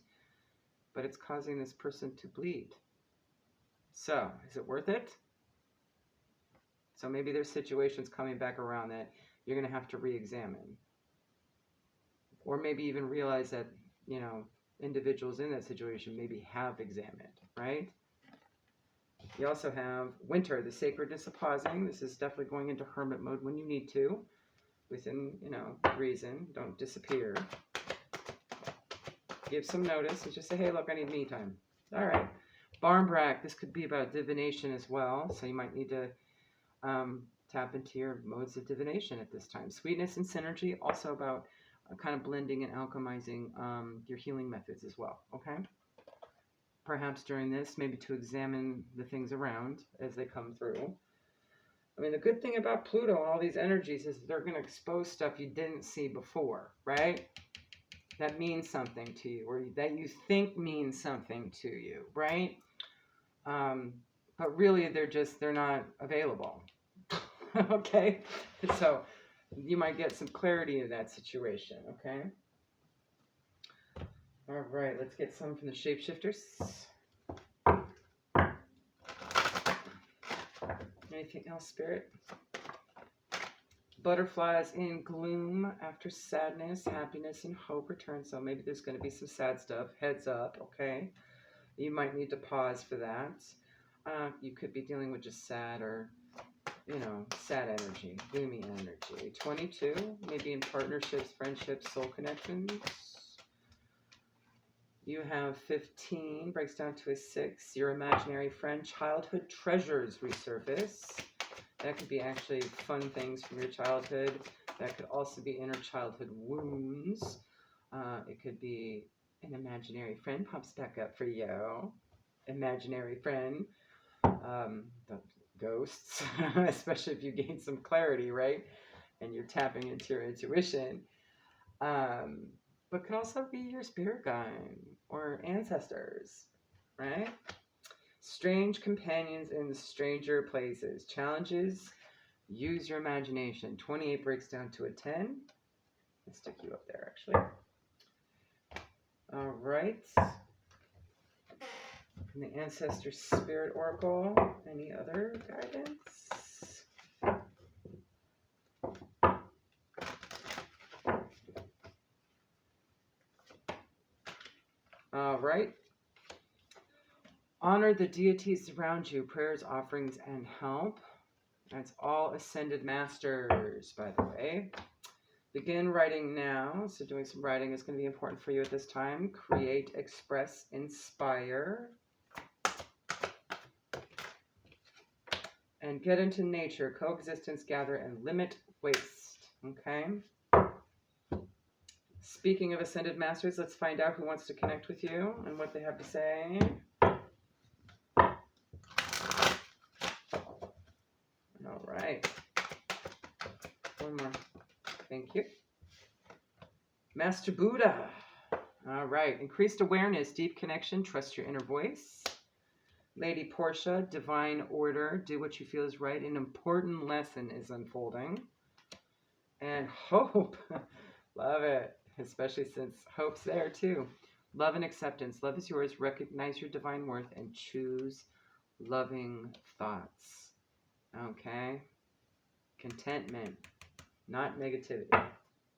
But it's causing this person to bleed. So, is it worth it? So maybe there's situations coming back around that you're going to have to re-examine. Or maybe even realize that, individuals in that situation maybe have examined, right? You also have winter, the sacredness of pausing. This is definitely going into hermit mode when you need to. Within, reason. Don't disappear. Give some notice and just say, hey, look, I need me time. All right. Barmbrack, this could be about divination as well. So you might need to tap into your modes of divination at this time. Sweetness and synergy, also about kind of blending and alchemizing your healing methods as well. Okay? Perhaps during this, maybe to examine the things around as they come through. I mean, the good thing about Pluto and all these energies is they're going to expose stuff you didn't see before, right? That means something to you, or that you think means something to you, right? But really, they're not available. Okay? So you might get some clarity in that situation, okay? All right, let's get some from the shapeshifters. Anything else, Spirit? Butterflies in gloom after sadness, happiness, and hope return. So maybe there's going to be some sad stuff. Heads up, okay? You might need to pause for that. You could be dealing with just sad or, you know, sad energy, gloomy energy. 22, maybe in partnerships, friendships, soul connections. You have 15, breaks down to a 6. Your imaginary friend, childhood treasures resurface. That could be actually fun things from your childhood. That could also be inner childhood wounds. It could be an imaginary friend pops back up for you. Imaginary friend. The ghosts, especially if you gain some clarity, right? And you're tapping into your intuition. But could also be your spirit guide or ancestors, right? Strange companions in stranger places. Challenges, use your imagination. 28 breaks down to a 10. I'll stick you up there, actually. All right. From the Ancestor Spirit Oracle, any other guidance? All right. Honor the deities around you, prayers, offerings, and help. That's all Ascended Masters, by the way. Begin writing now. So doing some writing is going to be important for you at this time. Create, express, inspire. And get into nature, coexistence, gather, and limit waste. Okay? Speaking of Ascended Masters, let's find out who wants to connect with you and what they have to say. All right. One more. Thank you. Master Buddha. All right. Increased awareness, deep connection, trust your inner voice. Lady Portia, divine order, do what you feel is right. An important lesson is unfolding. And hope. Love it. Especially since hope's there too. Love and acceptance. Love is yours. Recognize your divine worth and choose loving thoughts. Okay? Contentment, not negativity.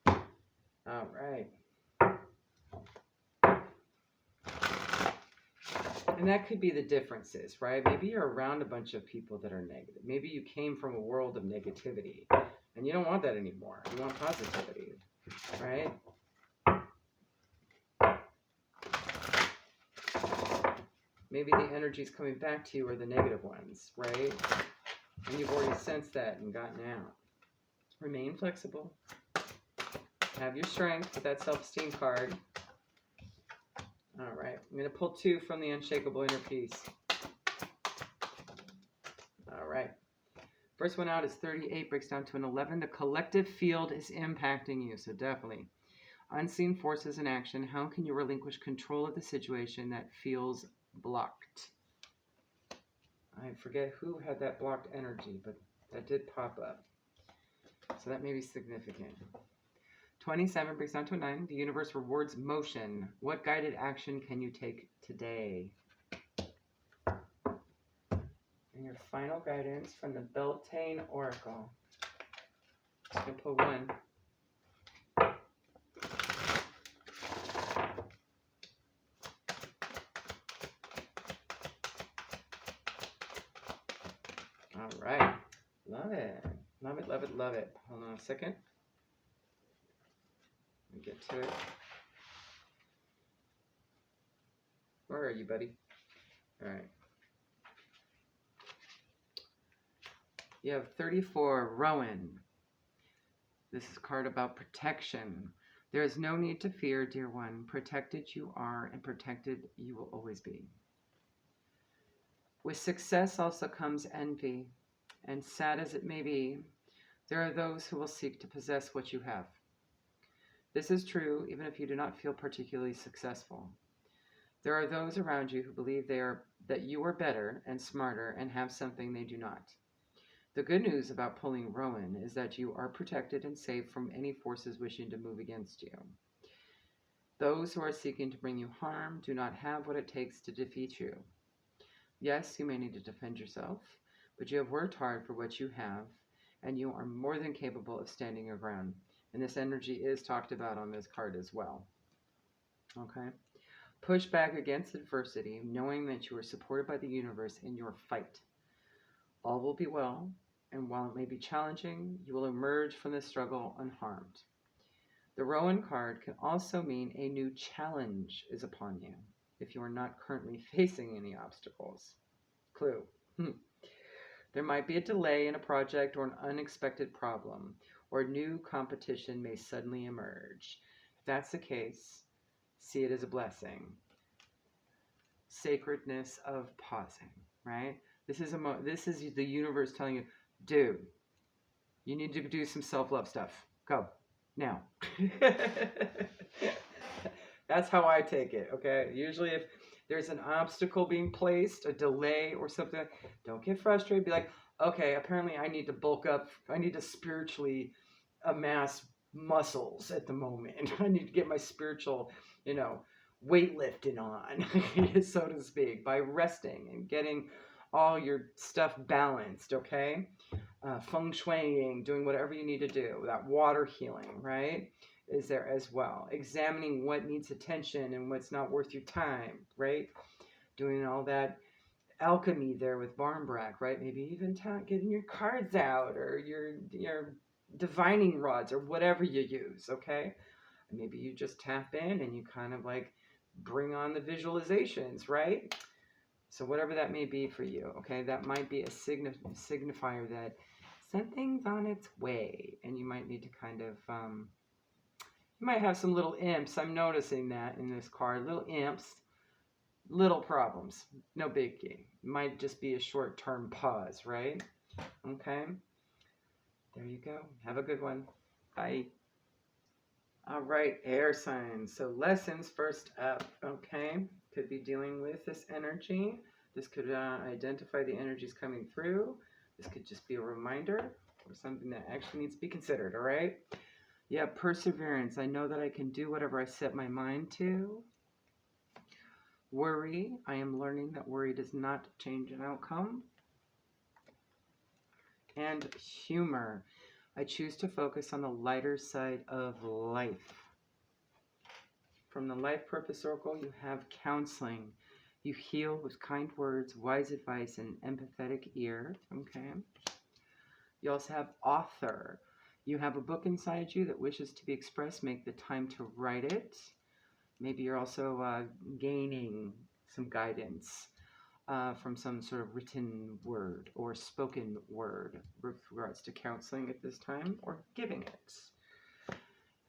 All right. And that could be the differences, right? Maybe you're around a bunch of people that are negative. Maybe you came from a world of negativity and you don't want that anymore. You want positivity, right? Maybe the energies coming back to you are the negative ones, right? And you've already sensed that and gotten out. Remain flexible. Have your strength with that self-esteem card. All right. I'm going to pull 2 from the Unshakable Inner Peace. All right. First one out is 38, breaks down to an 11. The collective field is impacting you, so definitely. Unseen forces in action. How can you relinquish control of the situation that feels blocked? I forget who had that blocked energy, but that did pop up. So that may be significant. 27 breaks down to a 9. The universe rewards motion. What guided action can you take today? And your final guidance from the Beltane Oracle. Just going to pull 1. All right. Love it. Love it, love it, love it. Hold on a second. Let me get to it. Where are you, buddy? All right. You have 34, Rowan. This is a card about protection. There is no need to fear, dear one. Protected you are, and protected you will always be. With success also comes envy, and sad as it may be, there are those who will seek to possess what you have. This is true even if you do not feel particularly successful. There are those around you who believe that you are better and smarter and have something they do not. The good news about pulling Rowan is that you are protected and safe from any forces wishing to move against you. Those who are seeking to bring you harm do not have what it takes to defeat you. Yes, you may need to defend yourself, but you have worked hard for what you have, and you are more than capable of standing your ground. And this energy is talked about on this card as well. Okay? Push back against adversity, knowing that you are supported by the universe in your fight. All will be well, and while it may be challenging, you will emerge from the struggle unharmed. The Rowan card can also mean a new challenge is upon you if you are not currently facing any obstacles. Clue. There might be a delay in a project or an unexpected problem, or new competition may suddenly emerge. If that's the case, see it as a blessing. Sacredness of pausing, right? This is the universe telling you, dude, you need to do some self-love stuff. Go now. That's how I take it, okay? Usually if there's an obstacle being placed, a delay or something, don't get frustrated. Be like, okay, apparently I need to bulk up. I need to spiritually amass muscles at the moment. I need to get my spiritual, weightlifting on, so to speak, by resting and getting all your stuff balanced, okay? Feng shuiing, doing whatever you need to do. That water healing, right, is there as well. Examining what needs attention and what's not worth your time, right? Doing all that alchemy there with Barnbrack, right? Maybe even getting your cards out or your divining rods or whatever you use, okay? Maybe you just tap in and you kind of like bring on the visualizations, right? So whatever that may be for you, okay? That might be a signifier that something's on its way, and you might need to kind of, you might have some little imps. I'm noticing that in this card. Little imps, little problems. No biggie. Might just be a short-term pause, right? Okay? There you go. Have a good one. Bye. All right, air signs. So lessons first up, okay? Could be dealing with this energy. This could identify the energies coming through. This could just be a reminder or something that actually needs to be considered, all right? Yeah, perseverance. I know that I can do whatever I set my mind to. Worry. I am learning that worry does not change an outcome. And humor. I choose to focus on the lighter side of life. From the Life Purpose Oracle, you have counseling. You heal with kind words, wise advice, and empathetic ear. Okay. You also have author. You have a book inside you that wishes to be expressed. Make the time to write it. Maybe you're also gaining some guidance from some sort of written word or spoken word with regards to counseling at this time, or giving it.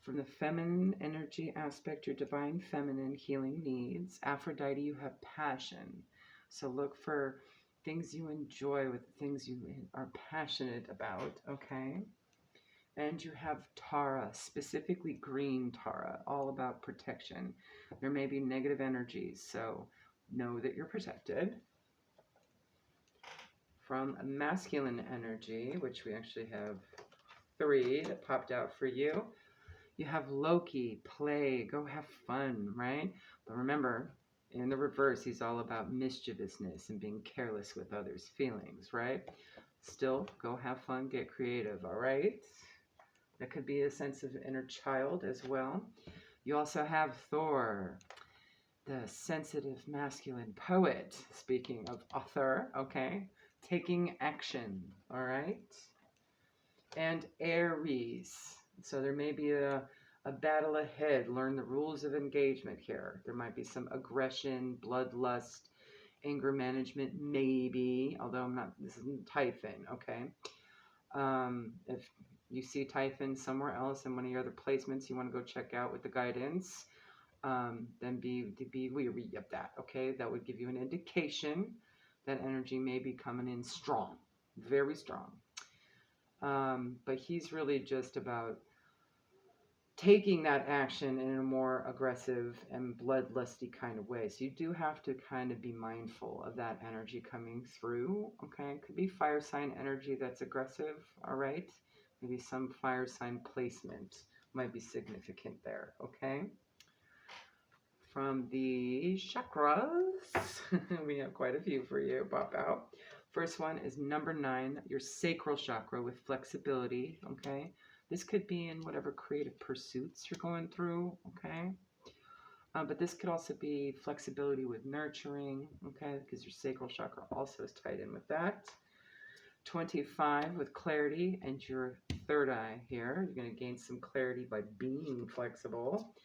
From the feminine energy aspect, your divine feminine healing needs. Aphrodite, you have passion. So look for things you enjoy with things you are passionate about, okay? And you have Tara, specifically green Tara, all about protection. There may be negative energies, so know that you're protected. From masculine energy, which we actually have 3 that popped out for you. You have Loki, play, go have fun, right? But remember, in the reverse, he's all about mischievousness and being careless with others' feelings, right? Still, go have fun, get creative, all right? That could be a sense of inner child as well. You also have Thor, the sensitive masculine poet, speaking of author, okay? Taking action, all right? And Aries. So there may be a battle ahead. Learn the rules of engagement here. There might be some aggression, bloodlust, anger management, maybe, although this isn't Typhon, okay? If you see Typhon somewhere else in one of your other placements you want to go check out with the guidance, then be weary of that, okay? That would give you an indication that energy may be coming in strong, very strong. But he's really just about taking that action in a more aggressive and bloodlusty kind of way. So you do have to kind of be mindful of that energy coming through, okay? It could be fire sign energy that's aggressive, all right? Maybe some fire sign placement might be significant there, okay? From the chakras, we have quite a few for you pop out. First one is number 9, your sacral chakra with flexibility, okay? This could be in whatever creative pursuits you're going through, okay? But this could also be flexibility with nurturing, okay, because your sacral chakra also is tied in with that. 25 with clarity and your third eye here. You're going to gain some clarity by being flexible.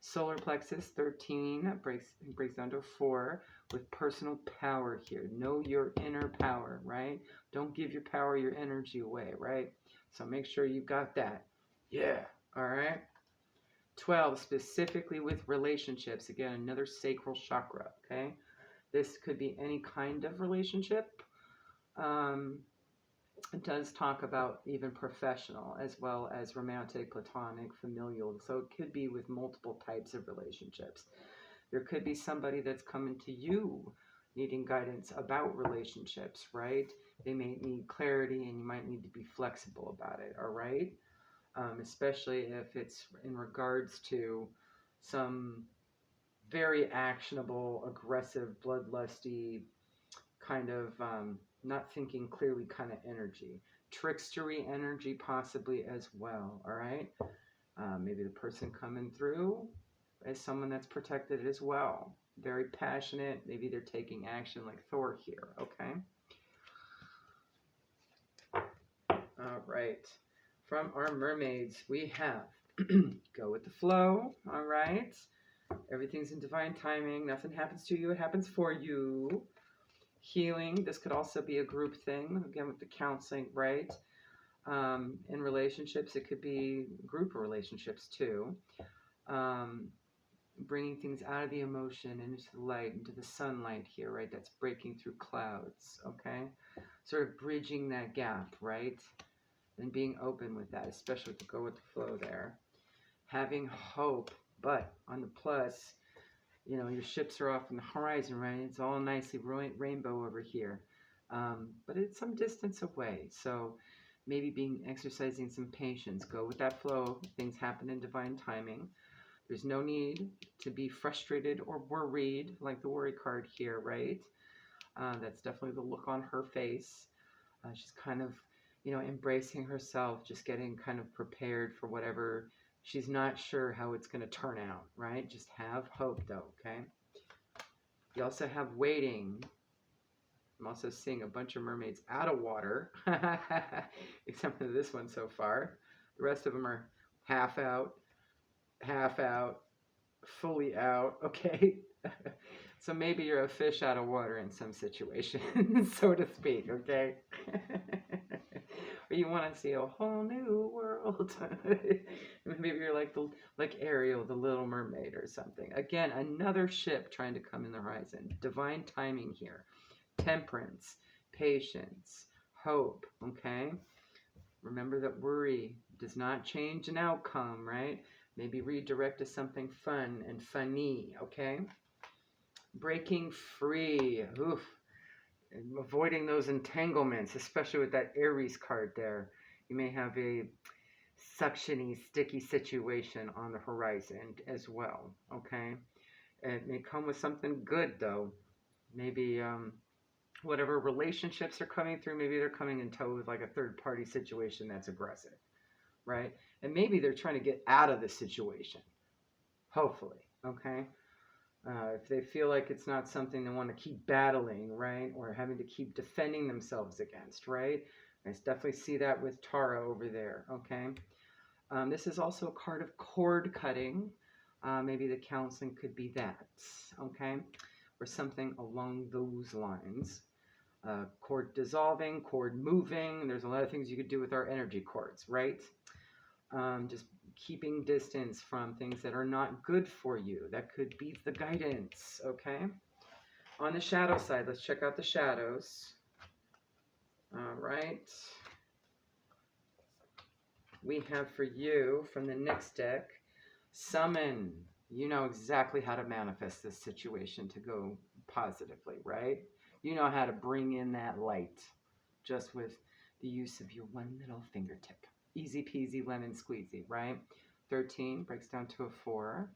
Solar plexus 13 breaks down to 4 with personal power here. Know your inner power, right? Don't give your power, your energy away, right? So make sure you've got that. Yeah. All right. 12 specifically with relationships. Again, another sacral chakra. Okay. This could be any kind of relationship. It does talk about even professional as well as romantic, platonic, familial. So it could be with multiple types of relationships. There could be somebody that's coming to you needing guidance about relationships, right? They may need clarity and you might need to be flexible about it, all right? Especially if it's in regards to some very actionable, aggressive, bloodlusty kind of not thinking clearly kind of energy. Trickstery energy possibly as well, all right? Maybe the person coming through is someone that's protected as well. Very passionate. Maybe they're taking action like Thor here, okay? All right. From our mermaids, we have go with the flow, all right? Everything's in divine timing. Nothing happens to you. It happens for you. Healing. This could also be a group thing, again, with the counseling, right? In relationships, it could be group relationships too. Bringing things out of the emotion into the light, into the sunlight here, right? That's breaking through clouds, okay? Sort of bridging that gap, right? And being open with that, especially to go with the flow there. Having hope, but on the plus, you know, your ships are off on the horizon, right? It's all nicely rainbow over here. But it's some distance away. So maybe exercising some patience. Go with that flow. Things happen in divine timing. There's no need to be frustrated or worried, like the worry card here, right? That's definitely the look on her face. She's kind of, you know, embracing herself, just getting kind of prepared for whatever. She's not sure how it's going to turn out, right? Just have hope, though, okay? You also have waiting. I'm also seeing a bunch of mermaids out of water, except for this one so far. The rest of them are half out, fully out, okay? So maybe you're a fish out of water in some situations, so to speak, okay? Or you want to see a whole new world. Maybe you're like Ariel, the Little Mermaid or something. Again, another ship trying to come in the horizon. Divine timing here. Temperance, patience, hope, okay? Remember that worry does not change an outcome, right? Maybe redirect to something fun and funny, okay? Breaking free. Oof. And avoiding those entanglements, especially with that Aries card there. You may have a suctiony, sticky situation on the horizon as well, okay? It may come with something good, though. Maybe whatever relationships are coming through, maybe they're coming in tow with like a third-party situation that's aggressive, right? And maybe they're trying to get out of the situation, hopefully, okay? If they feel like it's not something they want to keep battling, right? Or having to keep defending themselves against, right? I definitely see that with Tara over there, okay? This is also a card of cord cutting. Maybe the counseling could be that, okay? Or something along those lines. Cord dissolving, cord moving. There's a lot of things you could do with our energy cords, right? Just keeping distance from things that are not good for you. That could be the guidance, okay? On the shadow side, let's check out the shadows. All right. We have for you from the next deck, summon. You know exactly how to manifest this situation to go positively, right? You know how to bring in that light just with the use of your one little fingertip. Easy peasy lemon squeezy, right? 13 breaks down to a 4.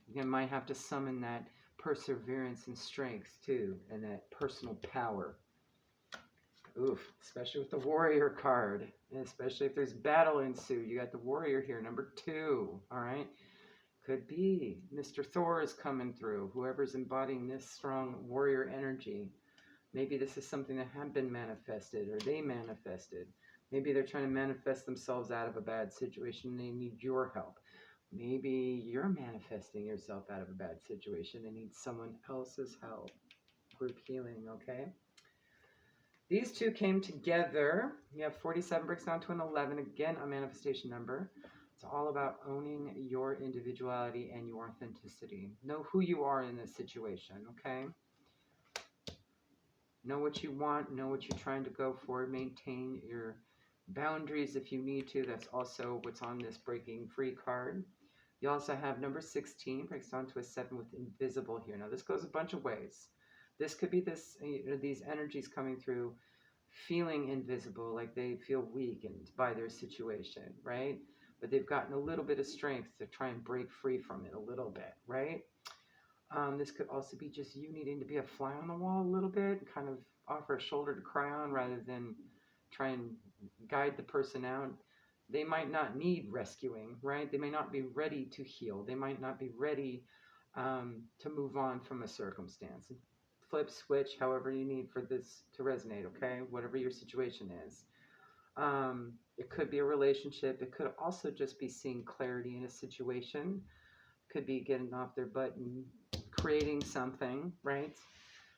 You might have to summon that perseverance and strength too, and that personal power. Oof, especially with the warrior card, and especially if there's battle ensue. You got the warrior here, number 2, all right? Could be Mr. Thor is coming through, whoever's embodying this strong warrior energy. Maybe this is something that had been manifested or they manifested. Maybe they're trying to manifest themselves out of a bad situation and they need your help. Maybe you're manifesting yourself out of a bad situation and need someone else's help. Group healing, okay? These two came together. You have 47 breaks down to an 11. Again, a manifestation number. It's all about owning your individuality and your authenticity. Know who you are in this situation, okay? Know what you want. Know what you're trying to go for. Maintain your boundaries if you need to. That's also what's on this breaking free card. You also have number 16, breaks down to a 7 with invisible here. Now, this goes a bunch of ways. This could be this, these energies coming through feeling invisible, like they feel weakened by their situation, right? But they've gotten a little bit of strength to try and break free from it a little bit, right? This could also be just you needing to be a fly on the wall a little bit, kind of offer a shoulder to cry on rather than try and guide the person out. They might not need rescuing, right? They may not be ready to heal. They might not be ready to move on from a circumstance. Flip, switch, however you need for this to resonate, okay? Whatever your situation is. It could be a relationship. It could also just be seeing clarity in a situation. Could be getting off their butt and creating something, right?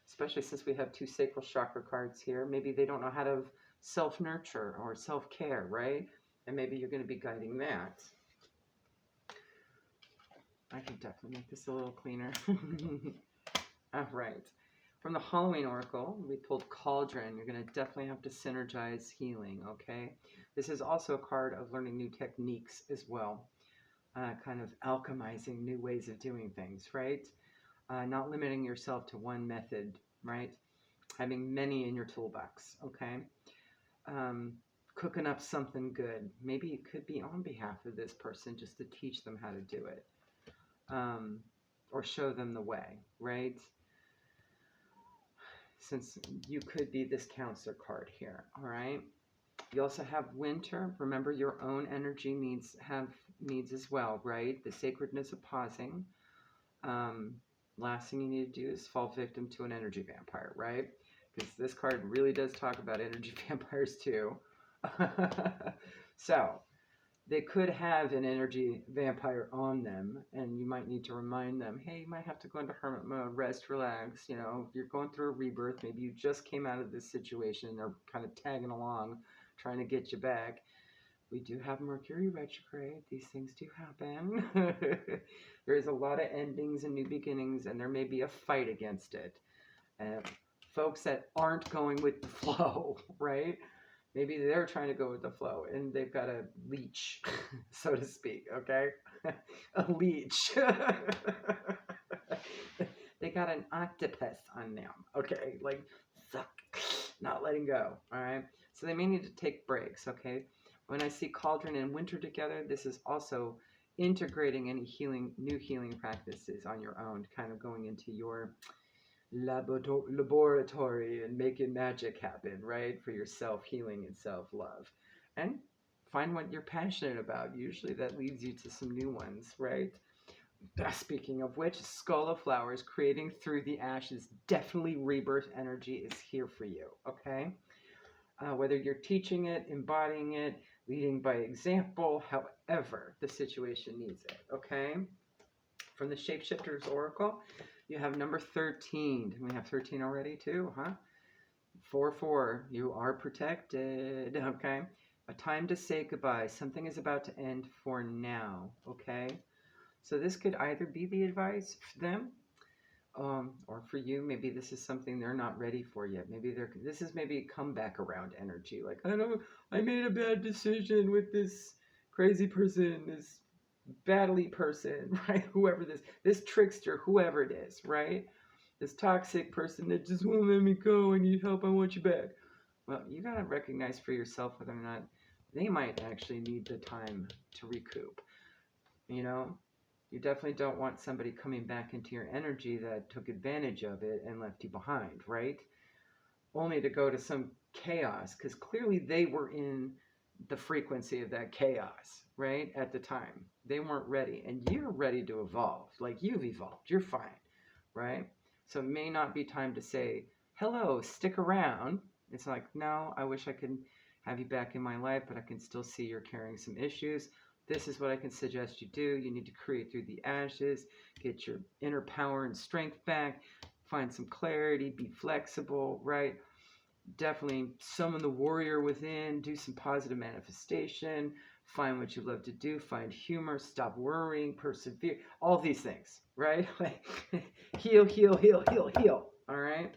Especially since we have two sacral chakra cards here. Maybe they don't know how to self-nurture or self-care, right? And maybe you're going to be guiding that. I can definitely make this a little cleaner. All right. From the Halloween Oracle, we pulled Cauldron. You're going to definitely have to synergize healing, okay? This is also a card of learning new techniques as well. Kind of alchemizing new ways of doing things, right? Not limiting yourself to one method, right? Having many in your toolbox, okay? Cooking up something good. Maybe it could be on behalf of this person just to teach them how to do it. Or show them the way, right? Since you could be this counselor card here, all right? You also have winter. Remember, your own energy needs as well, right? The sacredness of pausing. Last thing you need to do is fall victim to an energy vampire, right? Because this card really does talk about energy vampires too. So they could have an energy vampire on them, and you might need to remind them, hey, you might have to go into hermit mode, rest, relax. You know, you're going through a rebirth. Maybe you just came out of this situation and they're kind of tagging along, trying to get you back. We do have Mercury retrograde. These things do happen. There's a lot of endings and new beginnings, and there may be a fight against it. Folks that aren't going with the flow, right? Maybe they're trying to go with the flow, and they've got a leech, so to speak, okay? A leech. They got an octopus on them, okay? Like, suck, not letting go, all right? So they may need to take breaks, okay? When I see Cauldron and Winter together, this is also integrating any new healing practices on your own, kind of going into your laboratory and making magic happen, right? For your self-healing and self-love. And find what you're passionate about. Usually that leads you to some new ones, right? Speaking of which, Skull of Flowers, creating through the ashes. Definitely rebirth energy is here for you, okay? Whether you're teaching it, embodying it, leading by example, however the situation needs it, okay? From the Shapeshifter's Oracle, you have number 13. We have 13 already too, huh? 4-4. You are protected, okay? A time to say goodbye. Something is about to end for now, okay? So this could either be the advice for them, or for you. Maybe this is something they're not ready for yet. This is maybe comeback around energy. Like, I made a bad decision with this crazy person, this battly person, right? Whoever this trickster, whoever it is, right? This toxic person that just won't let me go. I need help. I want you back. Well, you got to recognize for yourself whether or not they might actually need the time to recoup. You know, you definitely don't want somebody coming back into your energy that took advantage of it and left you behind, right? Only to go to some chaos, because clearly they were in the frequency of that chaos, right? At the time. They weren't ready. And you're ready to evolve. Like, you've evolved. You're fine, right? So it may not be time to say, hello, stick around. It's like, no, I wish I could have you back in my life, but I can still see you're carrying some issues. This is what I can suggest you do. You need to create through the ashes, get your inner power and strength back, find some clarity, be flexible, right? Definitely summon the warrior within, do some positive manifestation, find what you love to do, find humor, stop worrying, persevere, all these things, right? Like, heal, heal, heal, heal, heal, all right?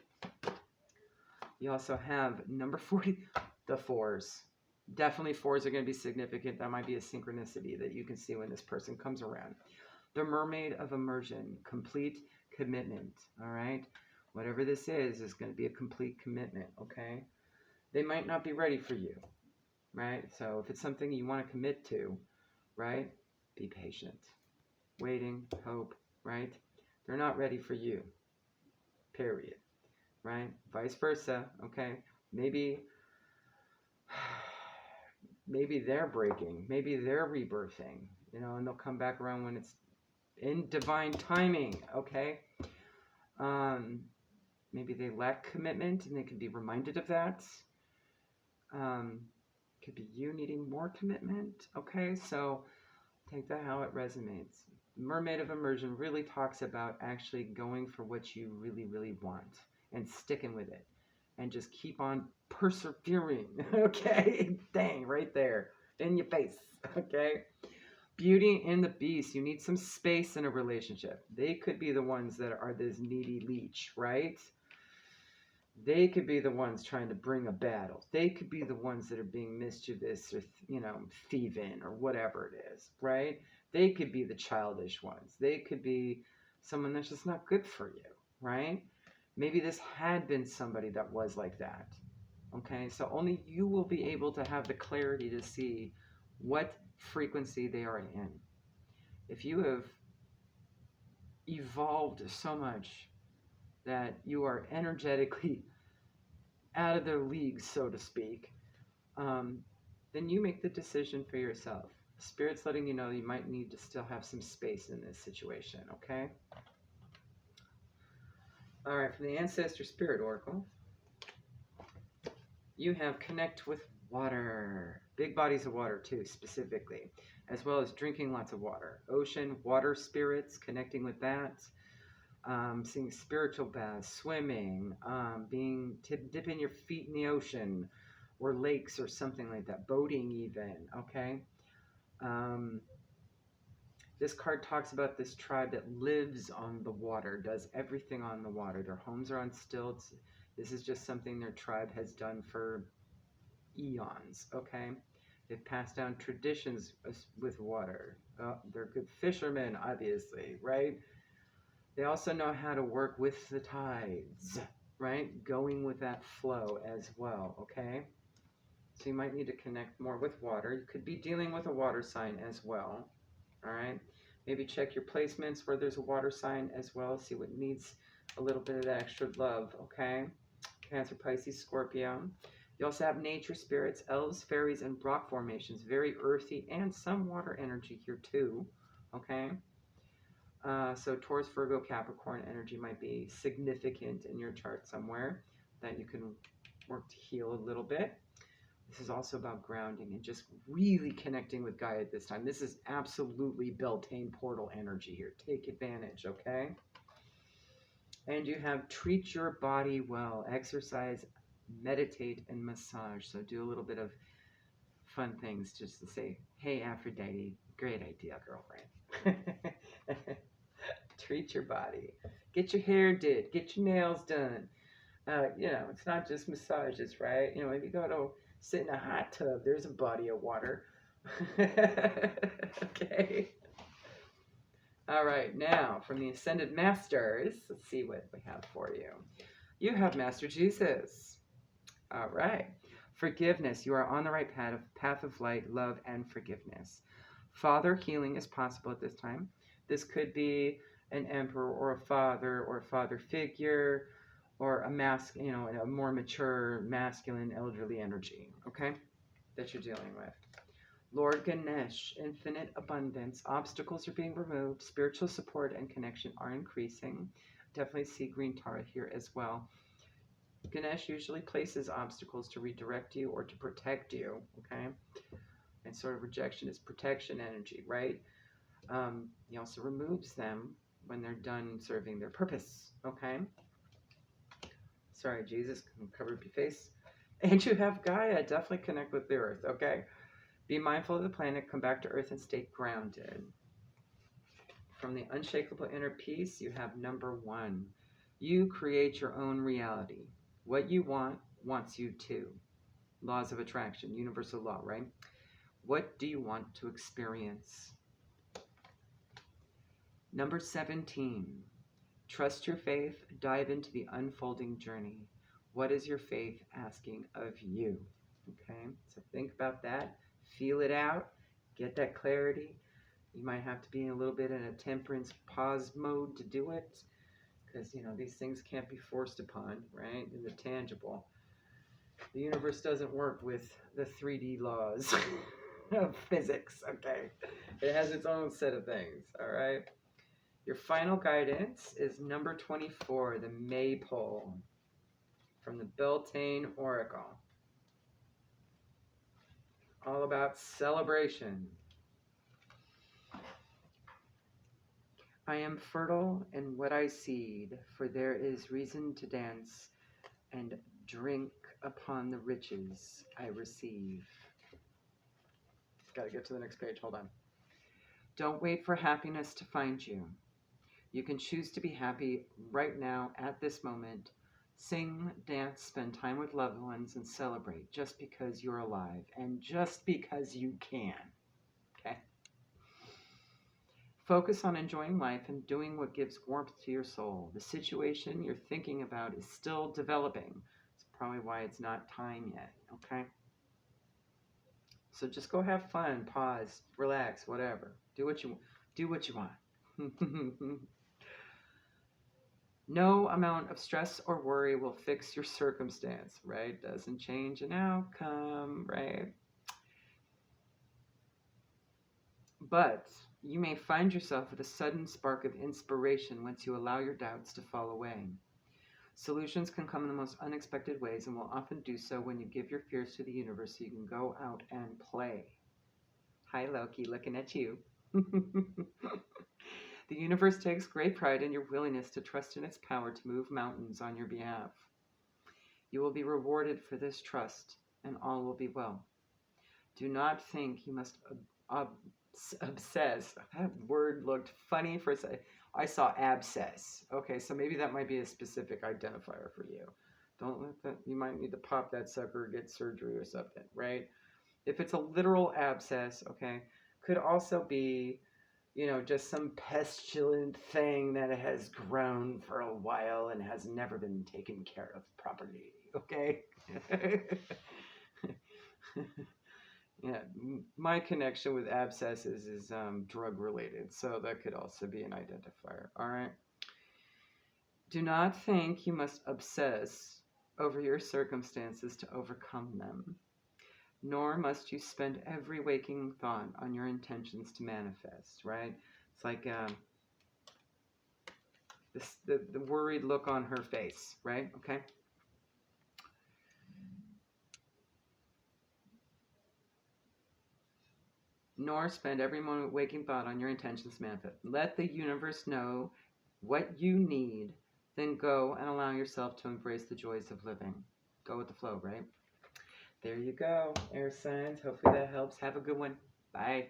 You also have number 40, the fours. Definitely fours are going to be significant. That might be a synchronicity that you can see when this person comes around. The mermaid of immersion, complete commitment, all right? Whatever this is going to be a complete commitment, okay? They might not be ready for you, right? So if it's something you want to commit to, right, be patient. Waiting, hope, right? They're not ready for you, period, right? Vice versa, okay? Maybe they're breaking, maybe they're rebirthing, you know, and they'll come back around when it's in divine timing, okay? Maybe they lack commitment and they can be reminded of that. Could be you needing more commitment, okay? So take that how it resonates. Mermaid of Immersion really talks about actually going for what you really, really want and sticking with it and just keep on persevering, okay? Dang, right there in your face, okay? Beauty and the Beast. You need some space in a relationship. They could be the ones that are this needy leech, right? They could be the ones trying to bring a battle. They could be the ones that are being mischievous or, you know, thieving or whatever it is, right? They could be the childish ones. They could be someone that's just not good for you, right? Maybe this had been somebody that was like that, okay? So only you will be able to have the clarity to see what frequency they are in. If you have evolved so much that you are energetically out of their league, so to speak, then you make the decision for yourself. Spirit's letting you know you might need to still have some space in this situation, okay? All right, from the Ancestor Spirit Oracle, you have connect with water. Big bodies of water, too, specifically, as well as drinking lots of water. Ocean, water spirits, connecting with that. Seeing spiritual baths, swimming, dipping your feet in the ocean or lakes or something like that, boating even, okay? This card talks about this tribe that lives on the water, does everything on the water. Their homes are on stilts. This is just something their tribe has done for eons, okay? They've passed down traditions with water. They're good fishermen, obviously, right? They also know how to work with the tides, right? Going with that flow as well, okay? So you might need to connect more with water. You could be dealing with a water sign as well, all right? Maybe check your placements where there's a water sign as well. See what needs a little bit of that extra love, okay? Cancer, Pisces, Scorpio. You also have nature spirits, elves, fairies, and rock formations. Very earthy and some water energy here too, okay? So Taurus, Virgo, Capricorn energy might be significant in your chart somewhere that you can work to heal a little bit. This is also about grounding and just really connecting with Gaia at this time. This is absolutely Beltane portal energy here. Take advantage, okay? And you have treat your body well, exercise, meditate, and massage. So do a little bit of fun things just to say, hey, Aphrodite, great idea, girlfriend. Treat your body. Get your hair did. Get your nails done. You know, it's not just massages, right? You know, if you go to sit in a hot tub, there's a body of water. Okay. All right, now from the Ascended Masters, let's see what we have for you. You have Master Jesus. All right. Forgiveness. You are on the right path of light, love, and forgiveness. Father healing is possible at this time. This could be an emperor or a father figure, or a a more mature, masculine, elderly energy. Okay, that you're dealing with. Lord Ganesh, infinite abundance. Obstacles are being removed. Spiritual support and connection are increasing. Definitely see green Tara here as well. Ganesh usually places obstacles to redirect you or to protect you, okay? And sort of rejection is protection energy, right? He also removes them when they're done serving their purpose, okay? Sorry, Jesus, cover up your face. And you have Gaia, definitely connect with the earth, okay? Be mindful of the planet, come back to earth and stay grounded. From the unshakable inner peace, you have number 1. You create your own reality. What you want wants you to. Laws of attraction, universal law, right? What do you want to experience? Number 17, trust your faith, dive into the unfolding journey. What is your faith asking of you? Okay, so think about that, feel it out, get that clarity. You might have to be a little bit in a temperance pause mode to do it, because, you know, these things can't be forced upon, right, in the tangible. The universe doesn't work with the 3D laws of physics, okay? It has its own set of things, all right? Your final guidance is number 24, the Maypole, from the Beltane Oracle. All about celebration. I am fertile in what I seed, for there is reason to dance and drink upon the riches I receive. Got to get to the next page. Hold on. Don't wait for happiness to find you. You can choose to be happy right now at this moment. Sing, dance, spend time with loved ones, and celebrate just because you're alive and just because you can. Okay? Focus on enjoying life and doing what gives warmth to your soul. The situation you're thinking about is still developing. It's probably why it's not time yet. Okay? So just go have fun, pause, relax, whatever. Do what you want. No amount of stress or worry will fix your circumstance, right? Doesn't change an outcome, right? But you may find yourself with a sudden spark of inspiration once you allow your doubts to fall away. Solutions can come in the most unexpected ways and will often do so when you give your fears to the universe so you can go out and play. Hi, Loki, looking at you. The universe takes great pride in your willingness to trust in its power to move mountains on your behalf. You will be rewarded for this trust, and all will be well. Do not think you must obsess. That word looked funny for a second. I saw abscess. Okay, so maybe that might be a specific identifier for you. Don't let that, you might need to pop that sucker or get surgery or something, right? If it's a literal abscess, okay, could also be, you know, just some pestilent thing that has grown for a while and has never been taken care of properly, okay? Yeah, my connection with abscesses is drug related, so that could also be an identifier, all right? Do not think you must obsess over your circumstances to overcome them, nor must you spend every waking thought on your intentions to manifest, right? It's like the worried look on her face, right? Okay. Nor spend every moment waking thought on your intentions to manifest. Let the universe know what you need, then go and allow yourself to embrace the joys of living. Go with the flow, right? There you go, air signs. Hopefully that helps. Have a good one. Bye.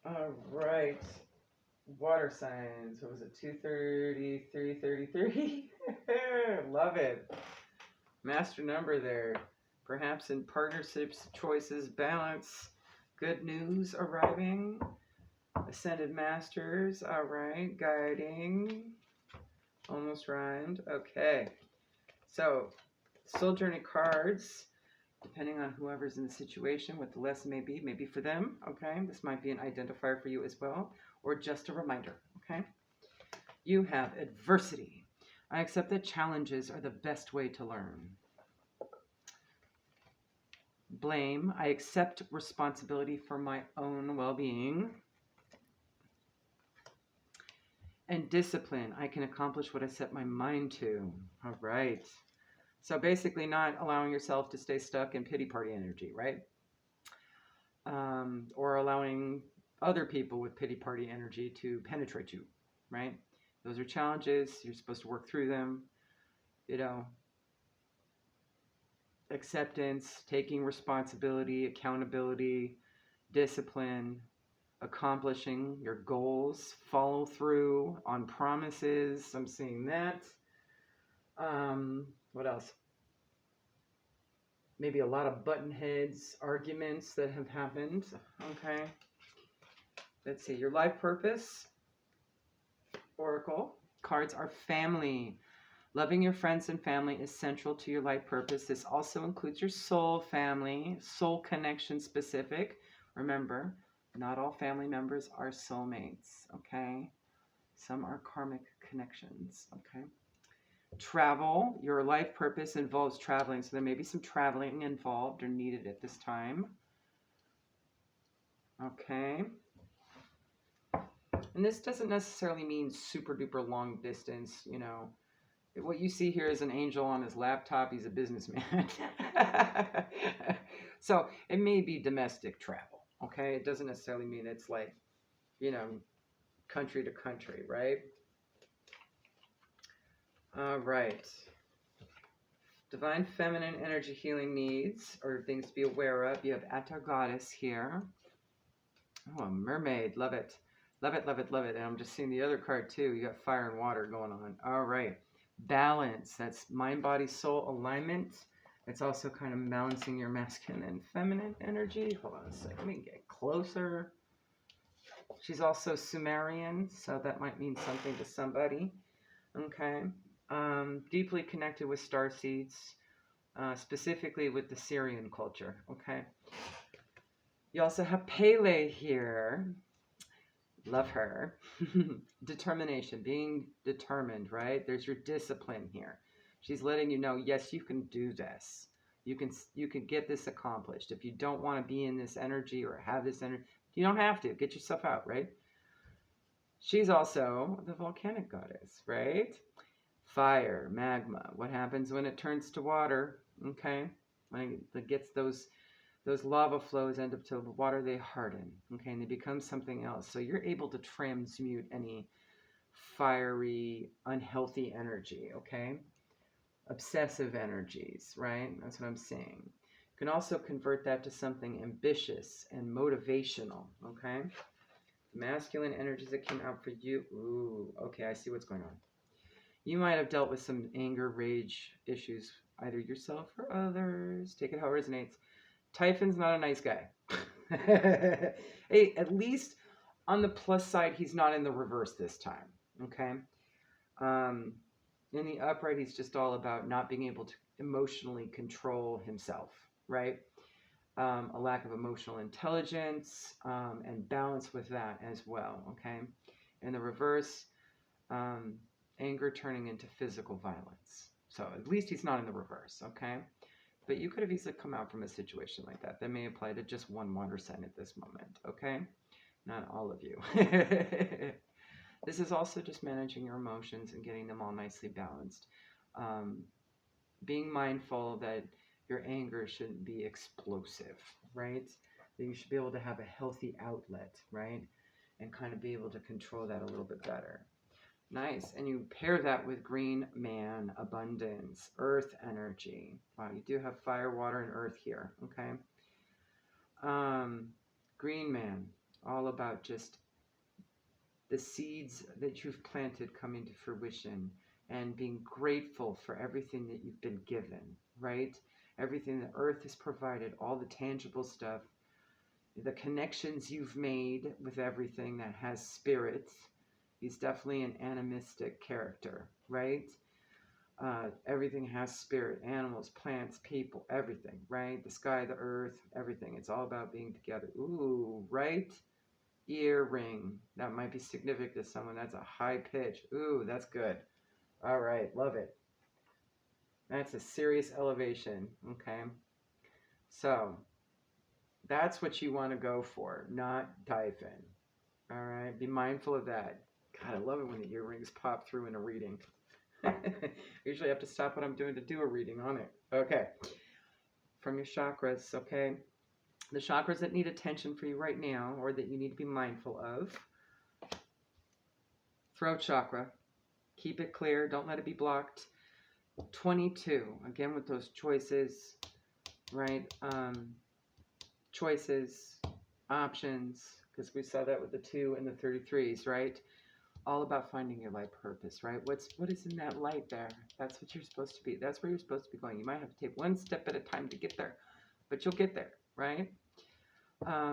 All right. Water signs. What was it? 233. Love it. Master number there. Perhaps in partnerships, choices, balance. Good news arriving. Ascended masters. All right. Guiding. Almost rhymed. Okay. So, soul journey cards. Depending on whoever's in the situation, what the lesson may be for them. Okay. This might be an identifier for you as well, or just a reminder. Okay. You have adversity. I accept that challenges are the best way to learn. Blame. I accept responsibility for my own well-being. And discipline. I can accomplish what I set my mind to. All right. So basically not allowing yourself to stay stuck in pity party energy, right? Or allowing other people with pity party energy to penetrate you, right? Those are challenges. You're supposed to work through them. You know, acceptance, taking responsibility, accountability, discipline, accomplishing your goals, follow through on promises. I'm seeing that. What else? Maybe a lot of button heads, arguments that have happened. Okay. Let's see. Your life purpose. Oracle. Cards are family. Loving your friends and family is central to your life purpose. This also includes your soul family, soul connection specific. Remember, not all family members are soulmates, okay? Some are karmic connections, okay? Travel, your life purpose involves traveling, so there may be some traveling involved or needed at this time. Okay. And this doesn't necessarily mean super duper long distance, you know. What you see here is an angel on his laptop. He's a businessman. So it may be domestic travel, okay? It doesn't necessarily mean it's like, you know, country to country, right? All right. Divine feminine energy healing needs or things to be aware of. You have Atar Goddess here. Oh, a mermaid. Love it. Love it, love it, love it. And I'm just seeing the other card too. You got fire and water going on. All right. Balance. That's mind, body, soul alignment. It's also kind of balancing your masculine and feminine energy. Hold on a second. Let me get closer. She's also Sumerian, so that might mean something to somebody. Okay. Deeply connected with starseeds, specifically with the Syrian culture. Okay. You also have Pele here. Love her. Determination, being determined, right? There's your discipline here. She's letting you know, yes, you can do this. You can get this accomplished. If you don't want to be in this energy or have this energy, you don't have to. Get yourself out, right? She's also the volcanic goddess, right? Fire, magma. What happens when it turns to water? Okay, when it gets those lava flows end up to the water, they harden, okay, and they become something else. So you're able to transmute any fiery, unhealthy energy, okay? Obsessive energies, right? That's what I'm seeing. You can also convert that to something ambitious and motivational, okay? Masculine energies that came out for you. Ooh, okay, I see what's going on. You might have dealt with some anger, rage issues, either yourself or others. Take it how it resonates. Typhon's not a nice guy. Hey, at least on the plus side, he's not in the reverse this time. Okay. In the upright, he's just all about not being able to emotionally control himself, right? A lack of emotional intelligence and balance with that as well. Okay. In the reverse, anger turning into physical violence. So at least he's not in the reverse. Okay. But you could have easily come out from a situation like that. That may apply to just one water sign at this moment, okay? Not all of you. This is also just managing your emotions and getting them all nicely balanced. Being mindful that your anger shouldn't be explosive, right? That you should be able to have a healthy outlet, right? And kind of be able to control that a little bit better. Nice. And you pair that with green man, abundance, earth energy. Wow, you do have fire, water, and earth here. Okay. Green man, all about just the seeds that you've planted coming to fruition and being grateful for everything that you've been given, right? Everything that earth has provided, all the tangible stuff, the connections you've made with everything that has spirits. He's definitely an animistic character, right? Everything has spirit, animals, plants, people, everything, right? The sky, the earth, everything. It's all about being together. Ooh, right? Earring. That might be significant to someone. That's a high pitch. Ooh, that's good. All right, love it. That's a serious elevation, okay? So that's what you want to go for, not dive in. All right, be mindful of that. God, I love it when the earrings pop through in a reading. I usually have to stop what I'm doing to do a reading on it. Okay, from your chakras, okay? The chakras that need attention for you right now, or that you need to be mindful of. Throat chakra, keep it clear, don't let it be blocked. 22, again with those choices, right? Choices, options, because we saw that with the 2 and the 33s, right? All about finding your life purpose, right? What is in that light there? That's what you're supposed to be. That's where you're supposed to be going. You might have to take one step at a time to get there, but you'll get there, right?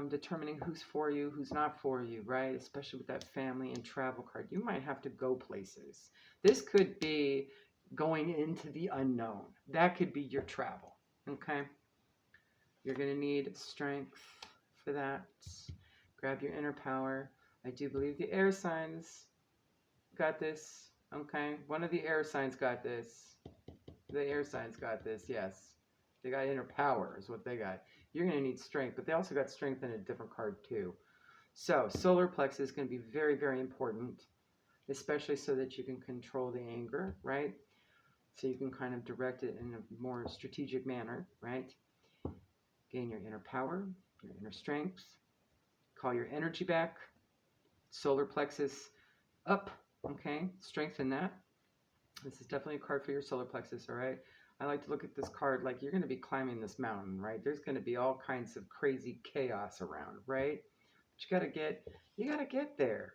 Determining who's for you, who's not for you, right? Especially with that family and travel card. You might have to go places. This could be going into the unknown. That could be your travel, okay? You're going to need strength for that. Grab your inner power. I do believe the air signs got this, okay? One of the air signs got this. The air signs got this, yes. They got inner power is what they got. You're going to need strength, but they also got strength in a different card too. So solar plexus is going to be very, very important, especially so that you can control the anger, right? So you can kind of direct it in a more strategic manner, right? Gain your inner power, your inner strength. Call your energy back. Solar plexus up, okay? Strengthen that. This is definitely a card for your solar plexus, all right? I like to look at this card like you're going to be climbing this mountain, right? There's going to be all kinds of crazy chaos around, right? But you got to get there.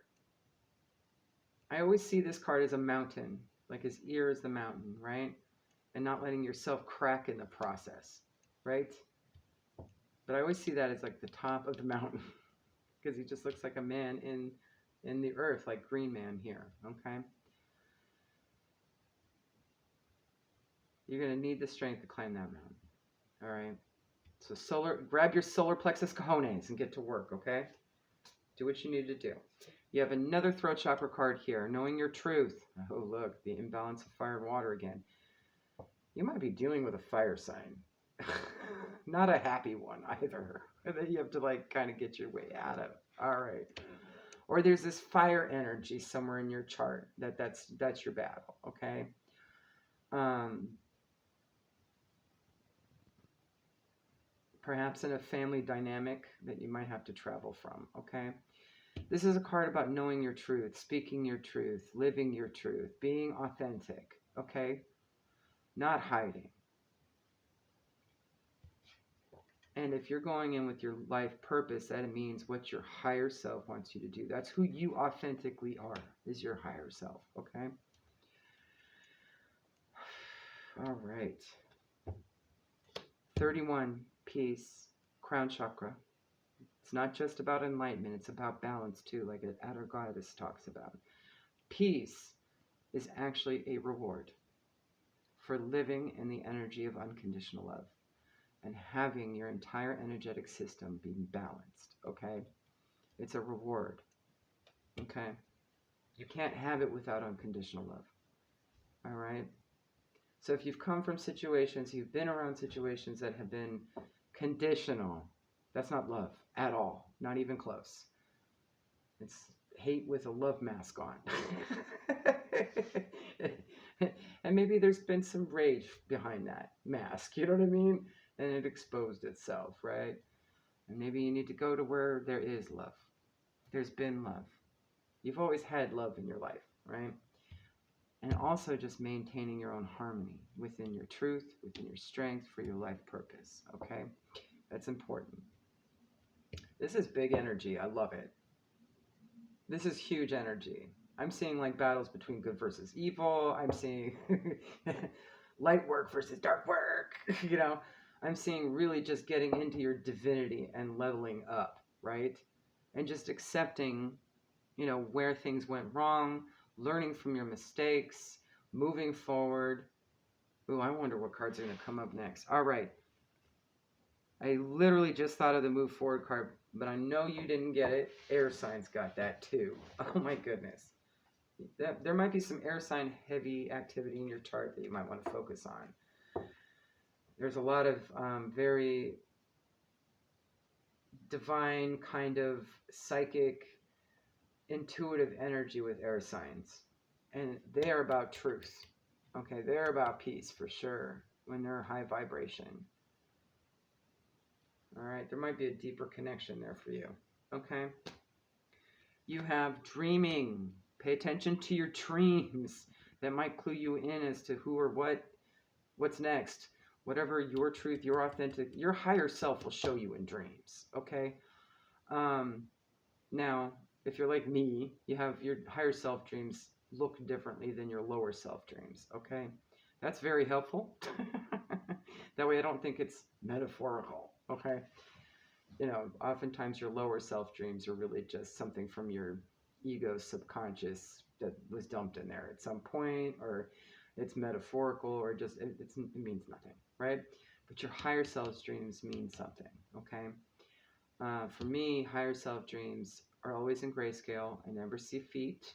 I always see this card as a mountain, like his ear is the mountain, right? And not letting yourself crack in the process, right? But I always see that as like the top of the mountain because he just looks like a man in the earth, like Green Man here, okay? You're going to need the strength to climb that mountain, all right? So grab your solar plexus cojones and get to work, okay? Do what you need to do. You have another throat chakra card here, knowing your truth. Oh, look, the imbalance of fire and water again. You might be dealing with a fire sign. Not a happy one either. That you have to like kind of get your way out of. All right. Or there's this fire energy somewhere in your chart that's your battle, okay? Perhaps in a family dynamic that you might have to travel from, okay? This is a card about knowing your truth, speaking your truth, living your truth, being authentic, okay? Not hiding. And if you're going in with your life purpose, that means what your higher self wants you to do. That's who you authentically are, is your higher self, okay? All right. 31, peace, crown chakra. It's not just about enlightenment, it's about balance too, like an outer goddess talks about. Peace is actually a reward for living in the energy of unconditional love and having your entire energetic system being balanced, okay? It's a reward, okay? You can't have it without unconditional love, all right? So if you've come from situations, you've been around situations that have been conditional, that's not love at all, not even close. It's hate with a love mask on. And maybe there's been some rage behind that mask, you know what I mean? And it exposed itself, right? And maybe you need to go to where there is love. There's been love. You've always had love in your life, right? And also just maintaining your own harmony within your truth, within your strength for your life purpose, okay? That's important. This is big energy. I love it. This is huge energy. I'm seeing like battles between good versus evil. I'm seeing light work versus dark work. You know, I'm seeing really just getting into your divinity and leveling up, right? And just accepting, you know, where things went wrong, learning from your mistakes, moving forward. Ooh, I wonder what cards are going to come up next. All right. I literally just thought of the move forward card, but I know you didn't get it. Air signs got that too. Oh my goodness. There might be some air sign heavy activity in your chart that you might want to focus on. There's a lot of very divine kind of psychic, intuitive energy with air signs. And they are about truth. Okay, they're about peace for sure when they're high vibration. All right, there might be a deeper connection there for you. Okay. You have dreaming. Pay attention to your dreams. That might clue you in as to who or what's next. Whatever your truth, your authentic, your higher self will show you in dreams. Okay. Now, if you're like me, you have your higher self dreams look differently than your lower self dreams. Okay. That's very helpful. That way I don't think it's metaphorical. Okay. You know, oftentimes your lower self dreams are really just something from your ego subconscious that was dumped in there at some point, or it's metaphorical, or just it means nothing, right? But your higher self dreams mean something. Okay. For me, higher self dreams are always in grayscale. I never see feet.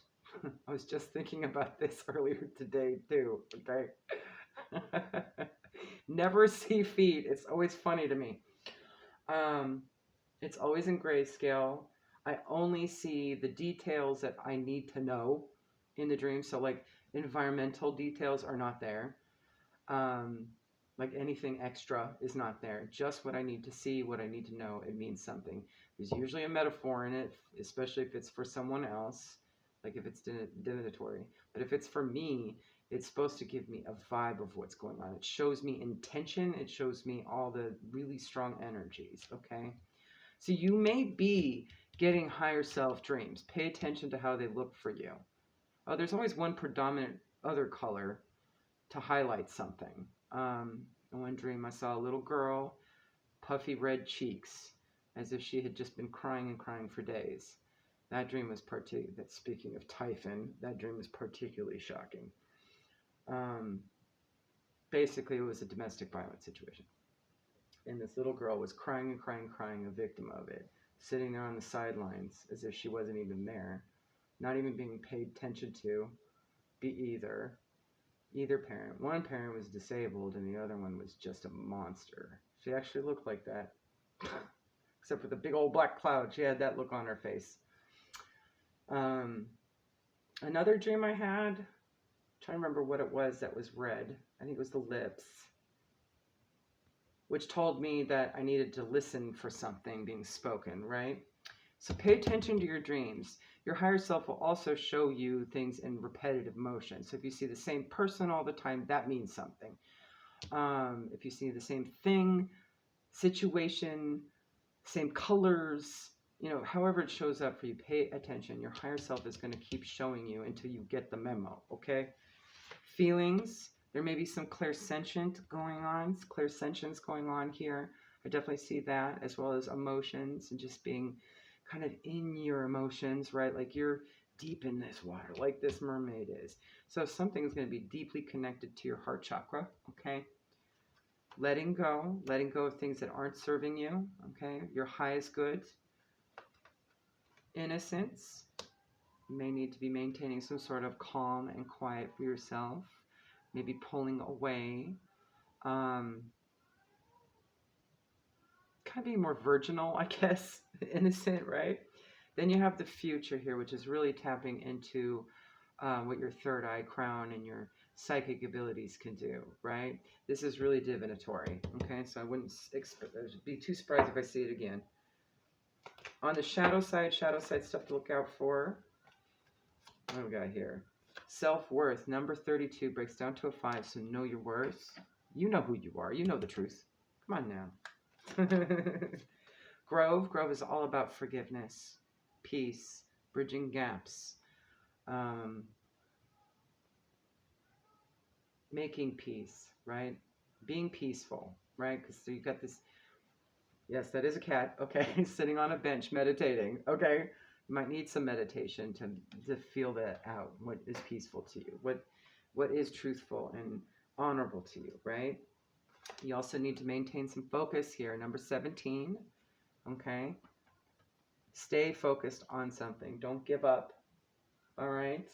I was just thinking about this earlier today too. Okay. Never see feet. It's always funny to me. It's always in grayscale. I only see the details that I need to know in the dream. So like environmental details are not there. Like anything extra is not there. Just what I need to see, what I need to know. It means something. There's usually a metaphor in it, especially if it's for someone else, like if it's divinatory. But if it's for me, it's supposed to give me a vibe of what's going on. It shows me intention. It shows me all the really strong energies, okay? So you may be getting higher self dreams. Pay attention to how they look for you. Oh, there's always one predominant other color to highlight something. In one dream, I saw a little girl, puffy red cheeks, as if she had just been crying and crying for days. That dream was speaking of Typhon, that dream was particularly shocking. Basically, it was a domestic violence situation. And this little girl was crying and crying and crying, a victim of it, sitting there on the sidelines as if she wasn't even there, not even being paid attention to, either parent. One parent was disabled and the other one was just a monster. She actually looked like that. Except for the big old black cloud, she had that look on her face. Another dream I had, I'm trying to remember what it was that was red. I think it was the lips, which told me that I needed to listen for something being spoken, right? So pay attention to your dreams. Your higher self will also show you things in repetitive motion. So if you see the same person all the time, that means something. If you see the same thing, situation, same colors, you know, however it shows up for you, pay attention. Your higher self is going to keep showing you until you get the memo, okay? Feelings, there may be some clairsentient going on, clairsentience going on here. I definitely see that, as well as emotions and just being kind of in your emotions, right? Like you're deep in this water, like this mermaid is. So something is going to be deeply connected to your heart chakra, okay? Letting go of things that aren't serving you, okay? Your highest good. Innocence. You may need to be maintaining some sort of calm and quiet for yourself. Maybe pulling away. Kind of being more virginal, I guess. Innocent, right? Then you have the future here, which is really tapping into what your third eye crown and your psychic abilities can do, right? This is really divinatory, okay? So I wouldn't be too surprised if I see it again. On the shadow side stuff to look out for. What do we got here? Self-worth, number 32, breaks down to a 5, so know your worth. You know who you are. You know the truth. Come on now. Grove is all about forgiveness, peace, bridging gaps, making peace, right? Being peaceful, right? Because so you've got this, yes, that is a cat, okay, sitting on a bench meditating, okay? You might need some meditation to feel that out. What is peaceful to you? What is truthful and honorable to you, right? You also need to maintain some focus here. Number 17, okay? Stay focused on something. Don't give up, all right?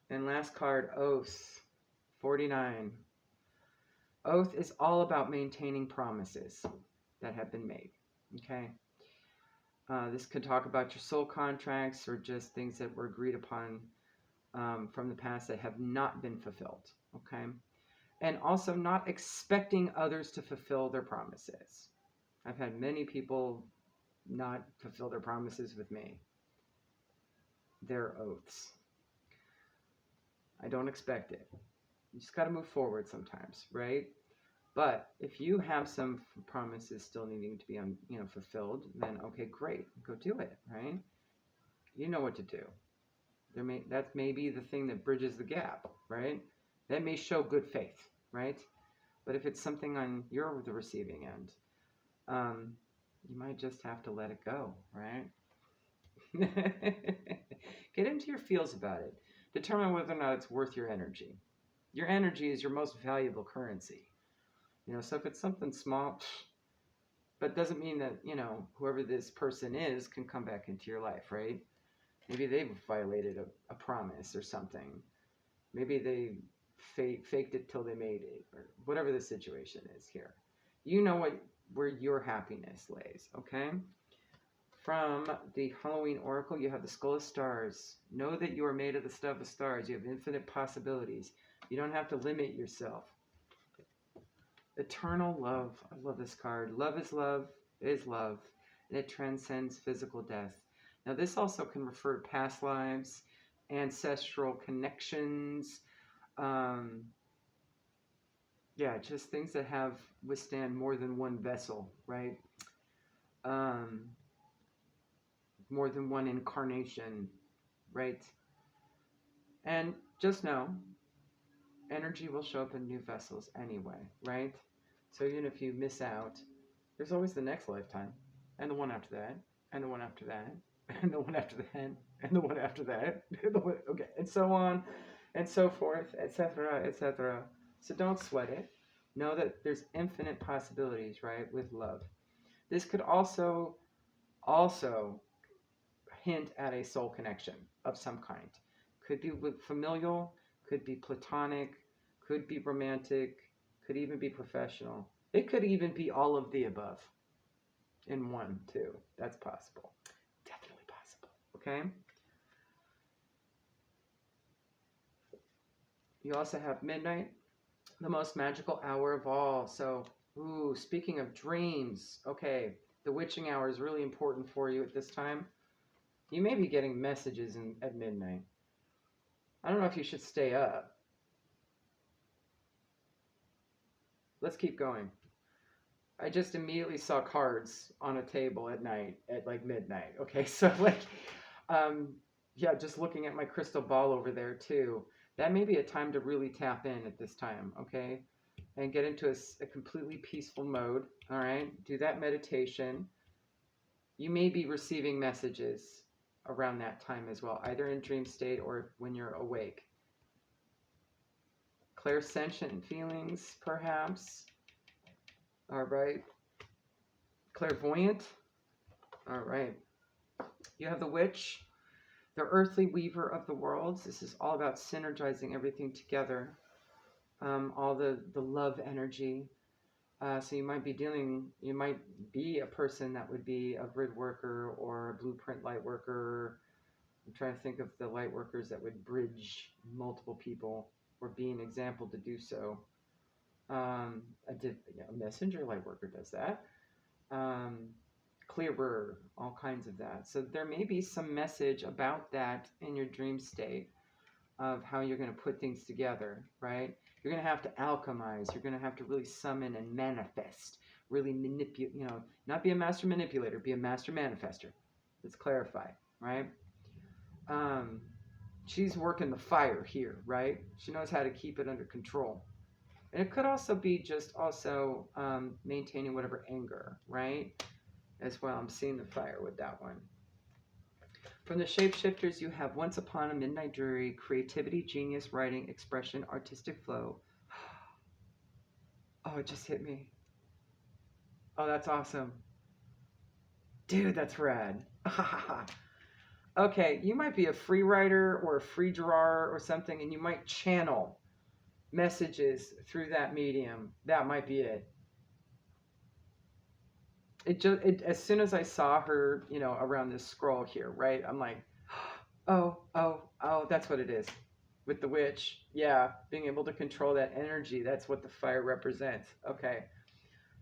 And last card, Oath, 49. Oath is all about maintaining promises that have been made, Okay. This could talk about your soul contracts or just things that were agreed upon from the past that have not been fulfilled. Okay. And also not expecting others to fulfill their promises. I've had many people not fulfill their promises with me, their oaths. I don't expect it. You just got to move forward sometimes, right? But if you have some promises still needing to be fulfilled, then okay, great, go do it, right? You know what to do. That may be the thing that bridges the gap, right? That may show good faith, right? But if it's something on the receiving end, you might just have to let it go, right? Get into your feels about it. Determine whether or not it's worth your energy. Your energy is your most valuable currency. So if it's something small, but doesn't mean that, whoever this person is can come back into your life, right? Maybe they've violated a promise or something. Maybe they faked it till they made it, or whatever the situation is here. You know where your happiness lays, okay? From the Halloween Oracle, you have the Skull of Stars. Know that you are made of the stuff of stars. You have infinite possibilities. You don't have to limit yourself. Eternal love. I love this card. Love, and it transcends physical death. Now, this also can refer to past lives, ancestral connections, just things that have withstand more than one vessel, right? More than one incarnation, right? And just know, energy will show up in new vessels anyway, right? So even if you miss out, there's always the next lifetime, and the one after that, and the one after that, and the one after that, and the one after that, okay, and so on, and so forth, etc., etc. So don't sweat it. Know that there's infinite possibilities, right, with love. This could also hint at a soul connection of some kind. Could be with familial, could be platonic, could be romantic, could even be professional. It could even be all of the above in one, too. That's possible. Definitely possible. Okay? You also have midnight, the most magical hour of all. So, speaking of dreams, okay, the witching hour is really important for you at this time. You may be getting messages at midnight. I don't know if you should stay up. Let's keep going. I just immediately saw cards on a table at night at like midnight. Okay, so just looking at my crystal ball over there too. That may be a time to really tap in at this time, okay? And get into a completely peaceful mode, all right? Do that meditation. You may be receiving messages around that time as well, either in dream state or when you're awake. Clairsentient feelings, perhaps. All right. Clairvoyant. All right. You have the witch, the earthly weaver of the worlds. This is all about synergizing everything together. All the love energy. So you might be a person that would be a grid worker or a blueprint light worker. I'm trying to think of the light workers that would bridge multiple people or be an example to do so. A messenger light worker does that. Clearer, all kinds of that. So there may be some message about that in your dream state of how you're going to put things together, right? You're going to have to alchemize. You're going to have to really summon and manifest, really manipulate, not be a master manipulator, be a master manifester. Let's clarify, right? She's working the fire here, right? She knows how to keep it under control. And it could also be just maintaining whatever anger, right? As well, I'm seeing the fire with that one. From the shapeshifters, you have Once Upon a Midnight Dreary, creativity, genius, writing, expression, artistic flow. Oh, it just hit me. Oh, that's awesome. Dude, that's rad. Okay, you might be a free writer or a free drawer or something, and you might channel messages through that medium. That might be it. as soon as I saw her, you know, around this scroll here, right? I'm like, oh, that's what it is. With the witch, yeah, being able to control that energy, that's what the fire represents. Okay.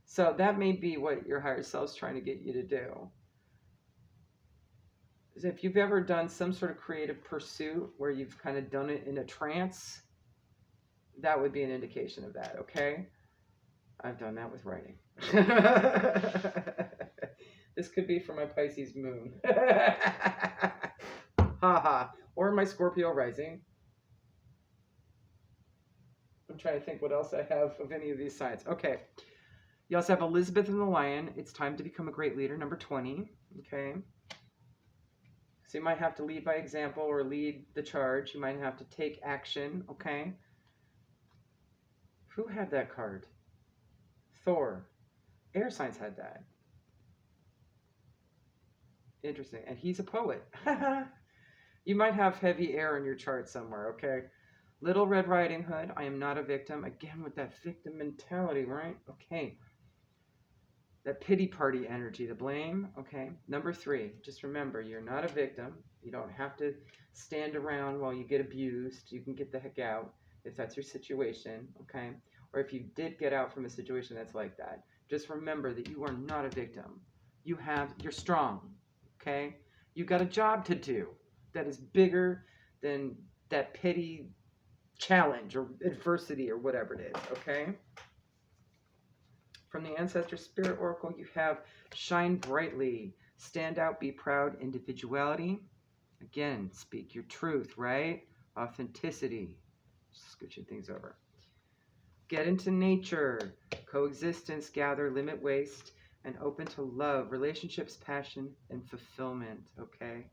So that may be what your higher self's trying to get you to do. If you've ever done some sort of creative pursuit where you've kind of done it in a trance, that would be an indication of that, okay? I've done that with writing. This could be for my Pisces moon. Haha. Or my Scorpio rising. I'm trying to think what else I have of any of these signs. Okay. You also have Elizabeth and the Lion. It's time to become a great leader, number 20. Okay. So you might have to lead by example or lead the charge. You might have to take action. Okay. Who had that card? Thor. Air signs had that. Interesting. And he's a poet. You might have heavy air in your chart somewhere, okay? Little Red Riding Hood. I am not a victim. Again, with that victim mentality, right? Okay. That pity party energy, the blame, okay? Number 3, just remember, you're not a victim. You don't have to stand around while you get abused. You can get the heck out if that's your situation, okay? Or if you did get out from a situation that's like that. Just remember that you are not a victim. You're strong, okay? You got a job to do that is bigger than that petty challenge or adversity or whatever it is, okay? From the Ancestor Spirit Oracle, you have shine brightly, stand out, be proud, individuality. Again, speak your truth, right? Authenticity. Scooching things over. Get into nature, coexistence, gather, limit waste, and open to love, relationships, passion, and fulfillment, okay?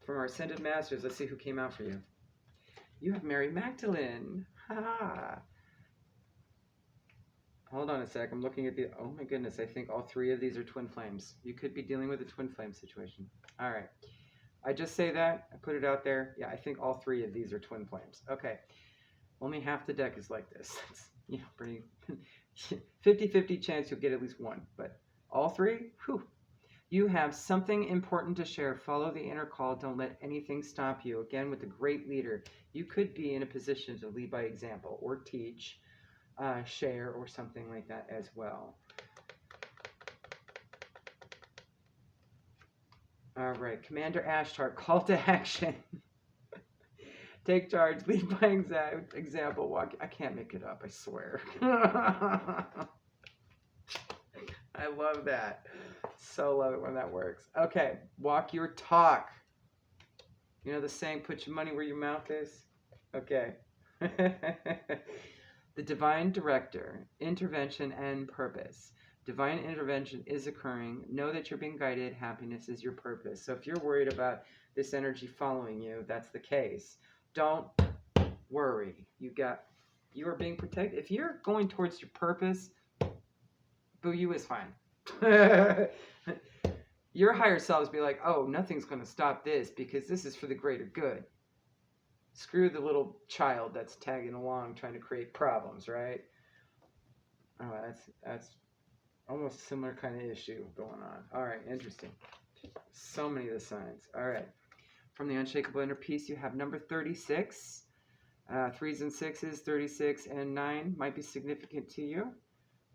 From our Ascended Masters, let's see who came out for you. You have Mary Magdalene. Ha! Hold on a sec. I'm looking at the... Oh my goodness. I think all 3 of these are twin flames. You could be dealing with a twin flame situation. All right. I just say that. I put it out there. Yeah, I think all 3 of these are twin flames. Okay. Only half the deck is like this. It's, you know, pretty... 50-50 chance you'll get at least one. But all 3? Whew. You have something important to share. Follow the inner call. Don't let anything stop you. Again, with a great leader, you could be in a position to lead by example or teach, share, or something like that as well. All right, Commander Ashtar, call to action. Take charge, lead by example, walk. I can't make it up, I swear. I love that. So love it when that works. Okay, walk your talk. You know the saying, put your money where your mouth is? Okay. The divine director, intervention and purpose. Divine intervention is occurring. Know that you're being guided. Happiness is your purpose. So if you're worried about this energy following you, that's the case. Don't worry. You are being protected. If you're going towards your purpose, boo you is fine. Your higher selves be like, oh, nothing's going to stop this because this is for the greater good. Screw the little child that's tagging along trying to create problems, right? Oh, that's almost a similar kind of issue going on. All right, interesting. So many of the signs. All right. From the Unshakable Inner Peace, you have number 36. 3s and 6s, 36 and 9 might be significant to you.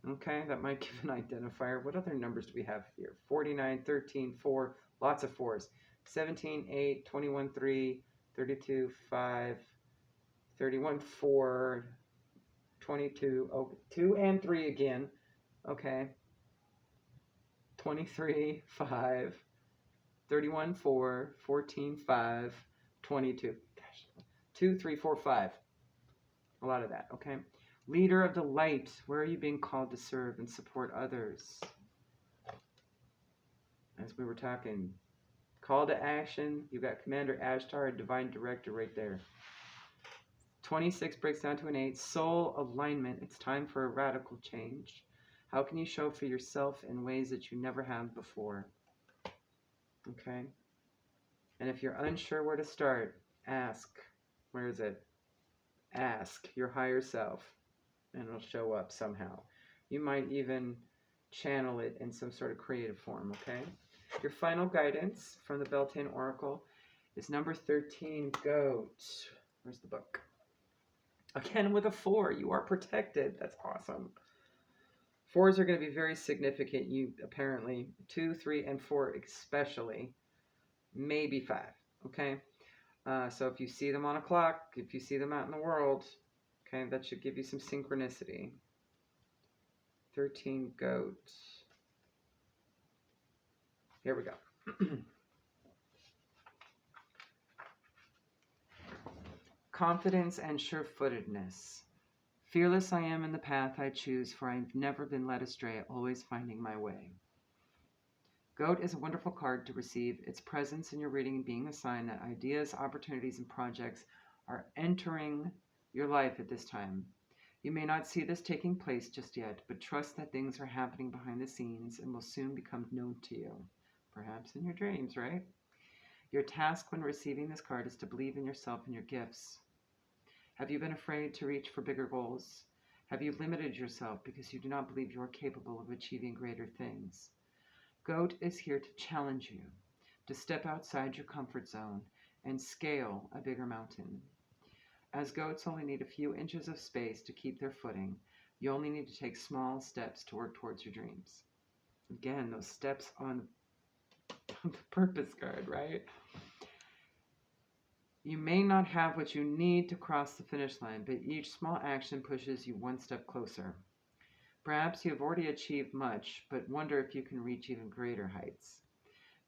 Okay, that might give an identifier. What other numbers do we have here? 49, 13, 4, lots of 4s. 17, 8, 21, 3, 32, 5, 31, 4, 22, oh, 2 and 3 again. Okay. 23, 5, 31, 4, 14, 5, 22. Gosh. 2, 3, 4, 5. A lot of that, okay? Leader of the light. Where are you being called to serve and support others? As we were talking, call to action. You've got Commander Ashtar, Divine Director right there. 26 breaks down to an 8. Soul alignment. It's time for a radical change. How can you show for yourself in ways that you never have before? Okay. And if you're unsure where to start, ask. Where is it? Ask your higher self, and it'll show up somehow. You might even channel it in some sort of creative form, okay? Your final guidance from the Beltane Oracle is number 13, Goat. Where's the book? Again, with a 4, you are protected. That's awesome. 4s are going to be very significant. You apparently 2, 3, and 4 especially, maybe 5. Okay, so if you see them on a clock, if you see them out in the world, okay, that should give you some synchronicity. 13, Goat. Here we go. Confidence and sure-footedness. Fearless I am in the path I choose, for I've never been led astray, always finding my way. Goat is a wonderful card to receive. Its presence in your reading being a sign that ideas, opportunities, and projects are entering your life at this time. You may not see this taking place just yet, but trust that things are happening behind the scenes and will soon become known to you. Perhaps in your dreams, right? Your task when receiving this card is to believe in yourself and your gifts. Have you been afraid to reach for bigger goals? Have you limited yourself because you do not believe you are capable of achieving greater things? Goat is here to challenge you, to step outside your comfort zone and scale a bigger mountain. As goats only need a few inches of space to keep their footing, you only need to take small steps to work towards your dreams. Again, those steps on the purpose card, right? You may not have what you need to cross the finish line, but each small action pushes you one step closer. Perhaps you have already achieved much, but wonder if you can reach even greater heights.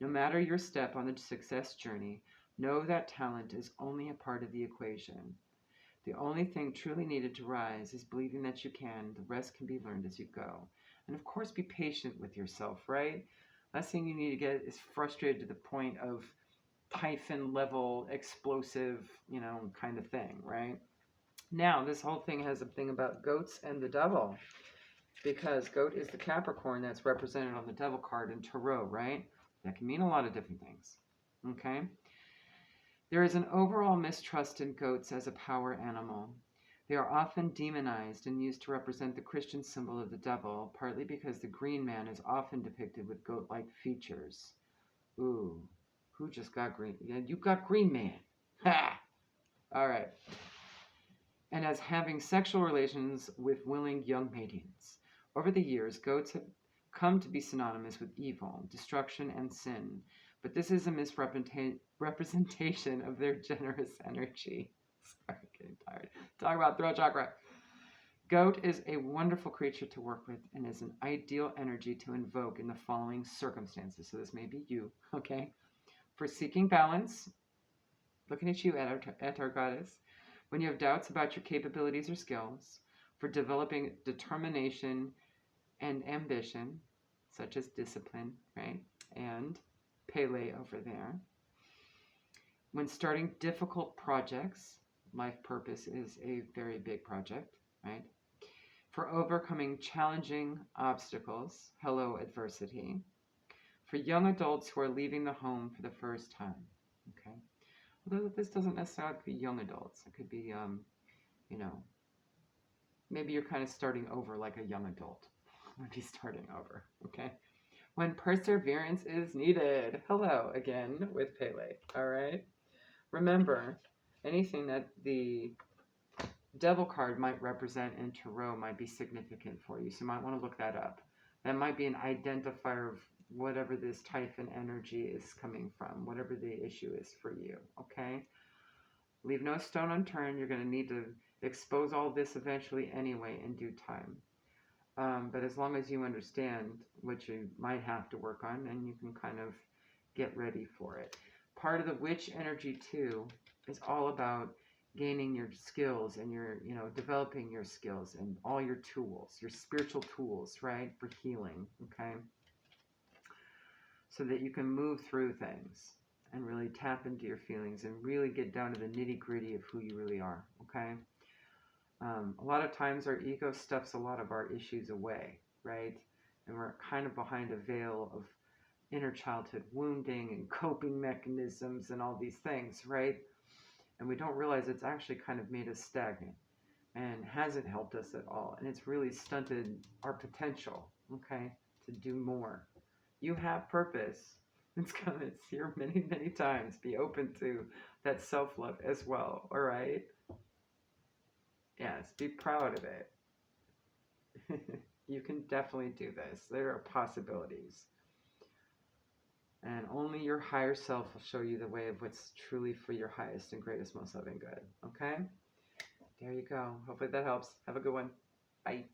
No matter your step on the success journey, know that talent is only a part of the equation. The only thing truly needed to rise is believing that you can. The rest can be learned as you go. And of course, be patient with yourself, right? Last thing you need to get is frustrated to the point of Typhon level explosive, kind of thing, right? Now, this whole thing has a thing about goats and the devil, because goat is the Capricorn that's represented on the devil card in tarot, right? That can mean a lot of different things, okay? There is an overall mistrust in goats as a power animal. They are often demonized and used to represent the Christian symbol of the devil, partly because the green man is often depicted with goat-like features. Ooh. Who just got green? Yeah, you got green man. Ha! All right. And as having sexual relations with willing young maidens. Over the years, goats have come to be synonymous with evil, destruction, and sin. But this is a misrepresentation of their generous energy. Sorry, I'm getting tired. Talk about throat chakra. Goat is a wonderful creature to work with and is an ideal energy to invoke in the following circumstances. So this may be you, okay? For seeking balance, looking at you at our goddess, when you have doubts about your capabilities or skills, for developing determination and ambition, such as discipline, right? And Pele over there. When starting difficult projects, life purpose is a very big project, right? For overcoming challenging obstacles, hello adversity. For young adults who are leaving the home for the first time, okay? Although this doesn't necessarily be young adults. It could be, maybe you're kind of starting over like a young adult would be starting over, okay? When perseverance is needed. Hello again with Pele, all right? Remember, anything that the devil card might represent in tarot might be significant for you, so you might want to look that up. That might be an identifier of whatever this Typhon energy is coming from, whatever the issue is for you, okay? Leave no stone unturned. You're going to need to expose all this eventually anyway in due time. But as long as you understand what you might have to work on, then you can kind of get ready for it. Part of the witch energy, too, is all about gaining your skills and your, developing your skills and all your tools, your spiritual tools, right, for healing, okay? So that you can move through things and really tap into your feelings and really get down to the nitty-gritty of who you really are, okay? A lot of times our ego stuffs a lot of our issues away, right? And we're kind of behind a veil of inner childhood wounding and coping mechanisms and all these things, right? And we don't realize it's actually kind of made us stagnant and hasn't helped us at all. And it's really stunted our potential, okay? to do more. You have purpose. It's coming. It's here many, many times. Be open to that self-love as well. All right? Yes, be proud of it. You can definitely do this. There are possibilities. And only your higher self will show you the way of what's truly for your highest and greatest, most loving good. Okay? There you go. Hopefully that helps. Have a good one. Bye.